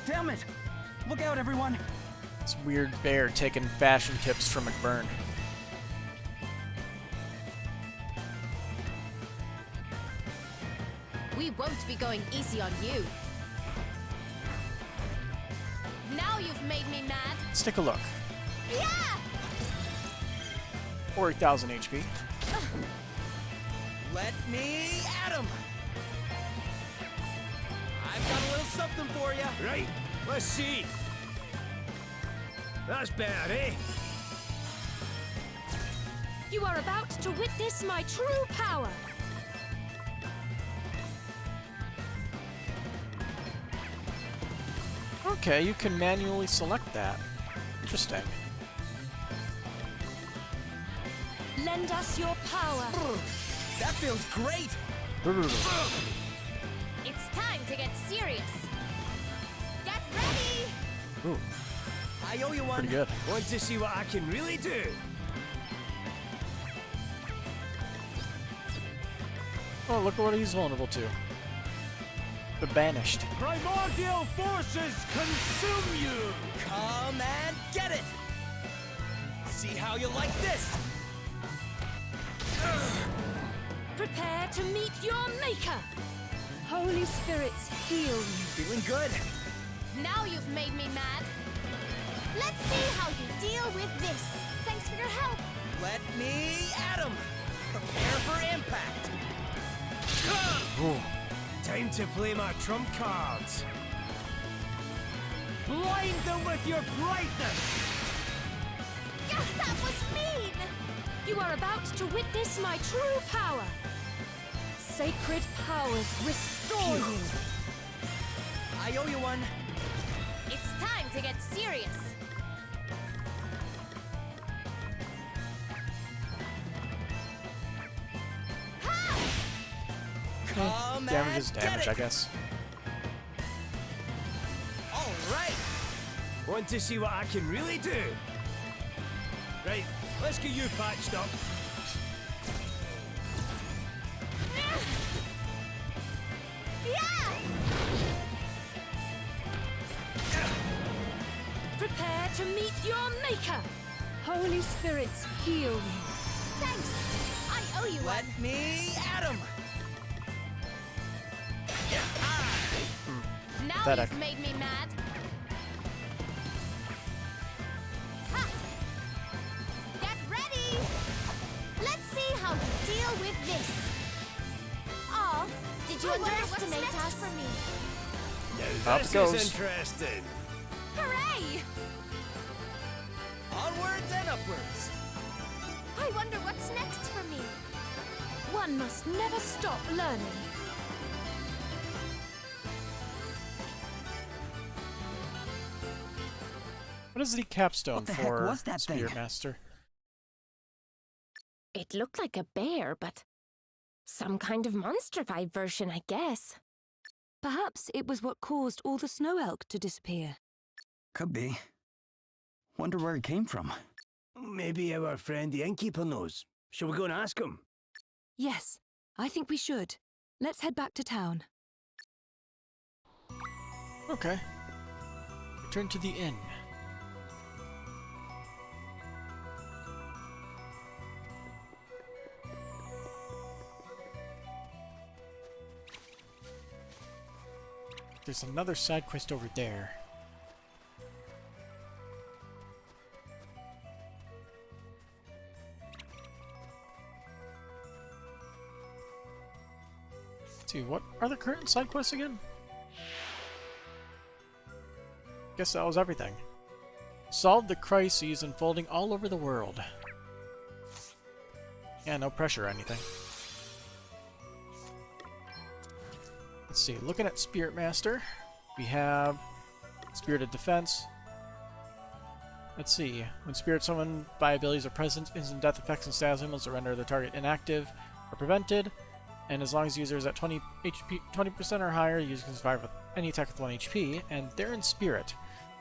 Damn it! Look out, everyone! This weird bear taking fashion tips from McBurn. We won't be going easy on you. Now you've made me mad. Let's take a look. Yeah! Or 8,000 HP. Let me at him! I've got a little something for you. Right, let's see. That's better, eh? You are about to witness my true power. Okay, you can manually select that. Interesting. Lend us your power. That feels great! It's time to get serious. Get ready! Ooh, I owe you one. pretty good. Want to see what I can really do? Oh, look at what he's vulnerable to. The Banished. Primordial forces consume you! Come and get it! See how you like this! Prepare to meet your maker. Holy spirits, heal you. Feeling good? Now you've made me mad. Let's see how you deal with this. Thanks for your help. Let me at 'em! Prepare for impact! Ooh. Time to play my trump cards. Blind them with your brightness! That was mean! You are about to witness my true power. Sacred powers restore you. I owe you one. It's time to get serious. Come Damage and is get damage, it. I guess. All right. Want to see what I can really do? Right, let's get you patched up. Yeah! Prepare to meet your maker. Holy spirits, heal you. Thanks. I owe you Let one. me at 'em! Now Pathetic. you've made me mad. Ha! Get ready! Let's see how you deal with this. Aw, did you underestimate us? For me? Now Up it this goes. is interesting. Hooray! Onwards and upwards! I wonder what's next for me. One must never stop learning. What is the capstone What the heck for was that thing? Spirit Master? It looked like a bear, but some kind of monstrified version, I guess. Perhaps it was what caused all the snow elk to disappear. Could be. Wonder where it came from. Maybe our friend the innkeeper knows. Shall we go and ask him? Yes, I think we should. Let's head back to town. Okay. Return to the inn. There's another side quest over there. Let's see, what are the current side quests again? Guess that was everything. Solve the crises unfolding all over the world. Yeah, no pressure or anything. Let's see, looking at Spirit Master, we have Spirited Defense. Let's see, when spirits summoned by abilities are present, instant death effects and status limits that render the target inactive are prevented. And as long as the user is at 20 HP, 20% or higher, the user can survive with any attack with 1 HP, and they're in Spirit.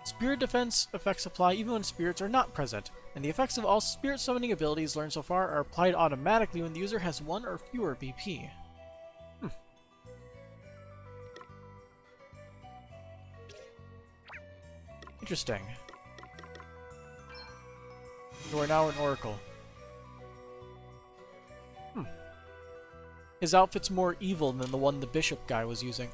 Spirit Defense effects apply even when spirits are not present, and the effects of all spirit summoning abilities learned so far are applied automatically when the user has 1 or fewer BP. Interesting. You are now an Oracle. His outfit's more evil than the one the bishop guy was using.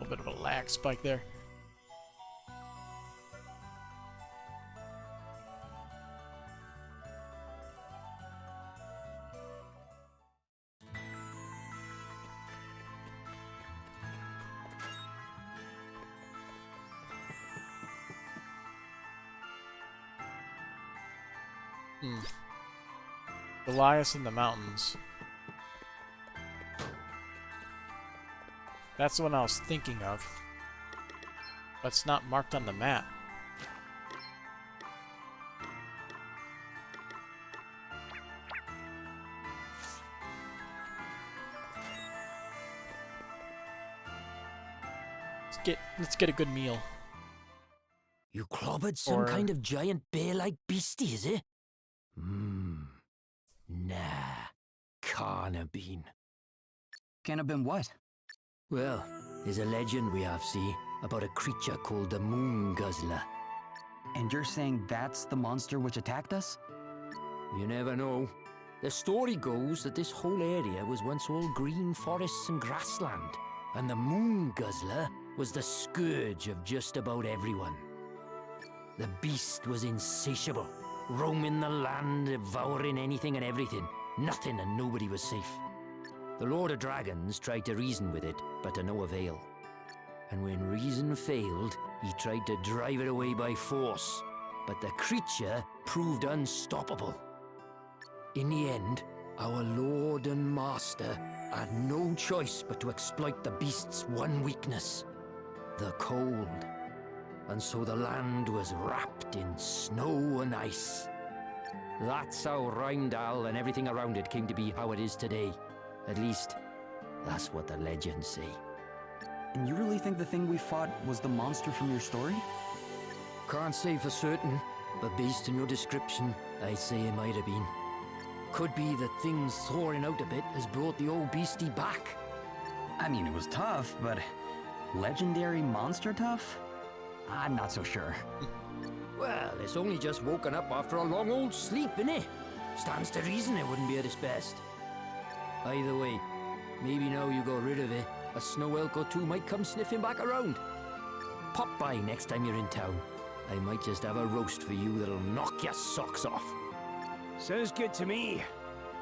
A little bit of a lag spike there. Goliath in the mountains. That's the one I was thinking of. But it's not marked on the map. Let's get a good meal. You clobbered some kind of giant bear-like beastie, is it? Nah. Can't have been. Can't have been what? Well, there's a legend we have, see, about a creature called the Moon Guzzler. And you're saying that's the monster which attacked us? You never know. The story goes that this whole area was once all green forests and grassland, and the Moon Guzzler was the scourge of just about everyone. The beast was insatiable, roaming the land, devouring anything and everything. Nothing and nobody was safe. The Lord of Dragons tried to reason with it, but to no avail. And when reason failed, he tried to drive it away by force. But the creature proved unstoppable. In the end, our Lord and Master had no choice but to exploit the beast's one weakness, the cold. And so the land was wrapped in snow and ice. That's how Rheindal and everything around it came to be how it is today. At least, that's what the legends say. And you really think the thing we fought was the monster from your story? Can't say for certain, but based on your description, I'd say it might have been. Could be that things thawing out a bit has brought the old beastie back. I mean, it was tough, but legendary monster tough? I'm not so sure. Well, it's only just woken up after a long old sleep, innit? Stands to reason it wouldn't be at its best. Either way, maybe now you got rid of it, a snow elk or two might come sniffing back around. Pop by next time you're in town. I might just have a roast for you that'll knock your socks off. Sounds good to me.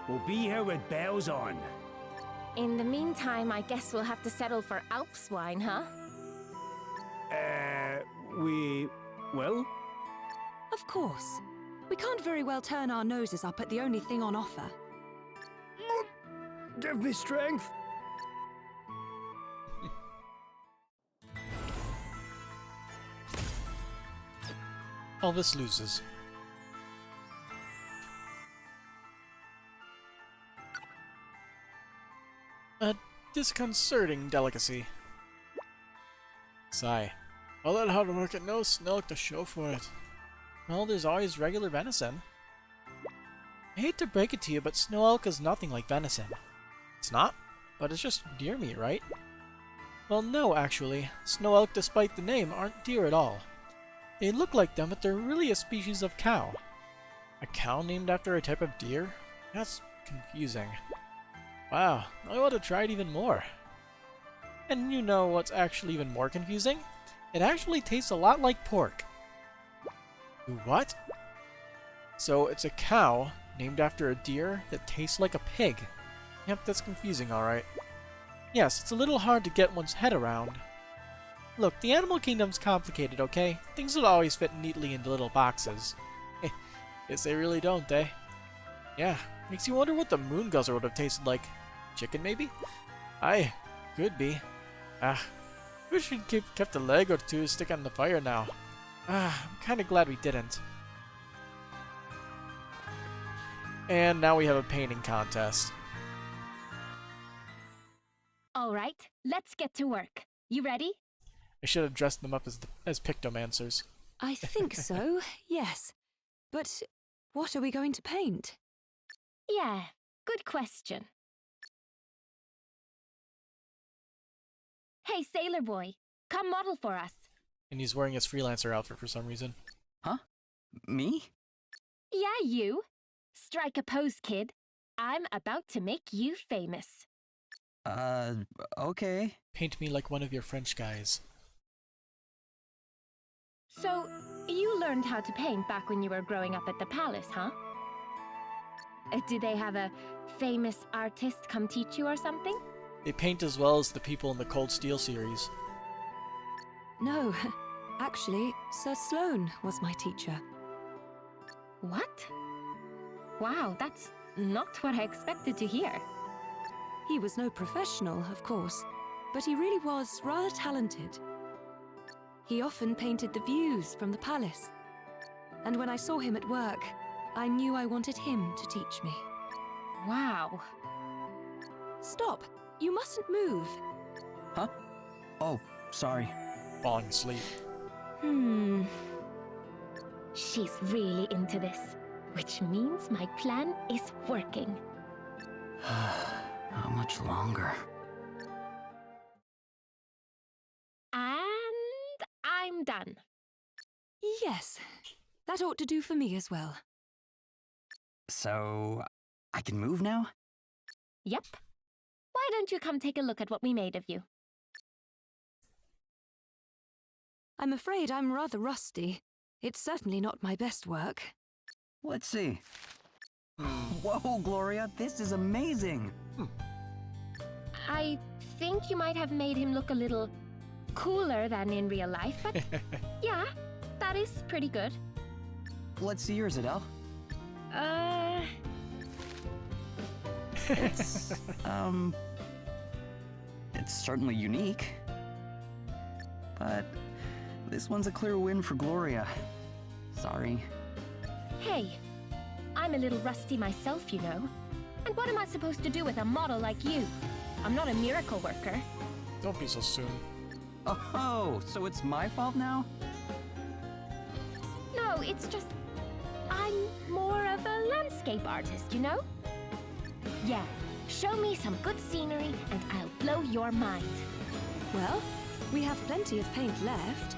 We'll be here with bells on. In the meantime, I guess we'll have to settle for Alps wine, huh? We will? Of course. We can't very well turn our noses up at the only thing on offer. Give me strength. Elvis loses. A disconcerting delicacy. Sigh. All that hard work and no snow to show for it. Well, there's always regular venison. I hate to break it to you, but snow elk is nothing like venison. It's not, but it's just deer meat, right? Well, no, actually. Snow elk, despite the name, aren't deer at all. They look like them, but they're really a species of cow. A cow named after a type of deer? That's confusing. Wow, I want to try it even more. And you know what's actually even more confusing? It actually tastes a lot like pork. What? So it's a cow named after a deer that tastes like a pig. Yep, that's confusing, alright. Yes, it's a little hard to get one's head around. Look, the animal kingdom's complicated, okay? Things don't always fit neatly into little boxes. Guess they really don't, eh? Yeah, makes you wonder what the moon guzzler would have tasted like. Chicken, maybe? Aye, could be. Wish we'd kept a leg or two to stick on the fire now. I'm kinda glad we didn't. And now we have a painting contest. All right, let's get to work. You ready? I should have dressed them up as pictomancers. I think so, yes. But what are we going to paint? Yeah, good question. Hey, sailor boy, come model for us. And he's wearing his freelancer outfit for some reason. Huh? Me? Yeah, you. Strike a pose, kid. I'm about to make you famous. Okay. Paint me like one of your French guys. So, you learned how to paint back when you were growing up at the palace, huh? Did they have a famous artist come teach you or something? They paint as well as the people in the Cold Steel series. No, actually, Sir Sloane was my teacher. What? Wow, that's not what I expected to hear. He was no professional, of course, but he really was rather talented. He often painted the views from the palace, and when I saw him at work, I knew I wanted him to teach me. Wow. Stop! You mustn't move. Huh? Oh, sorry. Falling asleep. She's really into this, which means my plan is working. How much longer? And I'm done. Yes, that ought to do for me as well. So, I can move now? Yep. Why don't you come take a look at what we made of you? I'm afraid I'm rather rusty. It's certainly not my best work. Let's see. Whoa, Gloria, this is amazing! I think you might have made him look a little cooler than in real life, but yeah, that is pretty good. Let's see yours, Adele. It's, it's certainly unique. But this one's a clear win for Gloria. Sorry. Hey, I'm a little rusty myself, you know. And what am I supposed to do with a model like you? I'm not a miracle worker. Don't be so soon. Oh, so it's my fault now? No, it's just... I'm more of a landscape artist, you know? Yeah, show me some good scenery and I'll blow your mind. Well, we have plenty of paint left.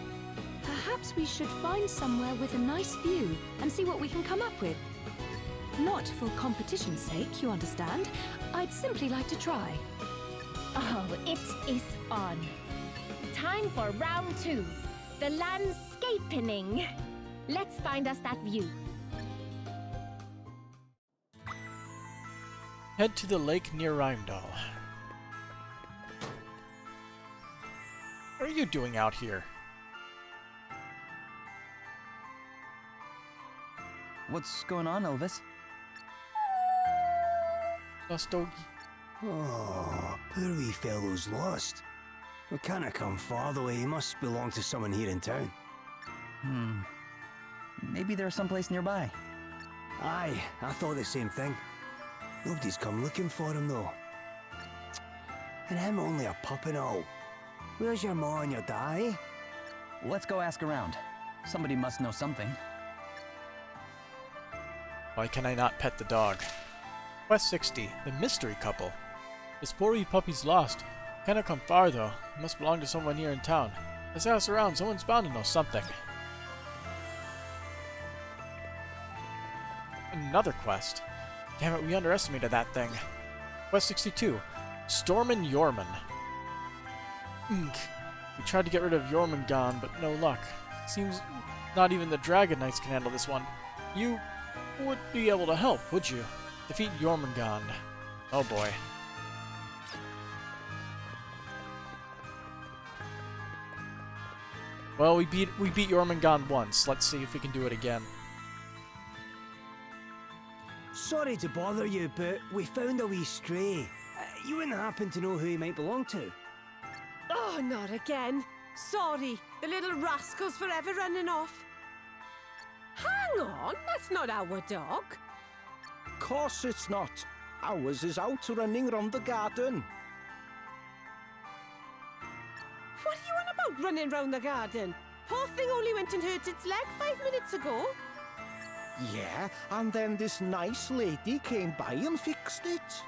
Perhaps we should find somewhere with a nice view and see what we can come up with. Not for competition's sake, you understand. I'd simply like to try. Oh, it is on. Time for round 2. The landscaping. Let's find us that view. Head to the lake near Rheimdall. What are you doing out here? What's going on, Elvis? Lost doggy. Oh, poor wee fellow's lost. We can't have come far the way. He must belong to someone here in town. Maybe there's someplace nearby. Aye, I thought the same thing. Nobody's come looking for him, though. And him only a pup and all. Where's your ma and your dad? Let's go ask around. Somebody must know something. Why can I not pet the dog? Quest 60, the mystery couple. This poor wee puppy's lost. Cannot come far though. It must belong to someone here in town. Let's ask around, someone's bound to know something. Another quest. Damn it, we underestimated that thing. Quest 62, Stormin Yorman. We tried to get rid of Jormungand, but no luck. Seems not even the Dragon Knights can handle this one. You would be able to help, would you? Defeat Jormungand. Oh boy. Well, we beat Jormungand once. Let's see if we can do it again. Sorry to bother you, but we found a wee stray. You wouldn't happen to know who he might belong to? Oh, not again. Sorry, the little rascal's forever running off. Hang on, that's not our dog. Course it's not. Ours is out running round the garden. What are you on about running round the garden? Poor thing only went and hurt its leg 5 minutes ago. Yeah, and then this nice lady came by and fixed it.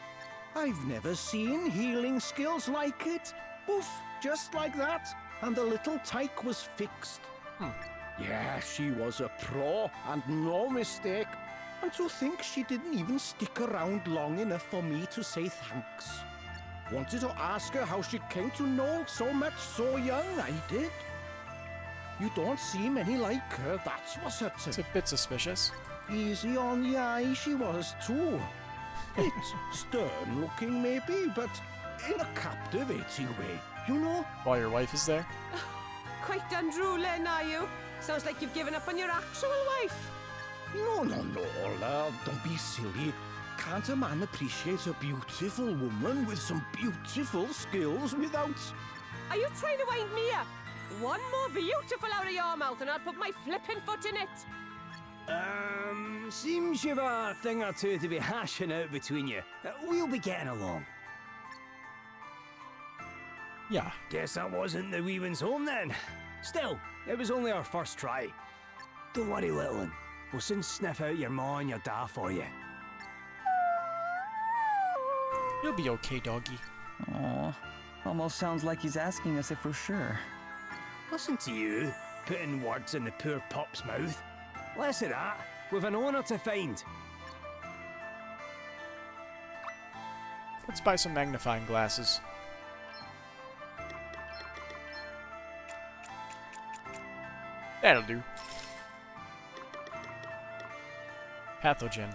I've never seen healing skills like it. Poof, just like that, and the little tyke was fixed. Yeah, she was a pro, and no mistake. And to think she didn't even stick around long enough for me to say thanks. Wanted to ask her how she came to know so much so young, I did. You don't see many like her, that's what's certain. It's a bit suspicious. Easy on the eye she was too. Bit stern looking maybe, but in a captivating way, you know? While your wife is there? Quite unruly, are you? Sounds like you've given up on your actual wife. No, love, don't be silly. can't a man appreciate a beautiful woman with some beautiful skills without... Are you trying to wind me up? One more beautiful out of your mouth and I'll put my flipping foot in it. Seems you've a thing or two to be hashing out between you. We'll be getting along. Yeah. Guess that wasn't the wee one's home then. Still, it was only our first try. Don't worry, little one. We'll soon sniff out your ma and your da for you. You'll be okay, doggy. Aw, almost sounds like he's asking us if we're sure. Listen to you, putting words in the poor pup's mouth. Less of that. We've an owner to find. Let's buy some magnifying glasses. That'll do. Pathogen.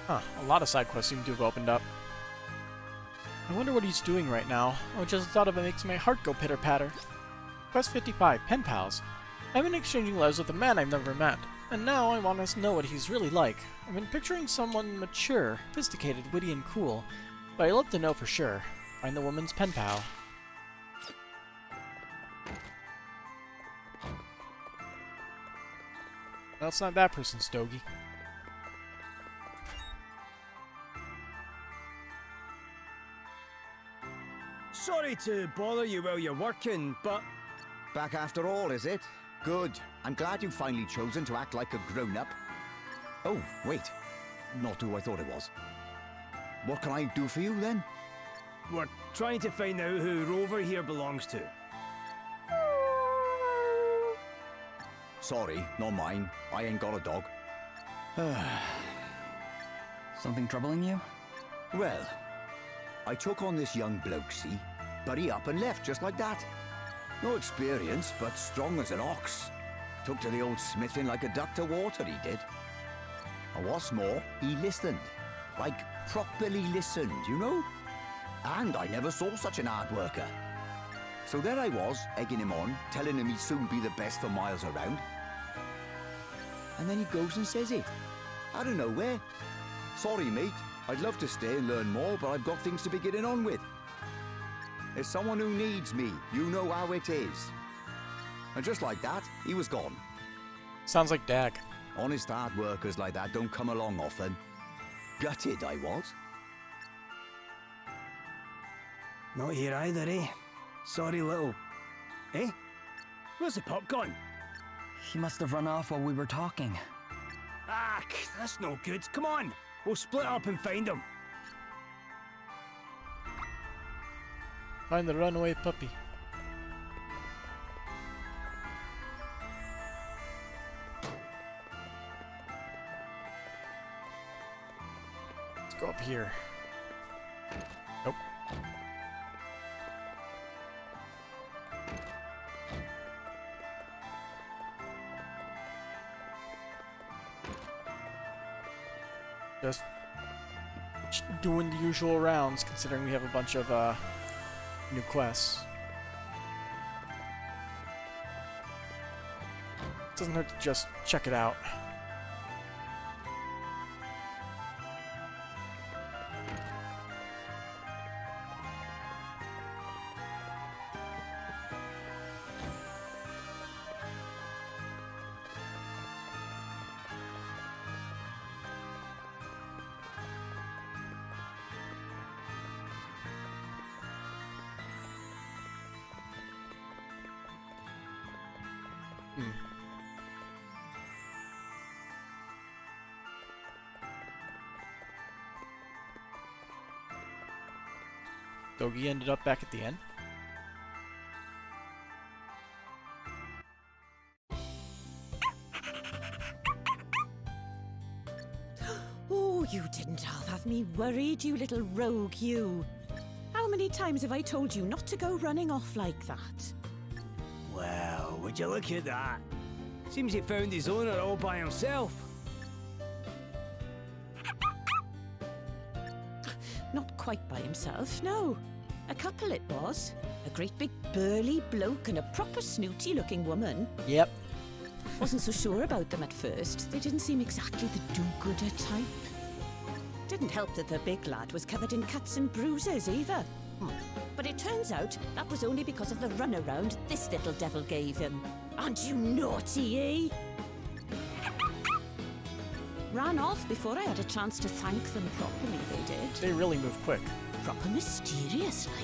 Huh, a lot of side quests seem to have opened up. I wonder what he's doing right now. Oh, just the thought of it makes my heart go pitter-patter. Quest 55, Pen Pals. I've been exchanging letters with a man I've never met, and now I want to know what he's really like. I've been picturing someone mature, sophisticated, witty, and cool, but I'd love to know for sure. Find the woman's pen pal. Well, it's not that person, Stogie. Sorry to bother you while you're working, but... Back after all, is it? Good. I'm glad you've finally chosen to act like a grown-up. Oh, wait. Not who I thought it was. What can I do for you, then? We're trying to find out who Rover here belongs to. Sorry, not mine. I ain't got a dog. Something troubling you? Well, I took on this young bloke, see? But he up and left just like that. No experience, but strong as an ox. Took to the old smithing like a duck to water, he did. And what's more, he listened. Like, properly listened, you know? And I never saw such an hard worker. So there I was, egging him on, telling him he'd soon be the best for miles around. And then he goes and says it. Out of nowhere. Sorry, mate. I'd love to stay and learn more, but I've got things to be getting on with. There's someone who needs me. You know how it is. And just like that, he was gone. Sounds like Dag. Honest hard workers like that don't come along often. Gutted I was. Not here either, eh? Sorry, little... Eh? Where's the pup gone? He must have run off while we were talking. Ah, that's no good. Come on! We'll split up and find him. Find the runaway puppy. Let's go up here. Nope. Just doing the usual rounds, considering we have a bunch of new quests. Doesn't hurt to just check it out. Doggy ended up back at the end. Oh, you didn't half have me worried, you little rogue, you. How many times have I told you not to go running off like that? Well, would you look at that? Seems he found his owner all by himself. Not quite by himself, no. A couple it was. A great big burly bloke and a proper snooty-looking woman. Yep. Wasn't so sure about them at first. They didn't seem exactly the do-gooder type. Didn't help that the big lad was covered in cuts and bruises either. But it turns out that was only because of the runaround this little devil gave him. Aren't you naughty, eh? Ran off before I had a chance to thank them properly, they did. They really move quick. Proper mysterious-like.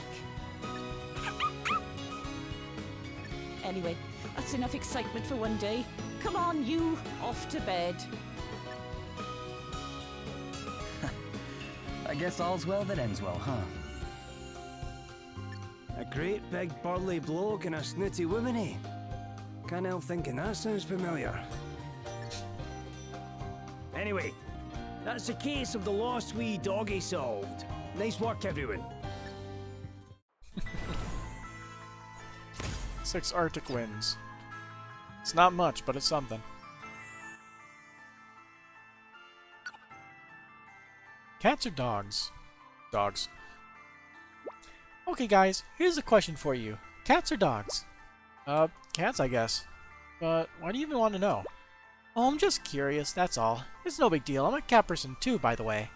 Anyway, that's enough excitement for one day. Come on, you, off to bed. I guess all's well that ends well, huh? A great big burly bloke and a snooty woman, eh? Can't help thinking that sounds familiar. Anyway, that's the case of the lost wee doggy solved. Nice work, everyone. 6 Arctic winds. It's not much, but it's something. Cats or dogs? Dogs. Okay guys, here's a question for you. Cats or dogs? Cats I guess. But why do you even want to know? Oh, I'm just curious, that's all. It's no big deal. I'm a cat person too, by the way.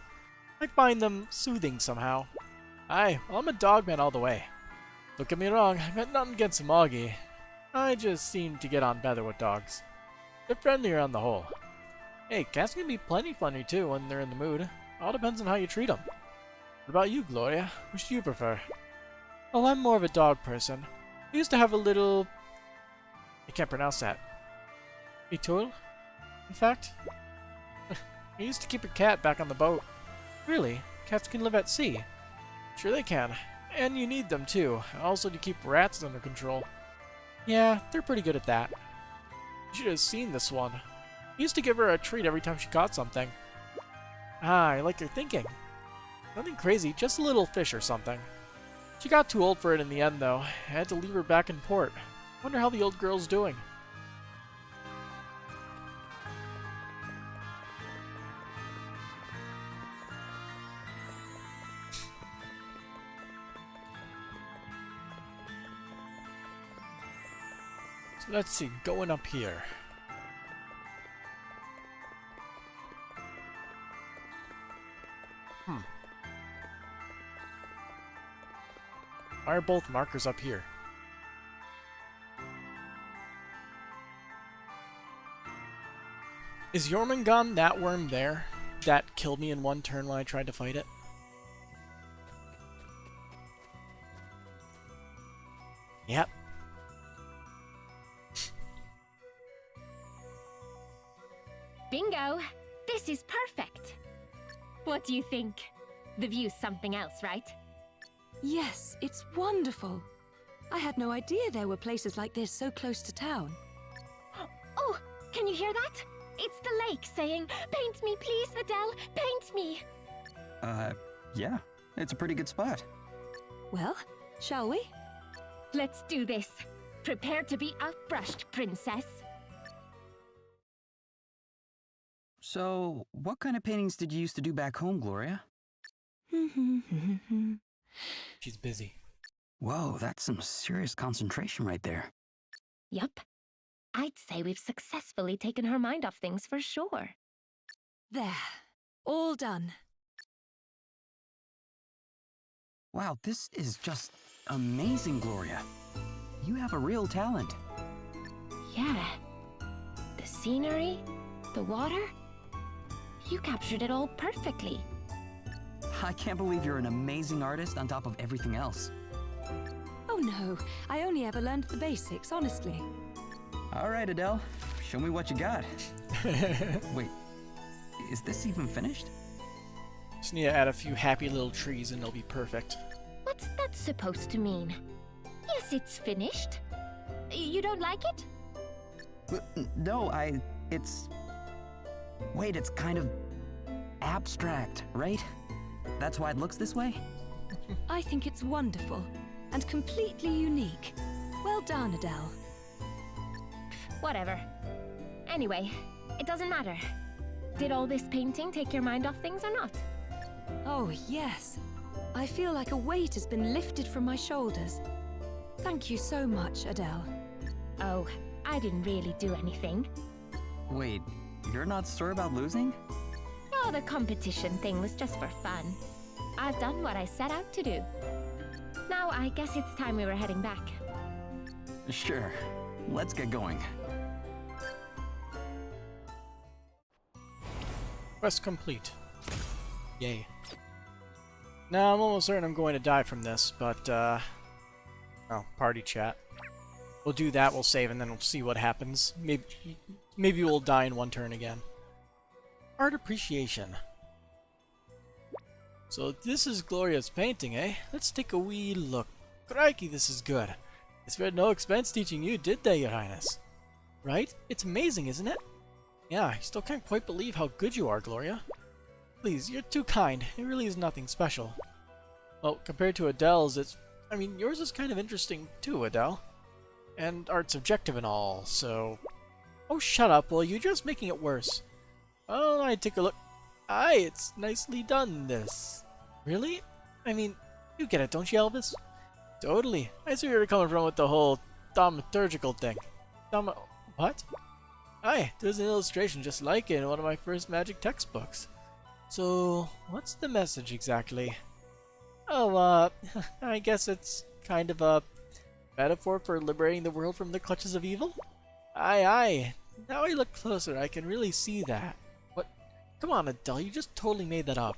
I find them soothing somehow. Aye, well, I'm a dog man all the way. Don't get me wrong, I meant nothing against Moggy. I just seem to get on better with dogs. They're friendlier on the whole. Hey, cats can be plenty funny too when they're in the mood. All depends on how you treat them. What about you, Gloria? Which do you prefer? Well, I'm more of a dog person. I used to have a little... I can't pronounce that. Etoile? In fact? I used to keep a cat back on the boat. Really? Cats can live at sea? Sure they can. And you need them too. Also to keep rats under control. Yeah, they're pretty good at that. You should have seen this one. I used to give her a treat every time she caught something. Ah, I like your thinking. Nothing crazy, just a little fish or something. She got too old for it in the end, though. I had to leave her back in port. Wonder how the old girl's doing. So let's see, going up here. Why are both markers up here? Is Jormungand that worm there that killed me in one turn when I tried to fight it? Yep. Bingo! This is perfect! What do you think? The view's something else, right? Yes, it's wonderful. I had no idea there were places like this so close to town. Oh, can you hear that? It's the lake saying, "Paint me, please, Adele, paint me!" Yeah. It's a pretty good spot. Well, shall we? Let's do this. Prepare to be outbrushed, princess. So, what kind of paintings did you used to do back home, Gloria? She's busy. Whoa, that's some serious concentration right there. Yup. I'd say we've successfully taken her mind off things for sure. There. All done. Wow, this is just amazing, Gloria. You have a real talent. Yeah. The scenery, the water. You captured it all perfectly. I can't believe you're an amazing artist on top of everything else. Oh no, I only ever learned the basics, honestly. All right, Adele. Show me what you got. Wait, is this even finished? Just need to add a few happy little trees and it'll be perfect. What's that supposed to mean? Yes, it's finished. You don't like it? No, Wait, it's kind of abstract, right? That's why it looks this way? I think it's wonderful and completely unique. Well done, Adele. Whatever. Anyway, it doesn't matter. Did all this painting take your mind off things or not? Oh, yes. I feel like a weight has been lifted from my shoulders. Thank you so much, Adele. Oh, I didn't really do anything. Wait, you're not sore about losing? Oh, the competition thing was just for fun. I've done what I set out to do. Now, I guess it's time we were heading back. Sure. Let's get going. Quest complete. Yay. Now, I'm almost certain I'm going to die from this, but, oh, party chat. We'll do that, we'll save, and then we'll see what happens. Maybe we'll die in one turn again. Art appreciation. So this is Gloria's painting, eh? Let's take a wee look. Crikey, this is good. They spared no expense teaching you, did they, Your Highness? Right? It's amazing, isn't it? Yeah, I still can't quite believe how good you are, Gloria. Please, you're too kind. It really is nothing special. Well, compared to Adele's, I mean, yours is kind of interesting too, Adele. And art's subjective and all, so... Oh, shut up, will you? Just making it worse. Oh, I take a look. Aye, it's nicely done, this. Really? I mean, you get it, don't you, Elvis? Totally. I see where you're coming from with the whole thaumaturgical thing. What? Aye, there's an illustration just like it in one of my first magic textbooks. So, what's the message exactly? Oh, I guess it's kind of a metaphor for liberating the world from the clutches of evil? Aye, aye. Now I look closer, I can really see that. What? Come on, Adele, you just totally made that up.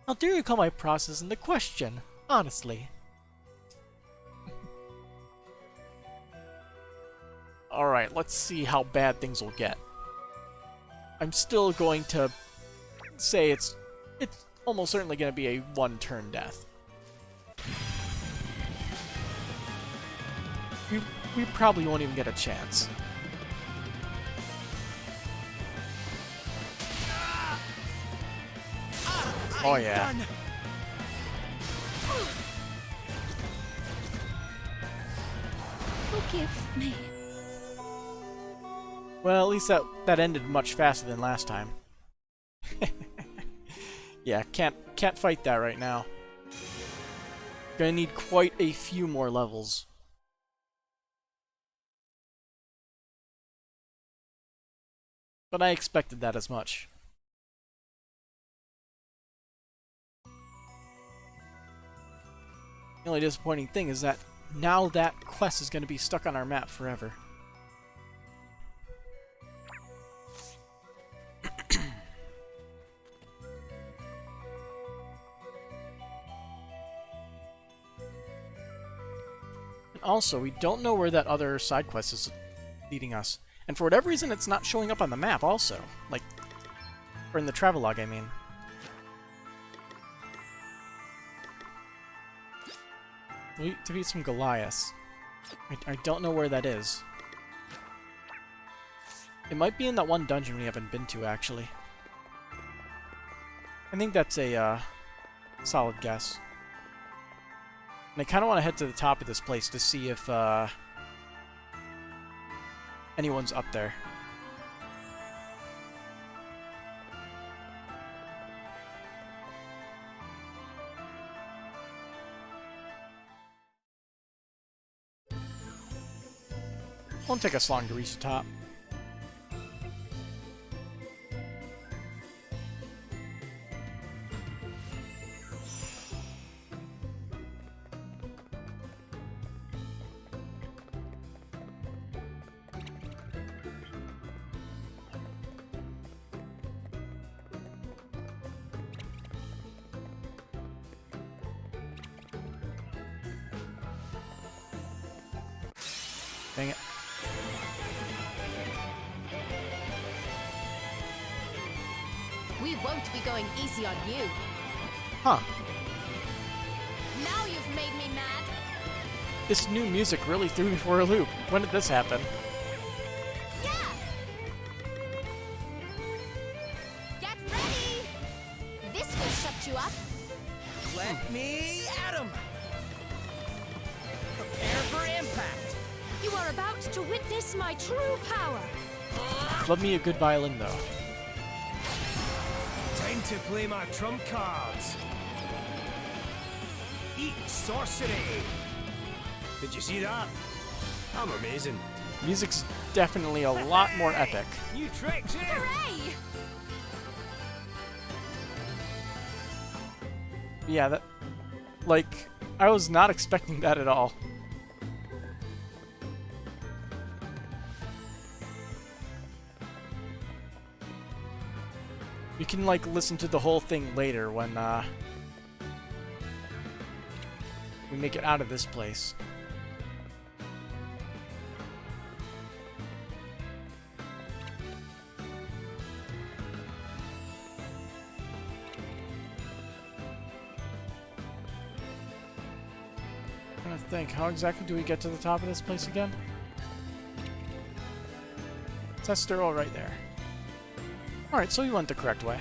How dare you call my process into question? Honestly. Alright, let's see how bad things will get. I'm still going to say it's almost certainly going to be a one-turn death. We probably won't even get a chance. Oh yeah. Forgive me. Well, at least that ended much faster than last time. Yeah, can't fight that right now. Gonna need quite a few more levels. But I expected that as much. The only disappointing thing is that now that quest is going to be stuck on our map forever. And also, we don't know where that other side quest is leading us. And for whatever reason, it's not showing up on the map also. Like, or in the travelogue, I mean. We need to beat some Goliaths. I don't know where that is. It might be in that one dungeon we haven't been to, actually. I think that's a solid guess. And I kind of want to head to the top of this place to see if anyone's up there. Won't take us long to reach the top. Dang it. We won't be going easy on you. Huh. Now you've made me mad. This new music really threw me for a loop. When did this happen? Yeah! Get ready! This will shut you up. Let me at him! Prepare for impact! You are about to witness my true power. Love me a good violin, though. Time to play my trump cards. Eat sorcery. Did you see that? I'm amazing. Music's definitely a lot more epic. New tricks, eh? Hooray! Yeah, that... Like, I was not expecting that at all. You can, like, listen to the whole thing later when, we make it out of this place. I'm trying to think, how exactly do we get to the top of this place again? It's that stairwell right there. Alright, so we went the correct way.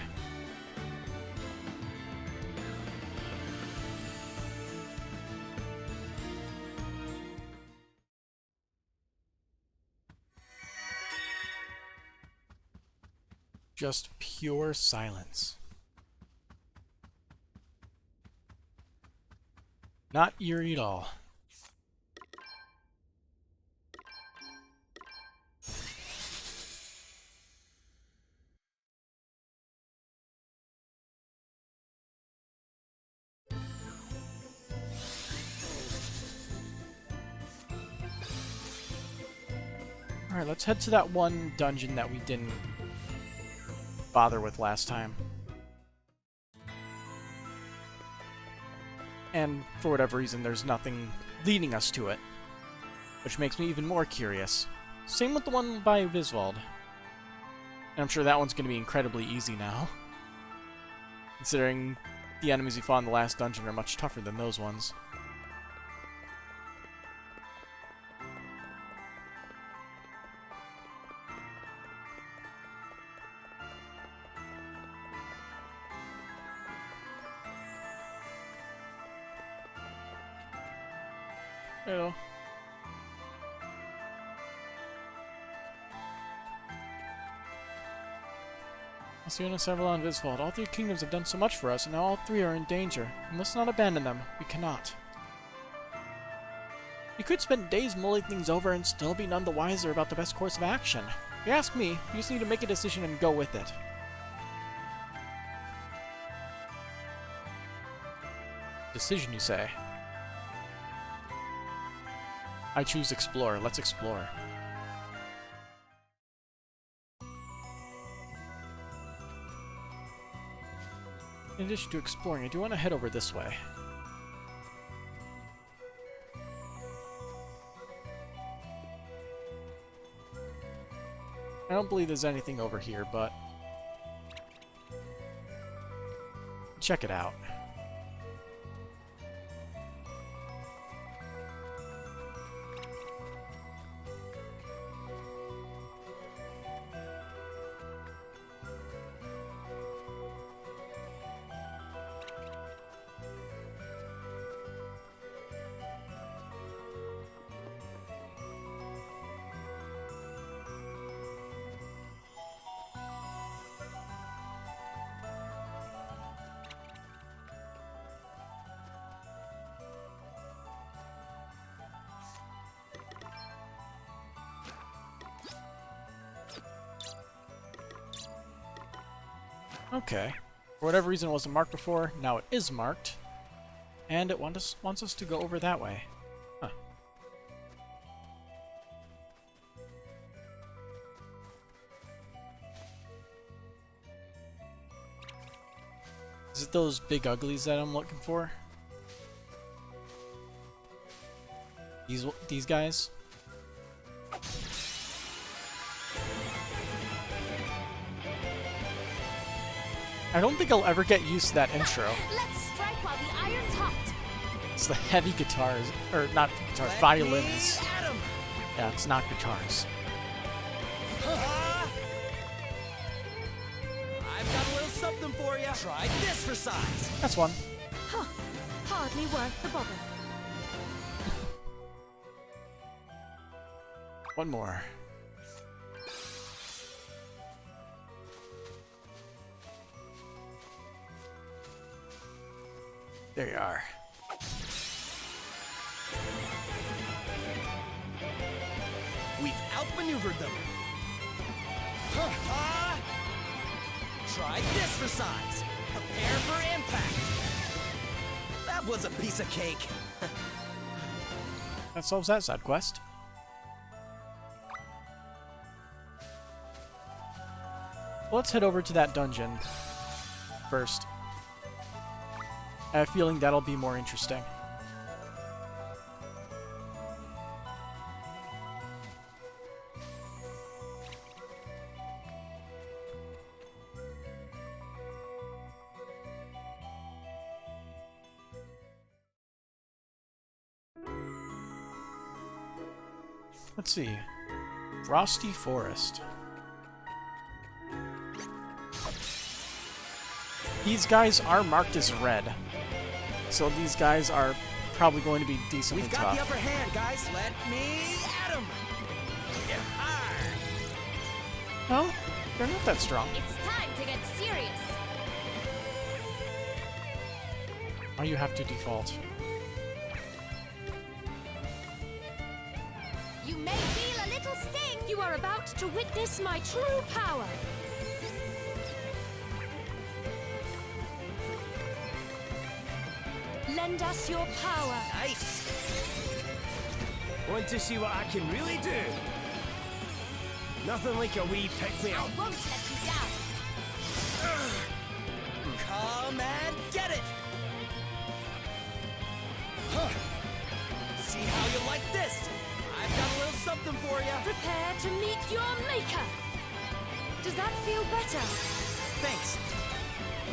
Just pure silence. Not eerie at all. Alright, let's head to that one dungeon that we didn't bother with last time. And for whatever reason, there's nothing leading us to it, which makes me even more curious. Same with the one by Viswald. And I'm sure that one's going to be incredibly easy now, considering the enemies we fought in the last dungeon are much tougher than those ones. Hello. Asuna, Several, and Viswald. All three kingdoms have done so much for us, and now all three are in danger. We must not abandon them. We cannot. You could spend days mulling things over and still be none the wiser about the best course of action. If you ask me, you just need to make a decision and go with it. Decision, you say? I choose explore. Let's explore. In addition to exploring, I do want to head over this way. I don't believe there's anything over here, but check it out. Okay. For whatever reason it wasn't marked before, now it is marked. And it wants us to go over that way. Huh. Is it those big uglies that I'm looking for? These guys? I don't think I'll ever get used to that intro. Let's strike while the iron's hot. It's the heavy guitars, or not guitars, violins. Yeah, it's not guitars. I've got a little something for you. Try this for size. That's one. Huh. Hardly worth the bother. One more. There you are. We've outmaneuvered them. Try this for size. Prepare for impact. That was a piece of cake. That solves that side quest. Let's head over to that dungeon first. I have a feeling that'll be more interesting. Let's see. Frosty Forest. These guys are marked as red. So these guys are probably going to be decently We've got tough. the upper hand, guys. Let me at 'em. No, they're not that strong. It's time to get serious. Oh, you have to default. You may feel a little sting. You are about to witness my true power. Lend us your power. Nice. Want to see what I can really do? Nothing like a wee pick-me-up. I won't let you down. Come and get it. See how you like this? I've got a little something for you. Prepare to meet your maker. Does that feel better? Thanks.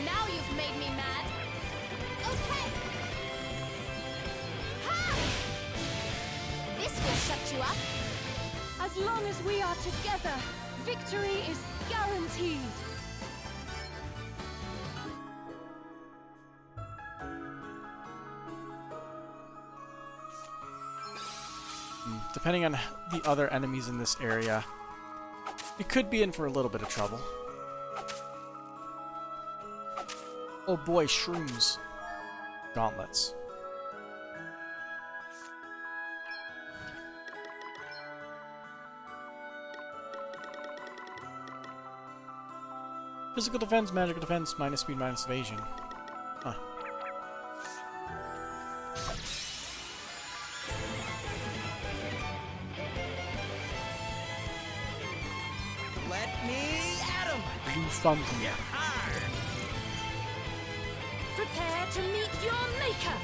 Now you've made me mad. Okay. Ha! This will shut you up. As long as we are together, victory is guaranteed. Depending on the other enemies in this area, it could be in for a little bit of trouble. Oh boy, shrooms. Gauntlets. Physical defense, magical defense, minus speed, minus evasion. Huh. Let me at 'em. Blue thumb. Prepare to meet your maker.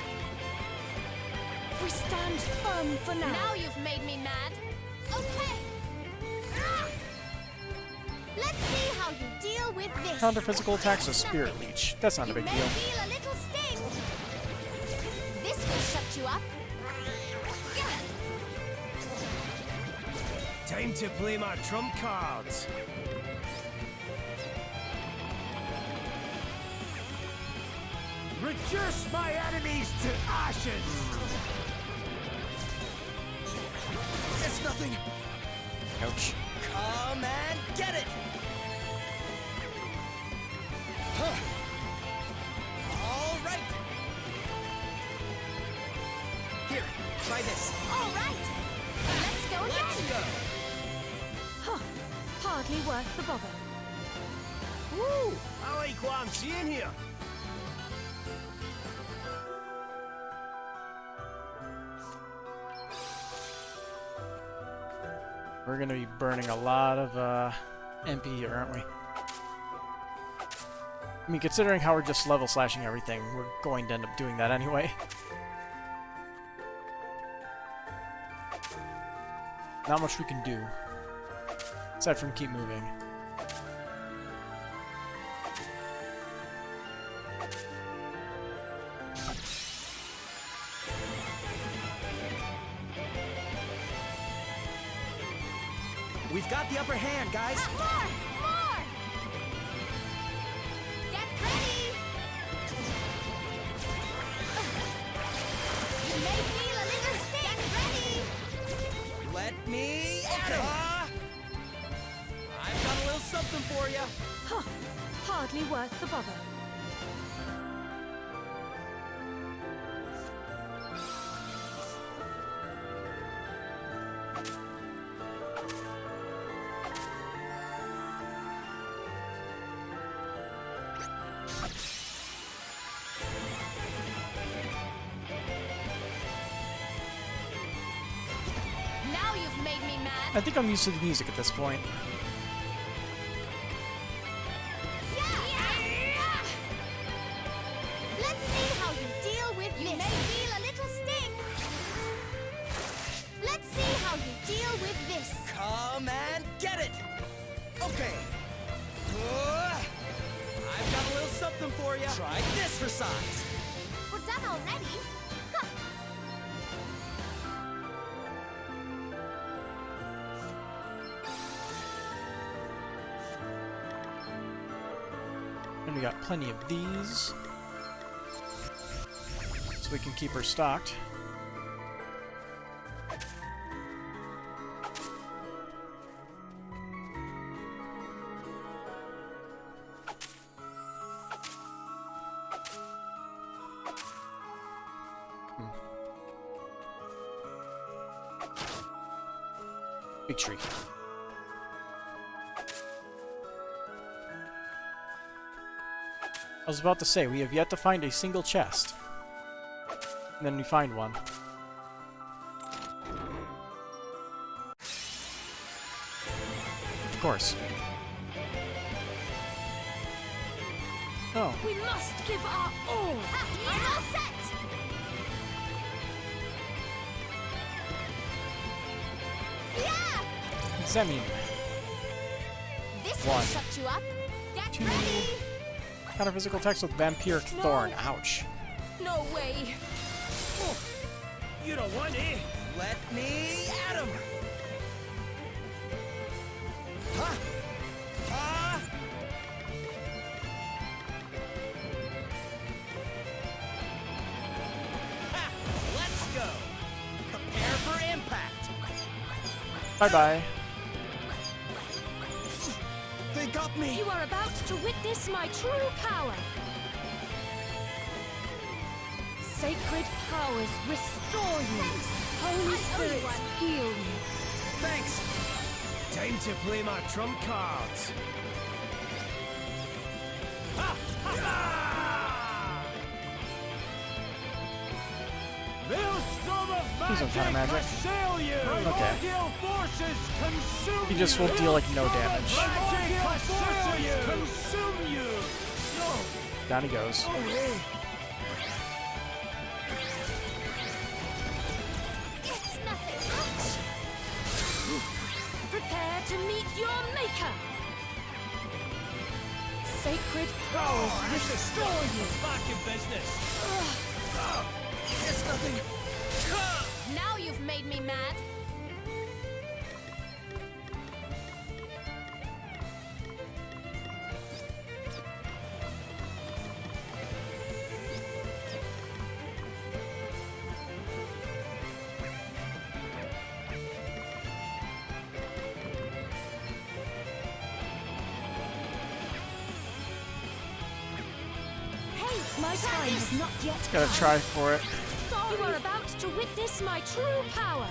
We stand firm for now. Now you've made me mad. Okay. Ah! Let's see how you deal with this. Counter physical attacks with Spirit Leech. That's not a big You deal. may feel a little sting. This will shut you up. Time to play my trump cards. Reduce my enemies to ashes! It's nothing. Ouch. Come and get it. All right. Here, try this. All right. Let's go again. Let's go. Huh. Hardly worth the bother. Woo! I like what I'm seeing here. We're gonna be burning a lot of MP here, aren't we? I mean, considering how we're just level slashing everything, we're going to end up doing that anyway. Not much we can do, aside from keep moving. We've got the upper hand, guys. More! More! Get ready! You may feel a little sting. Get ready! Let me at 'em. hardly worth the bother. Now you've made me mad. I think I'm used to the music at this point. Let's see how you deal with this. You may feel a little sting. Let's see how you deal with this. Come and get it! Okay. I've got a little something for you. Try this for size. We're done already. Huh. And we got plenty of these. So we can keep her stocked. Big tree. I was about to say, we have yet to find a single chest. And then we find one. Of course. Oh. We must give our all. I'm all set. Yeah. What does that mean? This One. will shut you up. Get Two. ready. Counter physical attacks with vampiric thorn. Ouch. No way. You don't want it. Let me at him. Huh? Huh? Ha! Let's go. Prepare for impact. Bye-bye. They got me. You are about to witness my true power. Sacred powers restore you. Holy Spirit, heal you. Thanks. Time to play my trump cards. Ha! Ha! Ha! Maelstrom of Please don't counter magic. assail you! Okay. Primordial forces consume He just will deal like no damage. Primordial forces consume you! Down he goes. It's nothing. Prepare to meet your maker. Sacred powers restore you. Back in business. It's nothing. Now you've made me mad. Hey, my time has not yet Gotta come. try for it. You are about to witness my true power.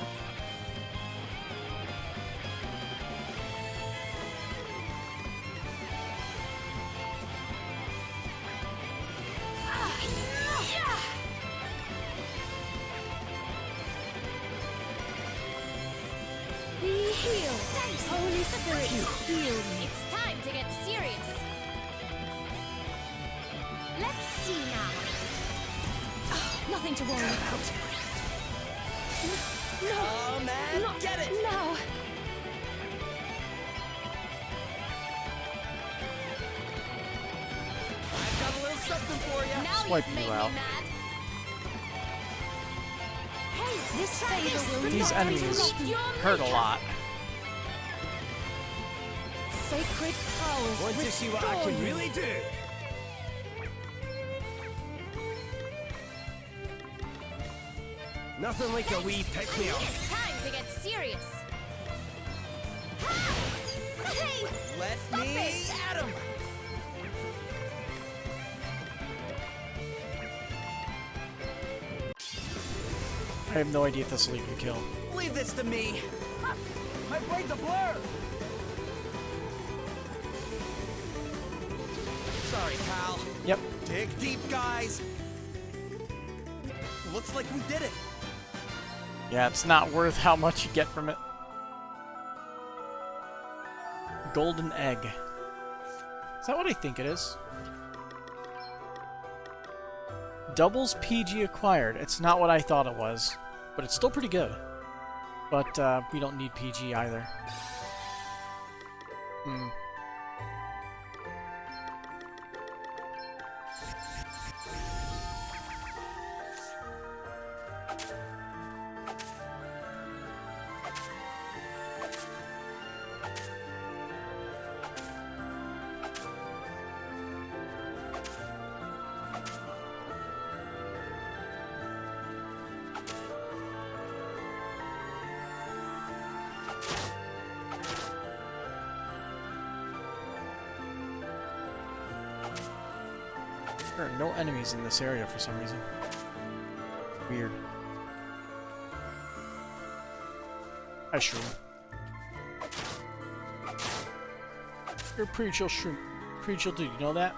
Be healed. Holy Spirit, heal me. It's time to get serious. Let's see now. Nothing to worry about. No, Oh, man, not get it! now. I've got a little something for you. Now Swipe you've you made out. me mad. Hey, this favor will These not enemies interrupt your hurt a maker. lot. Sacred powers Want to see what I restore can you. really do? Nothing like a wee pick-me-up. It's time to get serious. Hey! Let Stop me it! at him. I have no idea if this will even kill. Leave this to me. My brain's a blur. Sorry, pal. Yep. Dig deep, guys. Looks like we did it. Yeah, it's not worth how much you get from it. Golden egg. Is that what I think it is? Doubles PG acquired. It's not what I thought it was, but it's still pretty good. But we don't need PG either. Hmm. There are no enemies in this area for some reason. Weird. Hi, shroom. You're a pretty chill shroom. Pretty chill dude, you know that?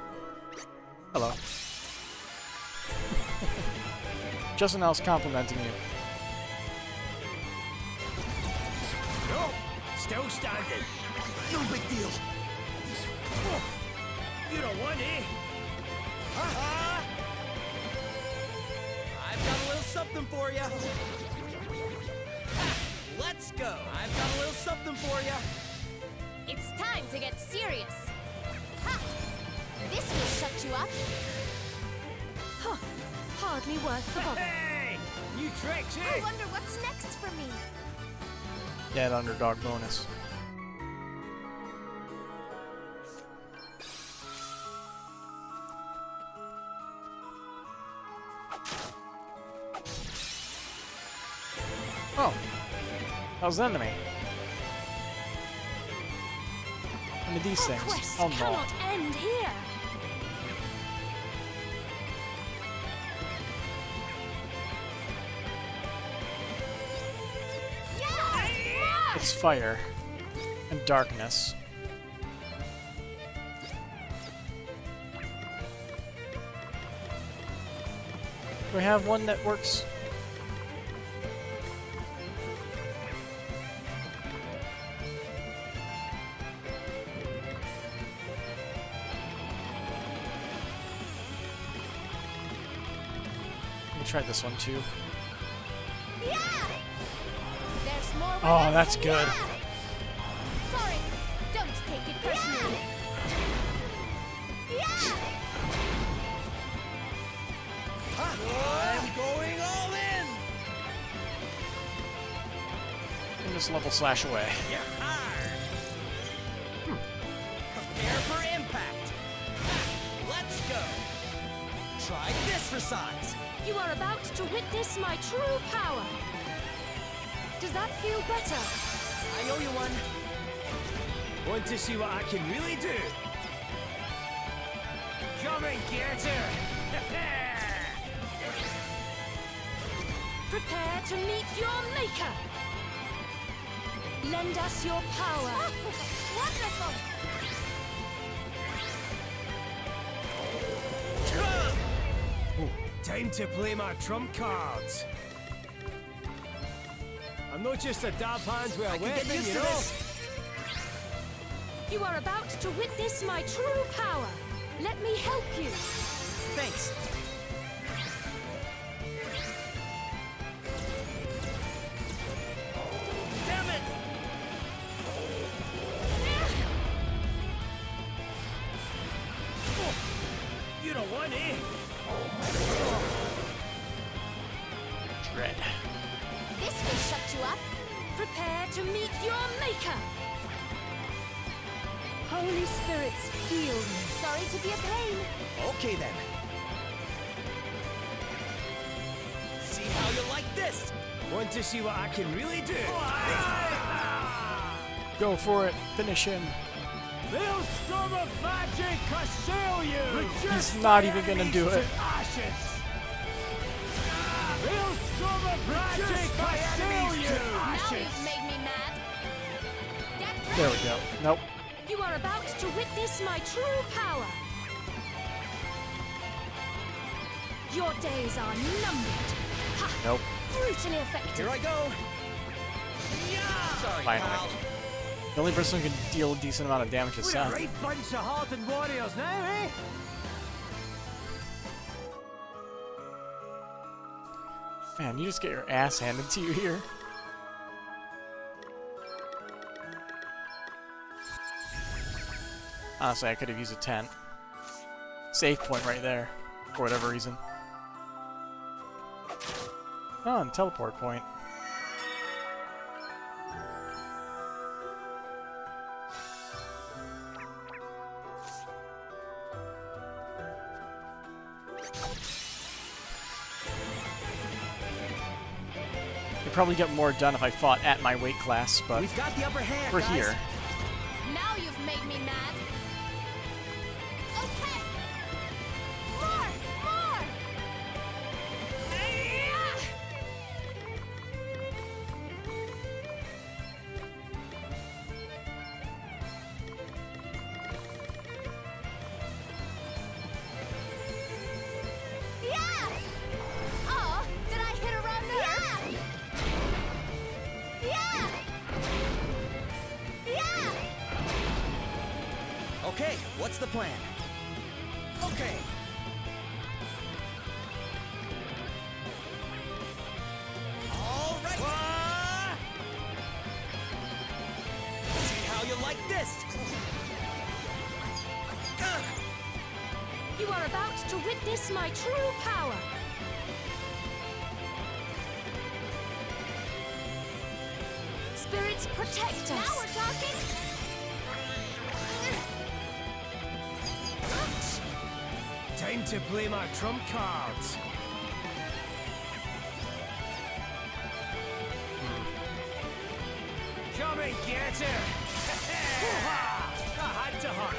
Hello. Justin else complimenting you. Nope. Still standing. No big deal. Oh, you don't want it. Ha-ha! I've got a little something for you. Let's go. I've got a little something for you. It's time to get serious. Ha! This will shut you up. Huh. Hardly worth the bother. Hey! New tricks, I eh? wonder what's next for me. Get underdog bonus. Oh, that was the enemy. One of these things. Quest Oh no. cannot end here. It's fire and darkness. Do we have one that works? Let me try this one too. Yeah! There's more. Oh, that's good. Sorry, don't take it personally. Yeah! I'm going all in. And this level slash away. Prepare for impact. Let's go. Try this for size. You are about to witness my true power. Does that feel better? I owe you one. Want to see what I can really do? Come and get her! Prepare to meet your maker. Lend us your power. Wonderful! Time to play my trump cards. I'm not just a dab hand with a weapon, you know? You are about to witness my true power. Let me help you. Thanks. Damn it! You don't want it. Dread. This will shut you up. Prepare to meet your maker. Holy spirits, heal me. Sorry to be a pain. Okay then. See how you like this? Want to see what I can really do? Go for it. Finish him. Maelstrom of magic assail you! He's not even gonna do it. Ashes! Maelstrom of Reduce my enemies to Now ashes! you've made me mad. Get There ready. we go. Nope. You are about to witness my true power. Your days are numbered. Ha! Nope. Brutally effective. Here I go. Sorry, Finally. pal. The only person who can deal a decent amount of damage is We're a Seth. right bunch of hardened warriors now, eh? Man, you just get your ass handed to you here. Honestly, I could have used a tent. Save point right there, for whatever reason. Oh, and teleport point. I'd probably get more done if I fought at my weight class, but We've got the upper hand, we're guys. here. Now you've made me mad. Okay. More! More! Yeah! Oh, did I hit a wrong nerve? Yeah! Yeah! Okay, what's the plan? Okay. All right. See how you like this. You are about to witness my true power. Spirits protect us. Now we're talking. Time to play my trump cards. Come and get her! I had to hunt.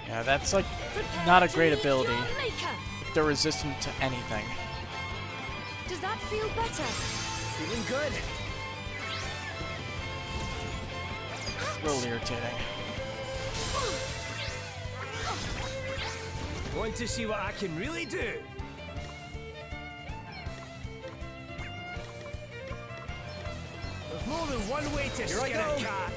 Yeah, that's like not a great ability. Your maker. They're resistant to anything. Does that feel better? Feeling good. A little irritating. Want to see what I can really do? There's more than one way to Here I skin a go. cat.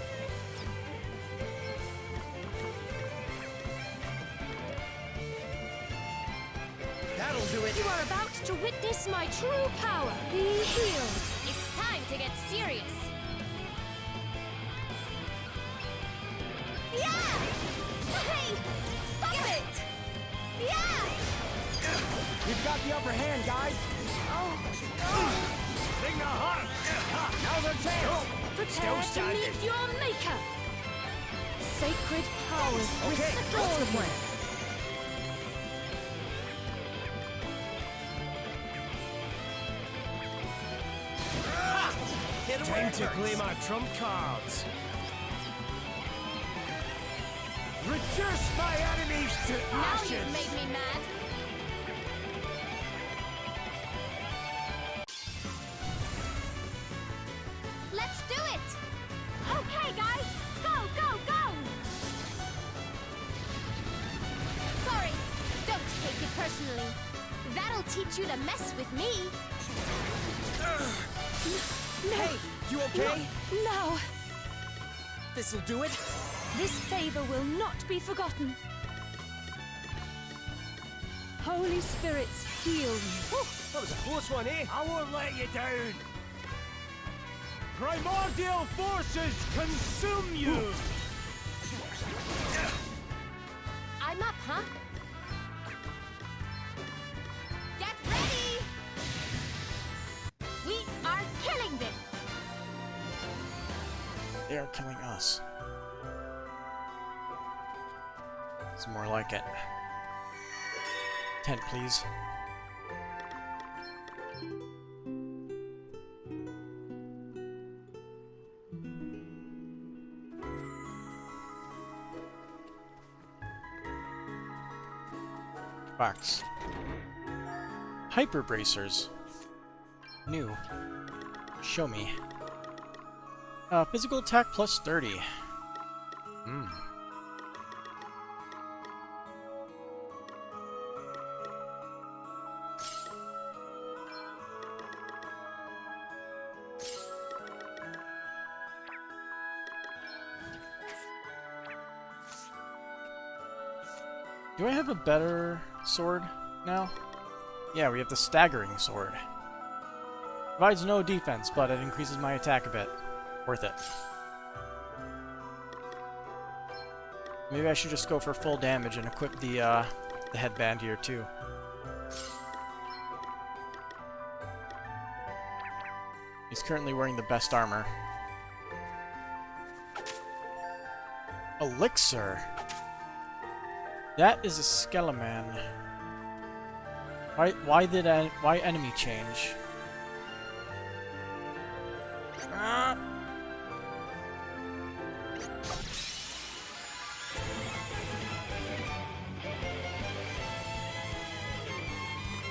That'll do it. You are about to witness my true power. Be healed. It's time to get serious. Yeah! Hey! Stop it! Yeah! We've got the upper hand, guys. Bring the heart. Now's our chance. Prepare to standing. meet your maker. Sacred powers Okay, what's the plan? Hit away, Time to hurts. play my trump cards. Reduce my enemies to Now ashes. you've made me mad. Let's do it! Okay, guys! Go, go, go! Sorry, don't take it personally. That'll teach you to mess with me. No. Hey, you okay? No. This'll do it. This favor will not be forgotten. Holy spirits, heal you. That was a close one, eh? I won't let you down. Primordial forces consume you! I'm up, huh? Get ready! We are killing this! They are killing us. It's more like it. Tent, please. Box. Hyper bracers. New. Show me. Physical attack plus 30. Hmm. Do I have a better sword now? Yeah, we have the staggering sword. Provides no defense, but it increases my attack a bit. Worth it. Maybe I should just go for full damage and equip the headband here too. He's currently wearing the best armor. Elixir. That is a Skeleman. Why enemy change? Ah.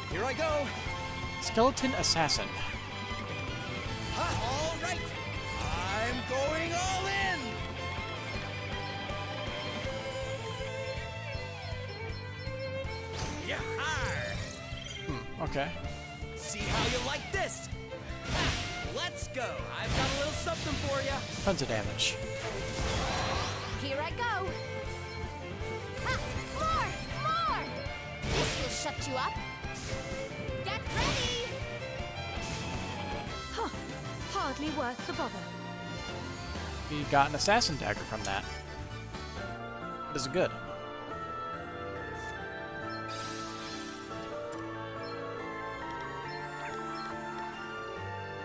Here I go. Skeleton Assassin. All right. I'm going all in. Yeah. Okay. See how you like this. Let's go. I've got a little something for you. Tons of damage. Here I go. Ha! More! This will shut you up. Get ready! Huh. Hardly worth the bother. We got an assassin dagger from that. This is good.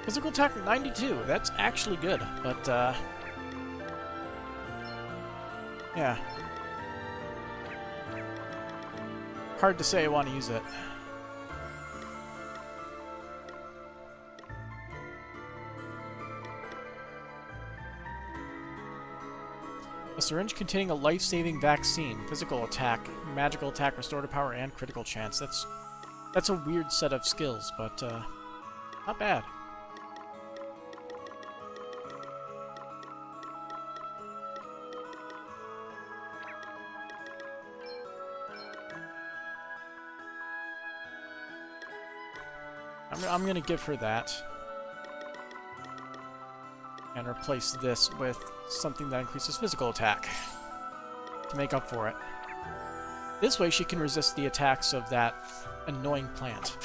Physical attack 92. That's actually good, but yeah. Hard to say I want to use it. A syringe containing a life-saving vaccine. Physical attack, magical attack, restorative power, and critical chance. That's a weird set of skills, but not bad. I'm gonna give her that. And replace this with something that increases physical attack to make up for it. This way she can resist the attacks of that annoying plant.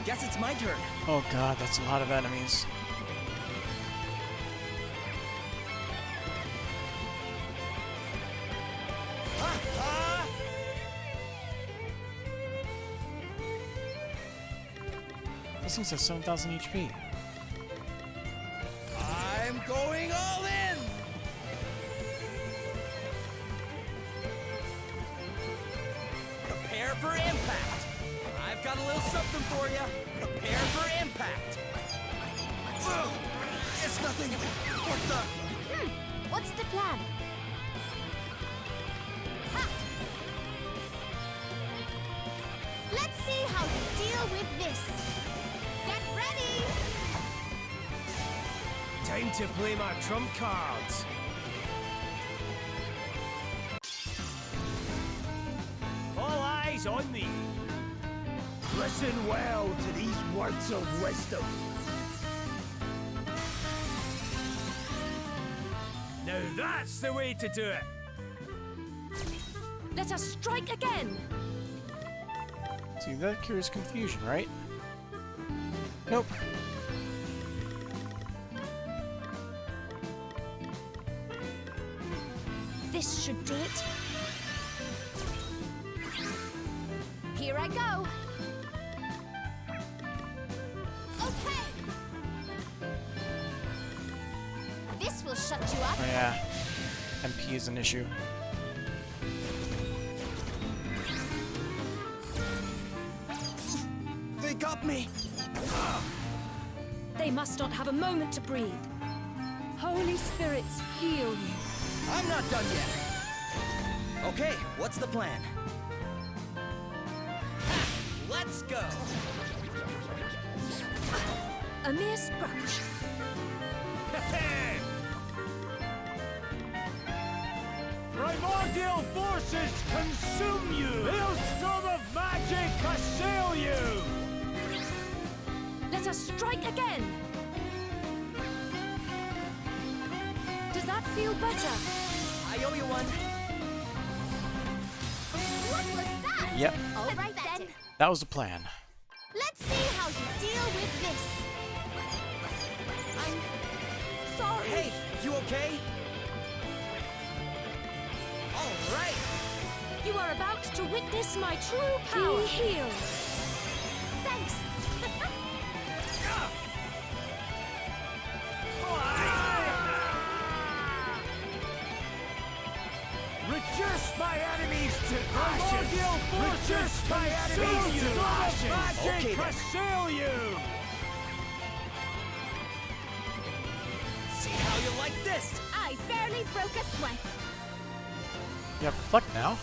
Guess it's my turn. Oh god, that's a lot of enemies. This thing says 7,000 HP. I'm going all in. Prepare for impact. I've got a little something for you. Prepare for impact. Ugh, it's nothing. What the? What's the plan? Ha! Let's see how you deal with this. Get ready! Time to play my trump cards. All eyes on me. Listen well to these words of wisdom. Now that's the way to do it. Let us strike again. See, that cures confusion, right? Nope. This should do it. Here I go. Okay. This will shut you up. Oh yeah. MP is an issue. They got me. They must not have a moment to breathe. Holy spirits, heal you. I'm not done yet. Okay, what's the plan? Let's go! A mere scratch. Primordial forces consume you! Maelstrom of magic assail you! Let us strike again! Does that feel better? I owe you one. What was that? Yep, All right then. that was the plan. Let's see how you deal with this. I'm sorry. Hey, you okay? All right. You are about to witness my true power. Be healed. Thanks. Reduce my enemies to ashes! Reduce my enemies to ashes! Magic assail you! See how you like this? I barely broke a sweat. You have reflect now,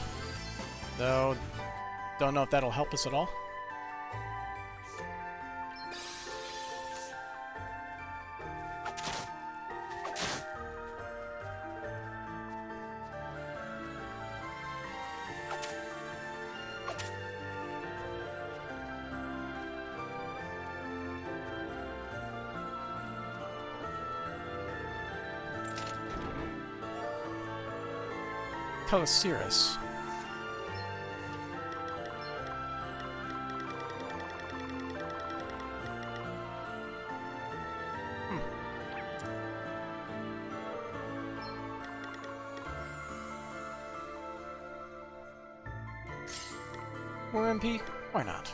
though don't know if that'll help us at all. Peliciris. More MP? Why not?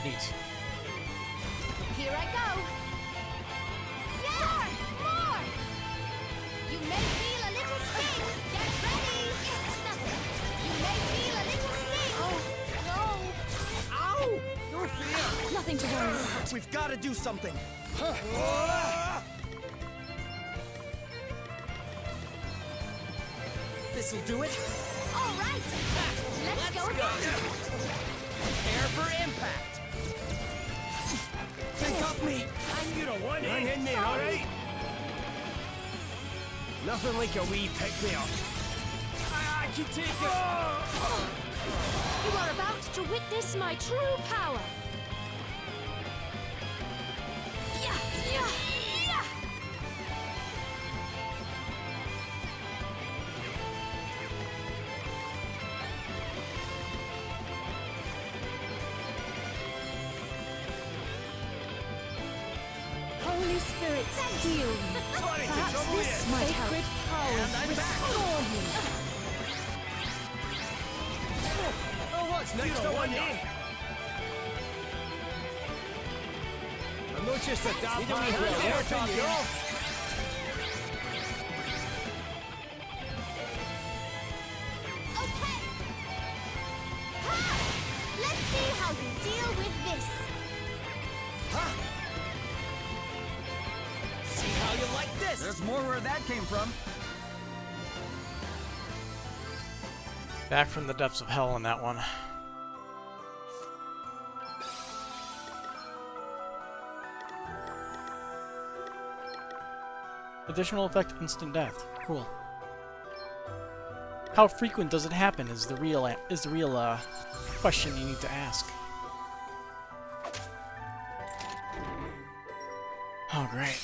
Neat. Here I go. Yeah! More! You may feel a little sting. Get ready. It's nothing. You may feel a little sting. Oh, no. Ow! Your fear! Nothing to worry about. We've got to do something. This'll do it. All right. Let's go again. Prepare for impact. Think of me. You don't want it. Hit me, alright? Nothing like a wee pick-me-up. I can take it. You are about to witness my true power. Yeah, yeah, yeah. Holy spirits, heal me. Sorry to Perhaps trouble this you. sacred powers restore me. Oh, what's next? I want it. I'm not just a damn man talking. Okay. Ha! Let's see how you deal with this. See how you like this? There's more where that came from. Back from the depths of hell on that one. Additional effect, instant death. Cool. How frequent does it happen? Is the real question you need to ask. Oh, great.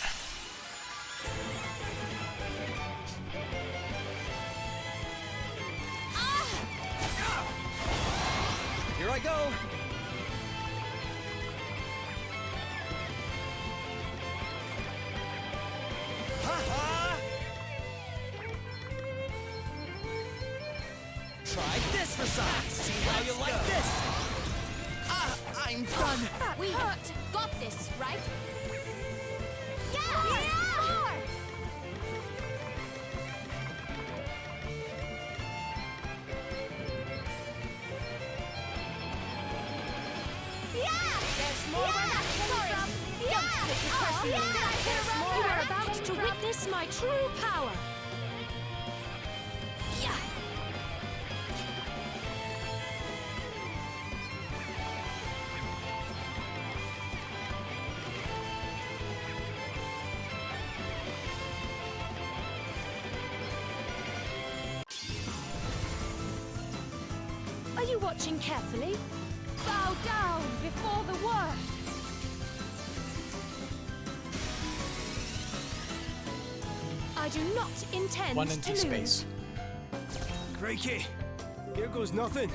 You're Here I go! Ha-ha! Try this for size! See how you like this! I'm done! We got this, right? Yeah! More! Yeah! There's more where that came from! Don't take it personally! There's more! You are about to witness my true power! Yeah! Are you watching carefully? Bow down before the worst! I do not intend One to empty lose. space. Crikey! Here goes nothing.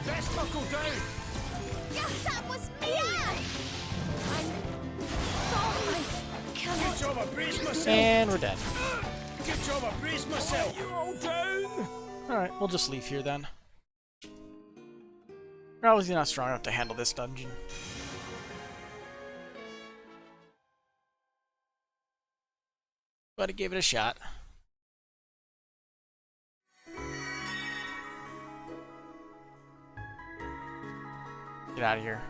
Let's buckle down! Yeah, that was me! I'm sorry! Good job, I braced myself! And we're dead. Good job, I braced myself! You all down? Alright, we'll just leave here then. We're obviously not strong enough to handle this dungeon. But I gave it a shot. Get out of here.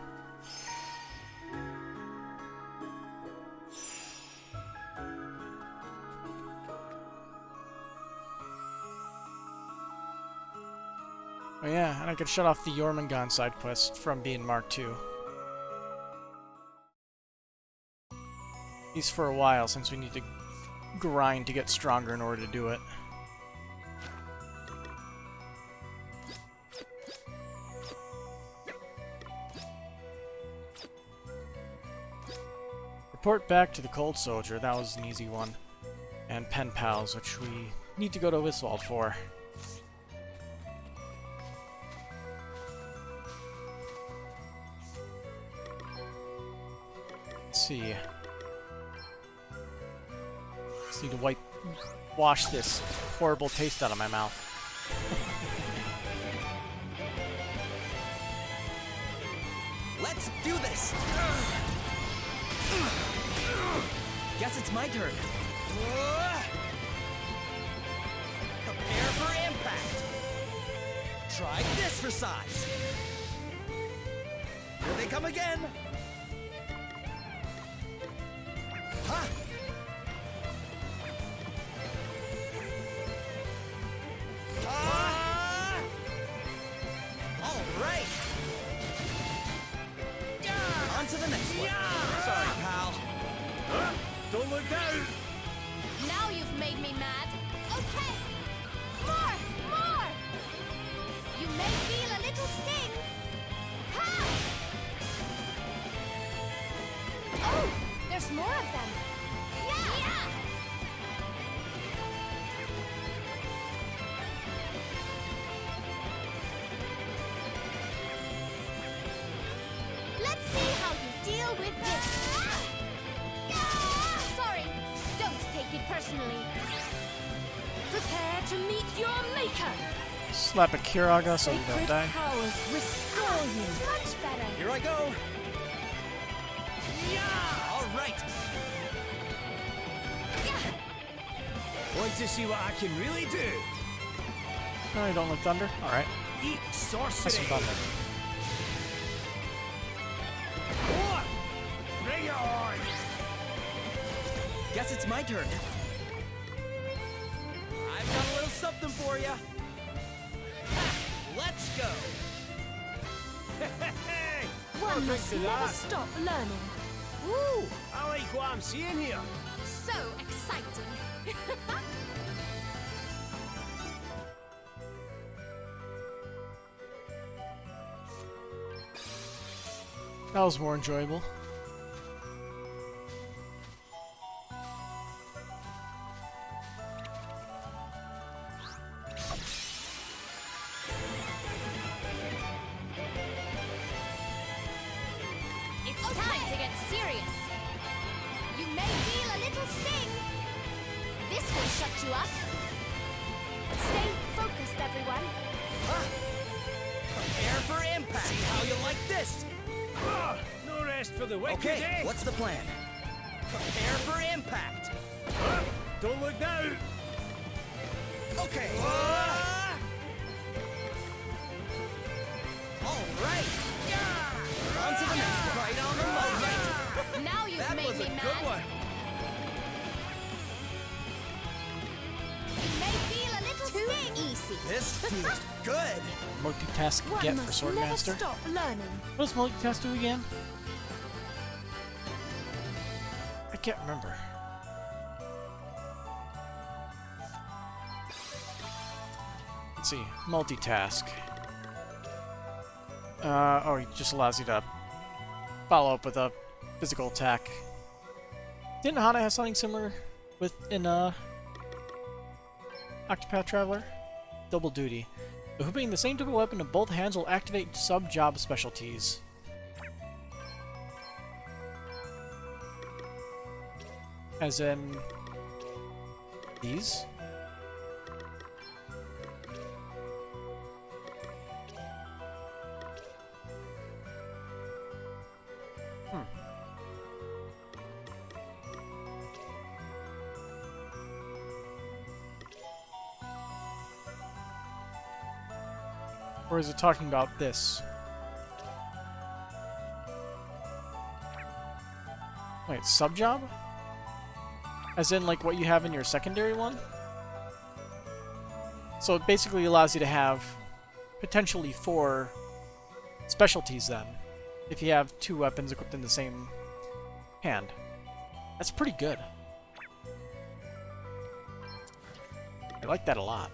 Oh yeah, and I could shut off the Jormungand side quest from being marked II. At least for a while, since we need to grind to get stronger in order to do it. Report back to the Cold Soldier, that was an easy one. And Pen Pals, which we need to go to Wiswald for. Let's see. Just need to wash this horrible taste out of my mouth. Let's do this! Guess it's my turn. Prepare for impact! Try this for size! Here they come again! Ha! Ah! All right! On to the next one. Sorry, pal. Don't look down! Now you've made me mad. Okay! More! More! You may feel a little sting. Ha! Oh! There's more of them. Yeah! Let's see how you deal with this. Sorry, don't take it personally. Prepare to meet your maker. Slap a Kiraga so you don't die. Powers restore you. Much better. Here I go! Yeah! All right! Want to see what I can really do? No, you don't like thunder? Alright. Eat That's sorcery! some thunder. What? Bring it on! Guess it's my turn. I've got a little something for you. Let's go! Hey! One must never stop learning. Woo! I like what I'm seeing here. So exciting. That was more enjoyable. little sting! This will shut you up. Stay focused, everyone. Prepare for impact. See how you like this. No rest for the wicked, Okay, eh? what's the plan? Prepare for impact. Don't look now. Okay. All right. On to the next one. Right on the money. Now you've That made was me a mad. good one. You may feel a little sting. Easy. This feels good. Multitask One get must for never Swordmaster. stop learning. What does multitask do again? I can't remember. Let's see. Multitask. Oh, he just allows you to follow up with a physical attack. Didn't Hana have something similar in Octopath Traveler? Double duty. Equipping the same type of weapon in both hands will activate sub-job specialties. As in... these? Or is it talking about this? Wait, sub-job? As in, like, what you have in your secondary one? So it basically allows you to have potentially 4 specialties then, if you have 2 weapons equipped in the same hand. That's pretty good. I like that a lot.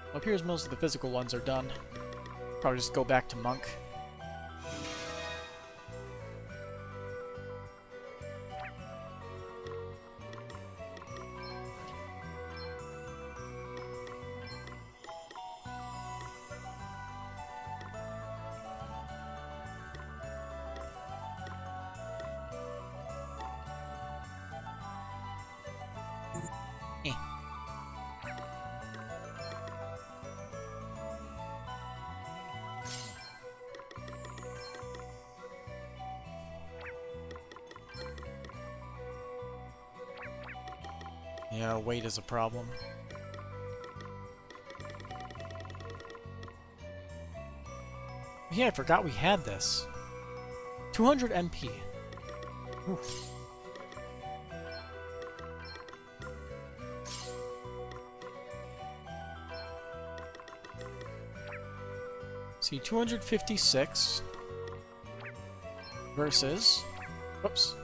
Well, it appears most of the physical ones are done. Probably just go back to Monk. Yeah, weight is a problem. Yeah, I forgot we had this. 200 MP. Oof. See, 256 versus... Whoops.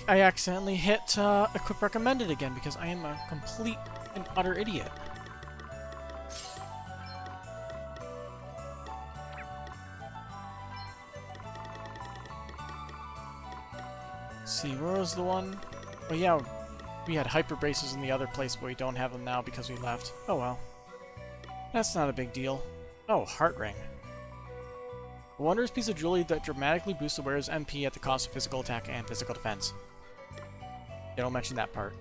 I accidentally hit Equip Recommended again because I am a complete and utter idiot. Let's see, where was the one? Oh yeah, we had Hyper Braces in the other place, but we don't have them now because we left. Oh well. That's not a big deal. Oh, Heart Ring. A wondrous piece of jewelry that dramatically boosts the wearer's MP at the cost of physical attack and physical defense. They don't mention that part.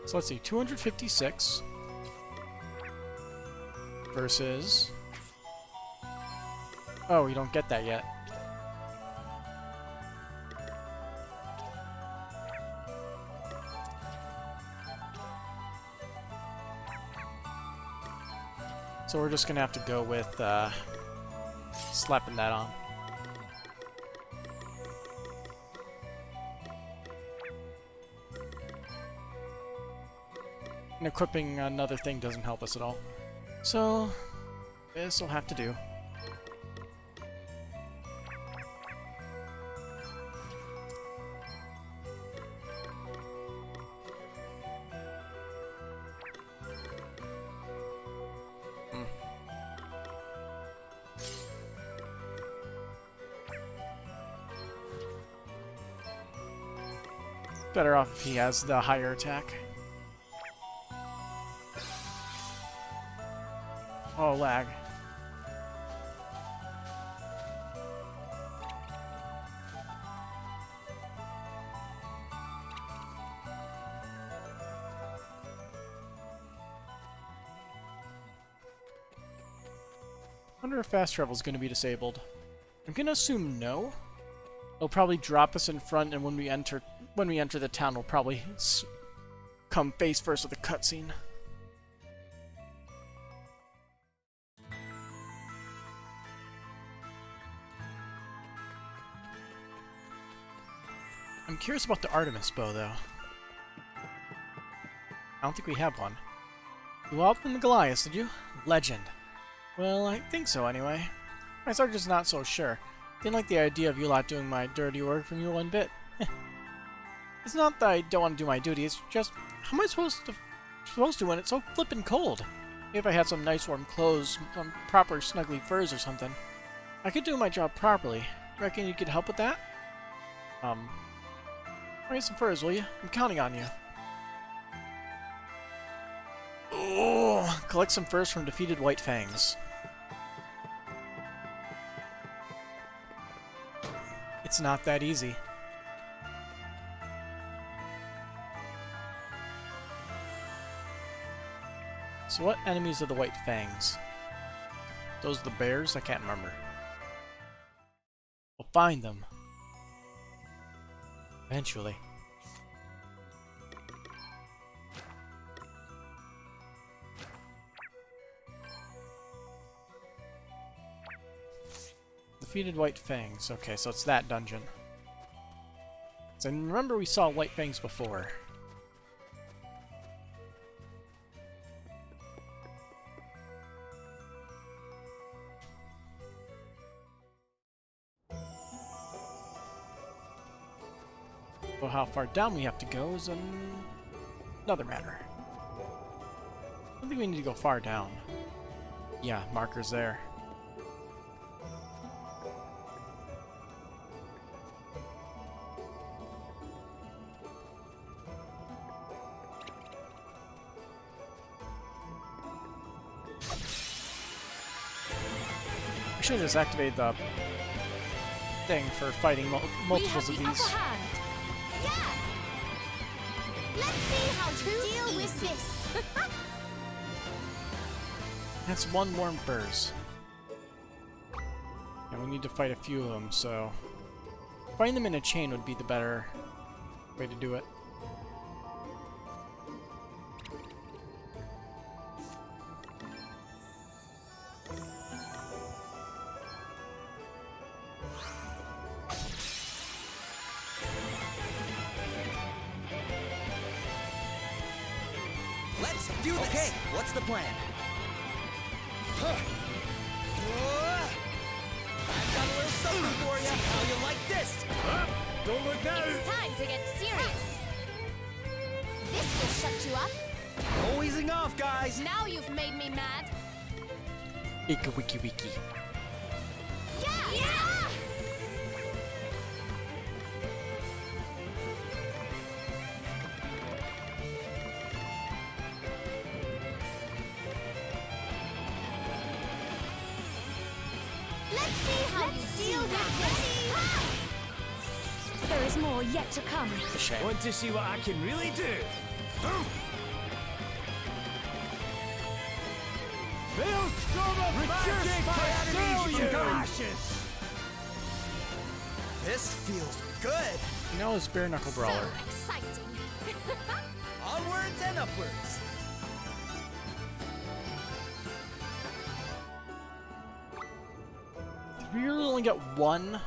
So let's see, 256 versus... Oh, we don't get that yet. So we're just gonna have to go with slapping that on. And equipping another thing doesn't help us at all. So this will have to do. Better off if he has the higher attack. Oh, lag. I wonder if fast travel is going to be disabled. I'm going to assume no. It'll probably drop us in front, and when we enter the town, we'll probably come face first with a cutscene. I'm curious about the Artemis bow, though. I don't think we have one. You out in the Goliath, did you? Legend. Well, I think so, anyway. My sergeant's not so sure. Didn't like the idea of you lot doing my dirty work from you one bit. It's not that I don't want to do my duty, it's just, how am I supposed to when it's so flippin' cold? If I had some nice warm clothes, some proper snuggly furs or something, I could do my job properly. Reckon you could help with that? Bring some furs, will you? I'm counting on you. Oh, collect some furs from defeated White Fangs. It's not that easy. So what enemies are the White Fangs? Those are the bears? I can't remember. We'll find them. Eventually. Defeated White Fangs. Okay, so it's that dungeon. So remember we saw White Fangs before. Well, how far down we have to go is another matter. I don't think we need to go far down. Yeah, marker's there. I should have just activated the thing for fighting multiples of these. Let's see how to deal with this. That's one warm furs. And we need to fight a few of them, so fighting them in a chain would be the better way to do it. Let's do this! Okay, what's the plan? I've got a little something for you. How you like this? Don't look now! It's time to get serious. This will shut you up. No easing off, guys! Now you've made me mad. Ika wiki wiki. Yeah! Let's see how you deal with this. There is more yet to come. Want to see what I can really do? This feels good! You know, it's bare knuckle brawler. So exciting. Onwards and upwards! Did we really only get one?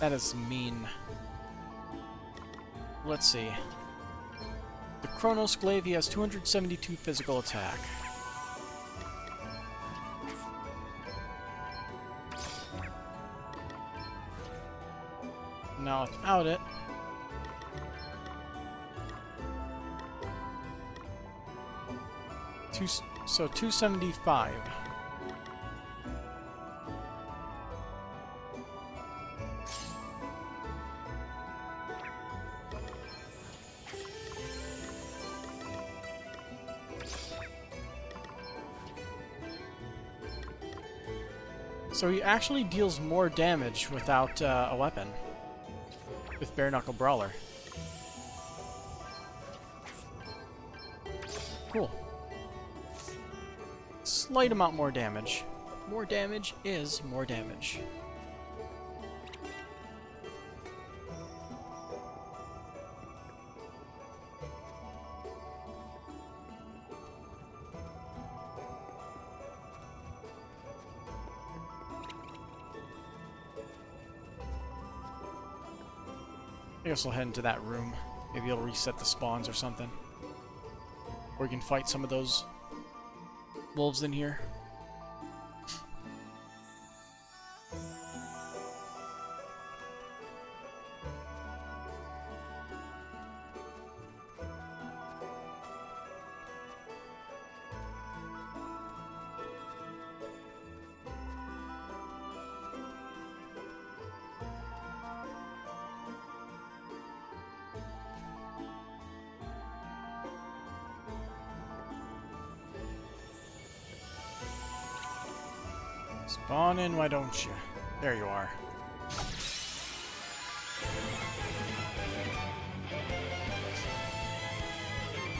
That is mean. Let's see. The Chronos Glaive, he has 272 physical attack. Now without it, So 275. So he actually deals more damage without a weapon. With Bare Knuckle Brawler. Cool. Slight amount more damage. More damage is more damage. I guess I'll head into that room. Maybe it'll reset the spawns or something. Or we can fight some of those wolves in here. Spawn in, why don't you? There you are.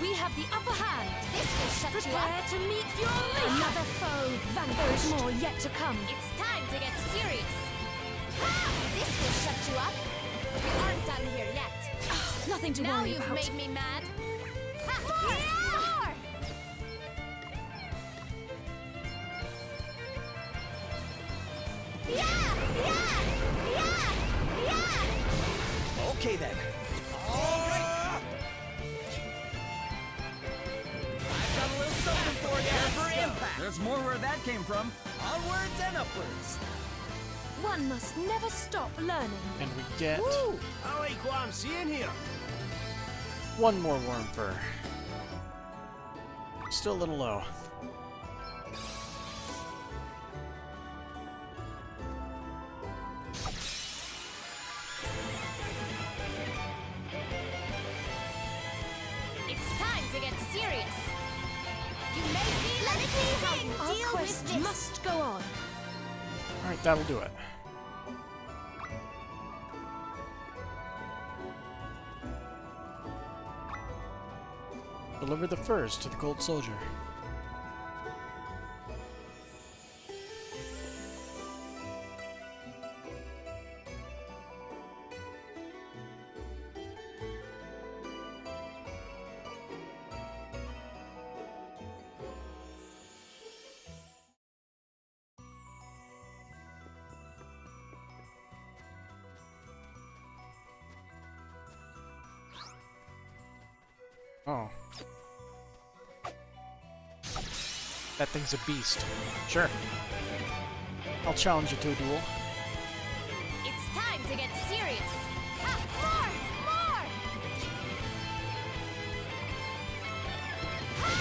We have the upper hand. This will shut you up. Prepare to meet your maker. Another foe vanquished. There is more yet to come. It's time to get serious. Ha! This will shut you up. We aren't done here yet. Nothing to worry about. Now you've made me mad. Ha! More! More! Okay then. All right. I've got a little something for you. For impact. There's more where that came from. Onwards and upwards. One must never stop learning. And we get Woo! I like what I'm seeing here. one more worm fur. Still a little low. It's time to get serious. You may be like this. Our quest must go on. Alright, that'll do it. Deliver the furs to the Gold Soldier. Oh. That thing's a beast. Sure. I'll challenge you to a duel. It's time to get serious. Ha! More! More! Ha!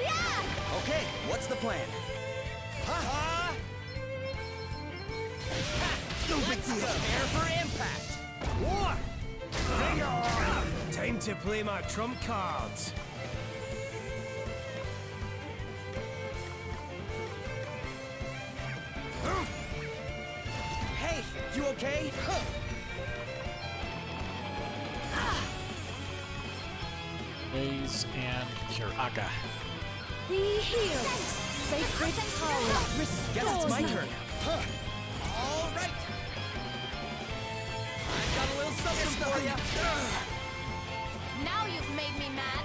Yeah! Okay, what's the plan? Ha-ha! No big deal. Prepare for impact. War! Bring on! Time to play my trump cards. Hey, you okay? Raise and Kiraga. Be healed. Sacred power restores Guess it's my me. turn. Huh. All right. I've got a little something for you. Now you've made me mad.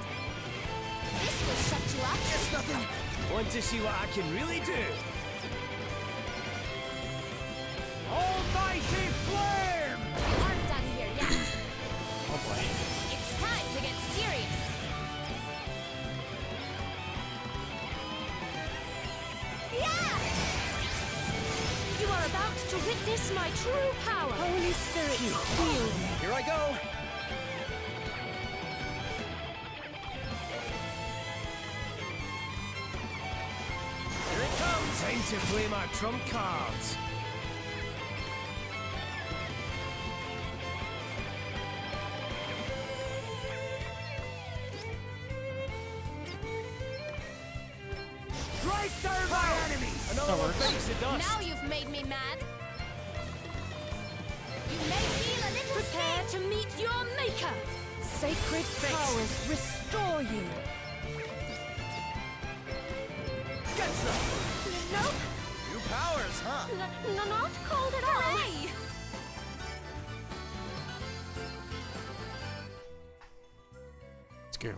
This will shut you up. It's nothing. Want to see what I can really do? Almighty flame! We aren't done here yet. Oh boy. It's time to get serious. Yeah! You are about to witness my true power. Holy Spirit, heal me. Here I go. to play my trump cards. Strike down my enemies! Another one breaks the dust. Now you've made me mad. You may feel a little Prepare to meet your maker. Sacred powers restore you. Get some! Nope. New powers, huh? Not cold at all. Let's go.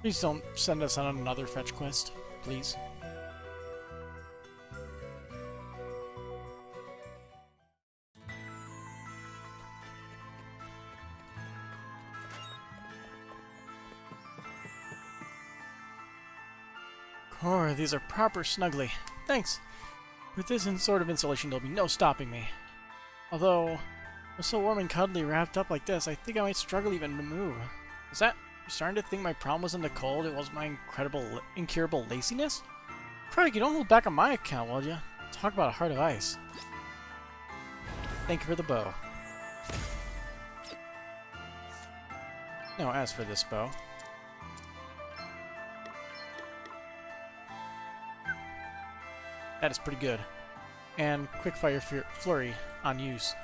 Please don't send us on another fetch quest, please. Oh, these are proper snuggly. Thanks. With this sort of insulation, there'll be no stopping me. Although, I'm so warm and cuddly wrapped up like this, I think I might struggle even to move. Is that... You're starting to think my problem wasn't the cold, it was my incurable laziness? Craig, you don't hold back on my account, will you? Talk about a heart of ice. Thank you for the bow. Now, as for this bow... That is pretty good. And Quickfire Flurry on use.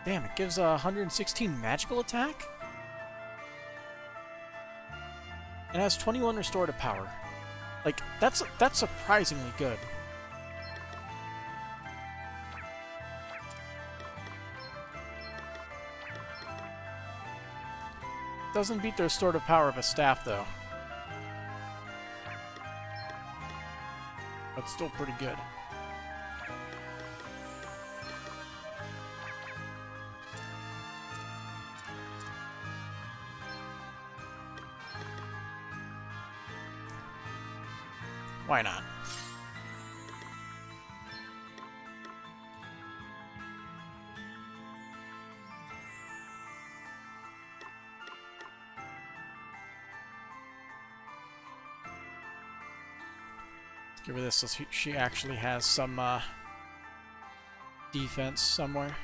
Damn, it gives 116 magical attack? It has 21 restorative power. Like, that's surprisingly good. Doesn't beat the restorative power of a staff, though. But still pretty good. Why not? Let's give her this so she actually has some defense somewhere.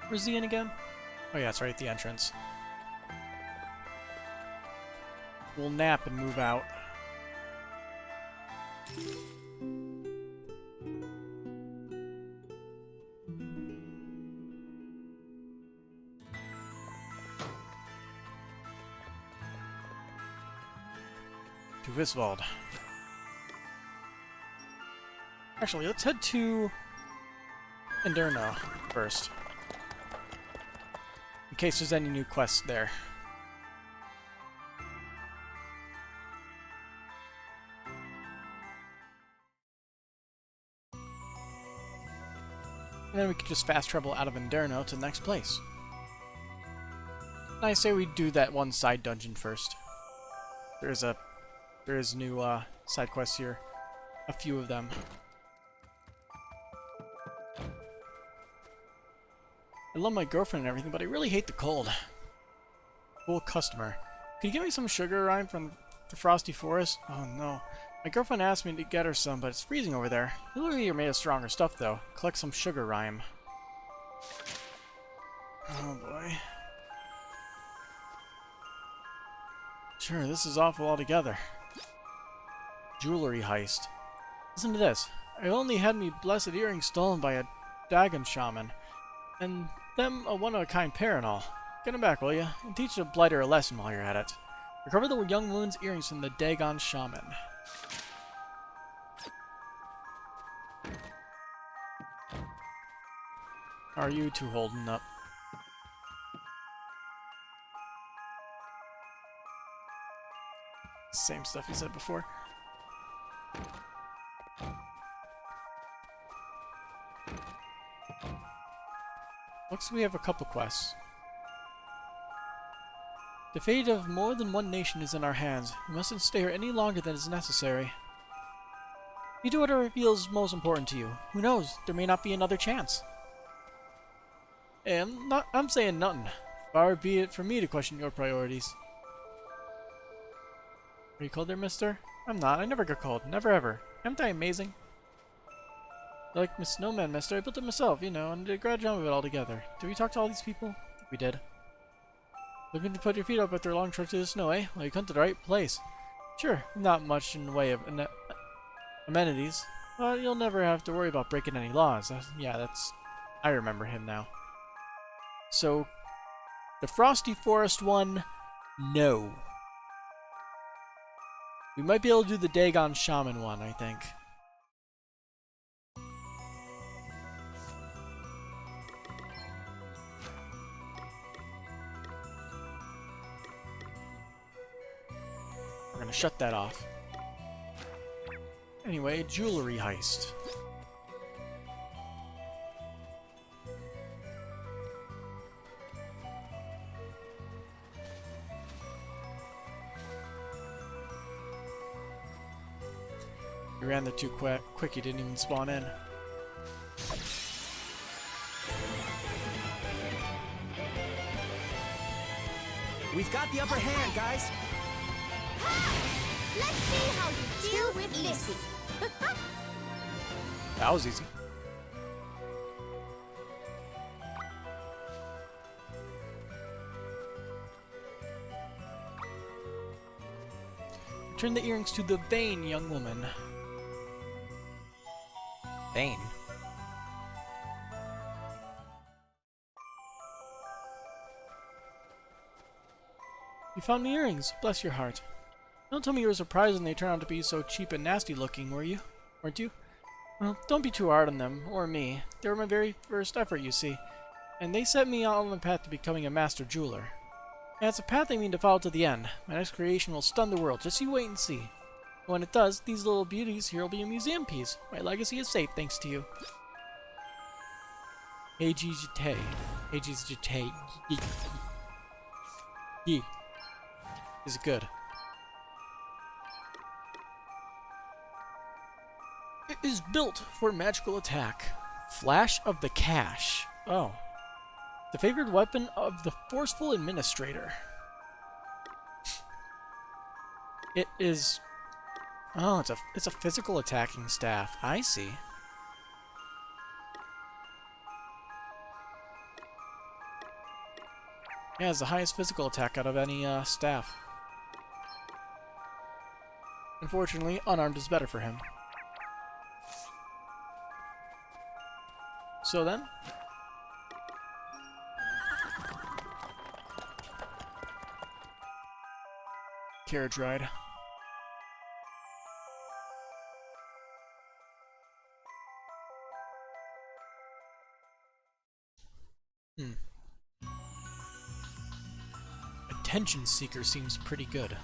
Where's the inn again? Oh yeah, it's right at the entrance. We'll nap and move out. To Visvald. Actually, let's head to Inderno first. In case there's any new quests there. And then we could just fast travel out of Inderno to the next place. I say we do that one side dungeon first. There is new side quests here. A few of them. I love my girlfriend and everything, but I really hate the cold. Cool customer. Can you give me some sugar rime from the frosty forest? Oh no. My girlfriend asked me to get her some, but it's freezing over there. Literally, you're made of stronger stuff, though. Collect some sugar rime. Oh boy. Sure, this is awful altogether. Jewelry heist. Listen to this. I only had me blessed earrings stolen by a Dagon shaman. And them a one-of-a-kind pair and all. Get them back, will ya? And teach the blighter a lesson while you're at it. Recover the young woman's earrings from the Dagon shaman. How are you two holding up? Same stuff you said before. Next, we have a couple quests. The fate of more than one nation is in our hands. We mustn't stay here any longer than is necessary. You do whatever feels most important to you. Who knows? There may not be another chance. Hey, I'm saying nothing. Far be it from me to question your priorities. Are you called there, mister? I'm not. I never get called. Never ever. Am I amazing? Like Miss Snowman, mister. I built it myself, you know, and did a great job of it all together. Did we talk to all these people? I think we did. Looking to put your feet up after a long trek through the snow, eh? Well, you come to the right place. Sure, not much in the way of amenities, but you'll never have to worry about breaking any laws. Yeah, that's... I remember him now. So, the Frosty Forest one, no. We might be able to do the Dagon Shaman one, I think. We're gonna shut that off. Anyway, jewelry heist. You ran there too quick, you didn't even spawn in. We've got the upper hand, guys. Let's see how you deal with this. That was easy. Return the earrings to the vain young woman. Vain? You found the earrings. Bless your heart. Don't tell me you were surprised when they turned out to be so cheap and nasty looking, were you? Weren't you? Well, don't be too hard on them, or me. They were my very first effort, you see. And they set me on the path to becoming a master jeweler. And it's a path I mean to follow to the end. My next creation will stun the world, just you wait and see. When it does, these little beauties here will be a museum piece. My legacy is safe thanks to you. Agijite. Agijite. Yee. Is it good? It is built for magical attack. Flash of the Cash. Oh. The favored weapon of the forceful administrator. It is... Oh, it's a physical attacking staff. I see. Yeah, it's the highest physical attack out of any staff. Unfortunately, unarmed is better for him. So then... Carriage ride. Attention Seeker seems pretty good.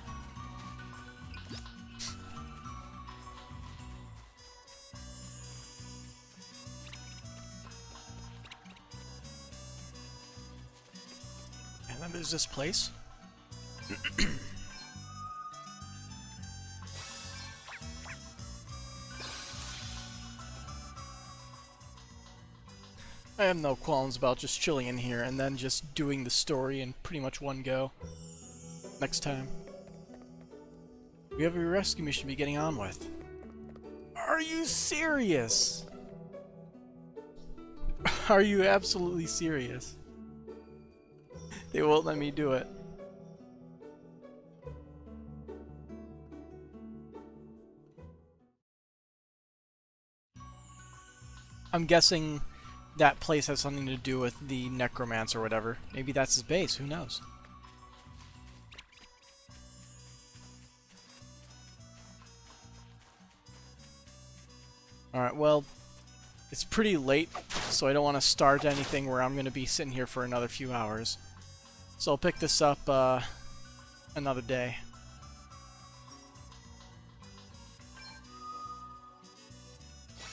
And then there's this place. I have no qualms about just chilling in here and then just doing the story in pretty much one go. Next time. We have a rescue mission to be getting on with. Are you serious? Are you absolutely serious? They won't let me do it. I'm guessing that place has something to do with the Necromancer or whatever. Maybe that's his base, who knows? Alright, well, it's pretty late, so I don't want to start anything where I'm going to be sitting here for another few hours. So I'll pick this up another day.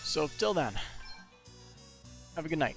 So till then, have a good night.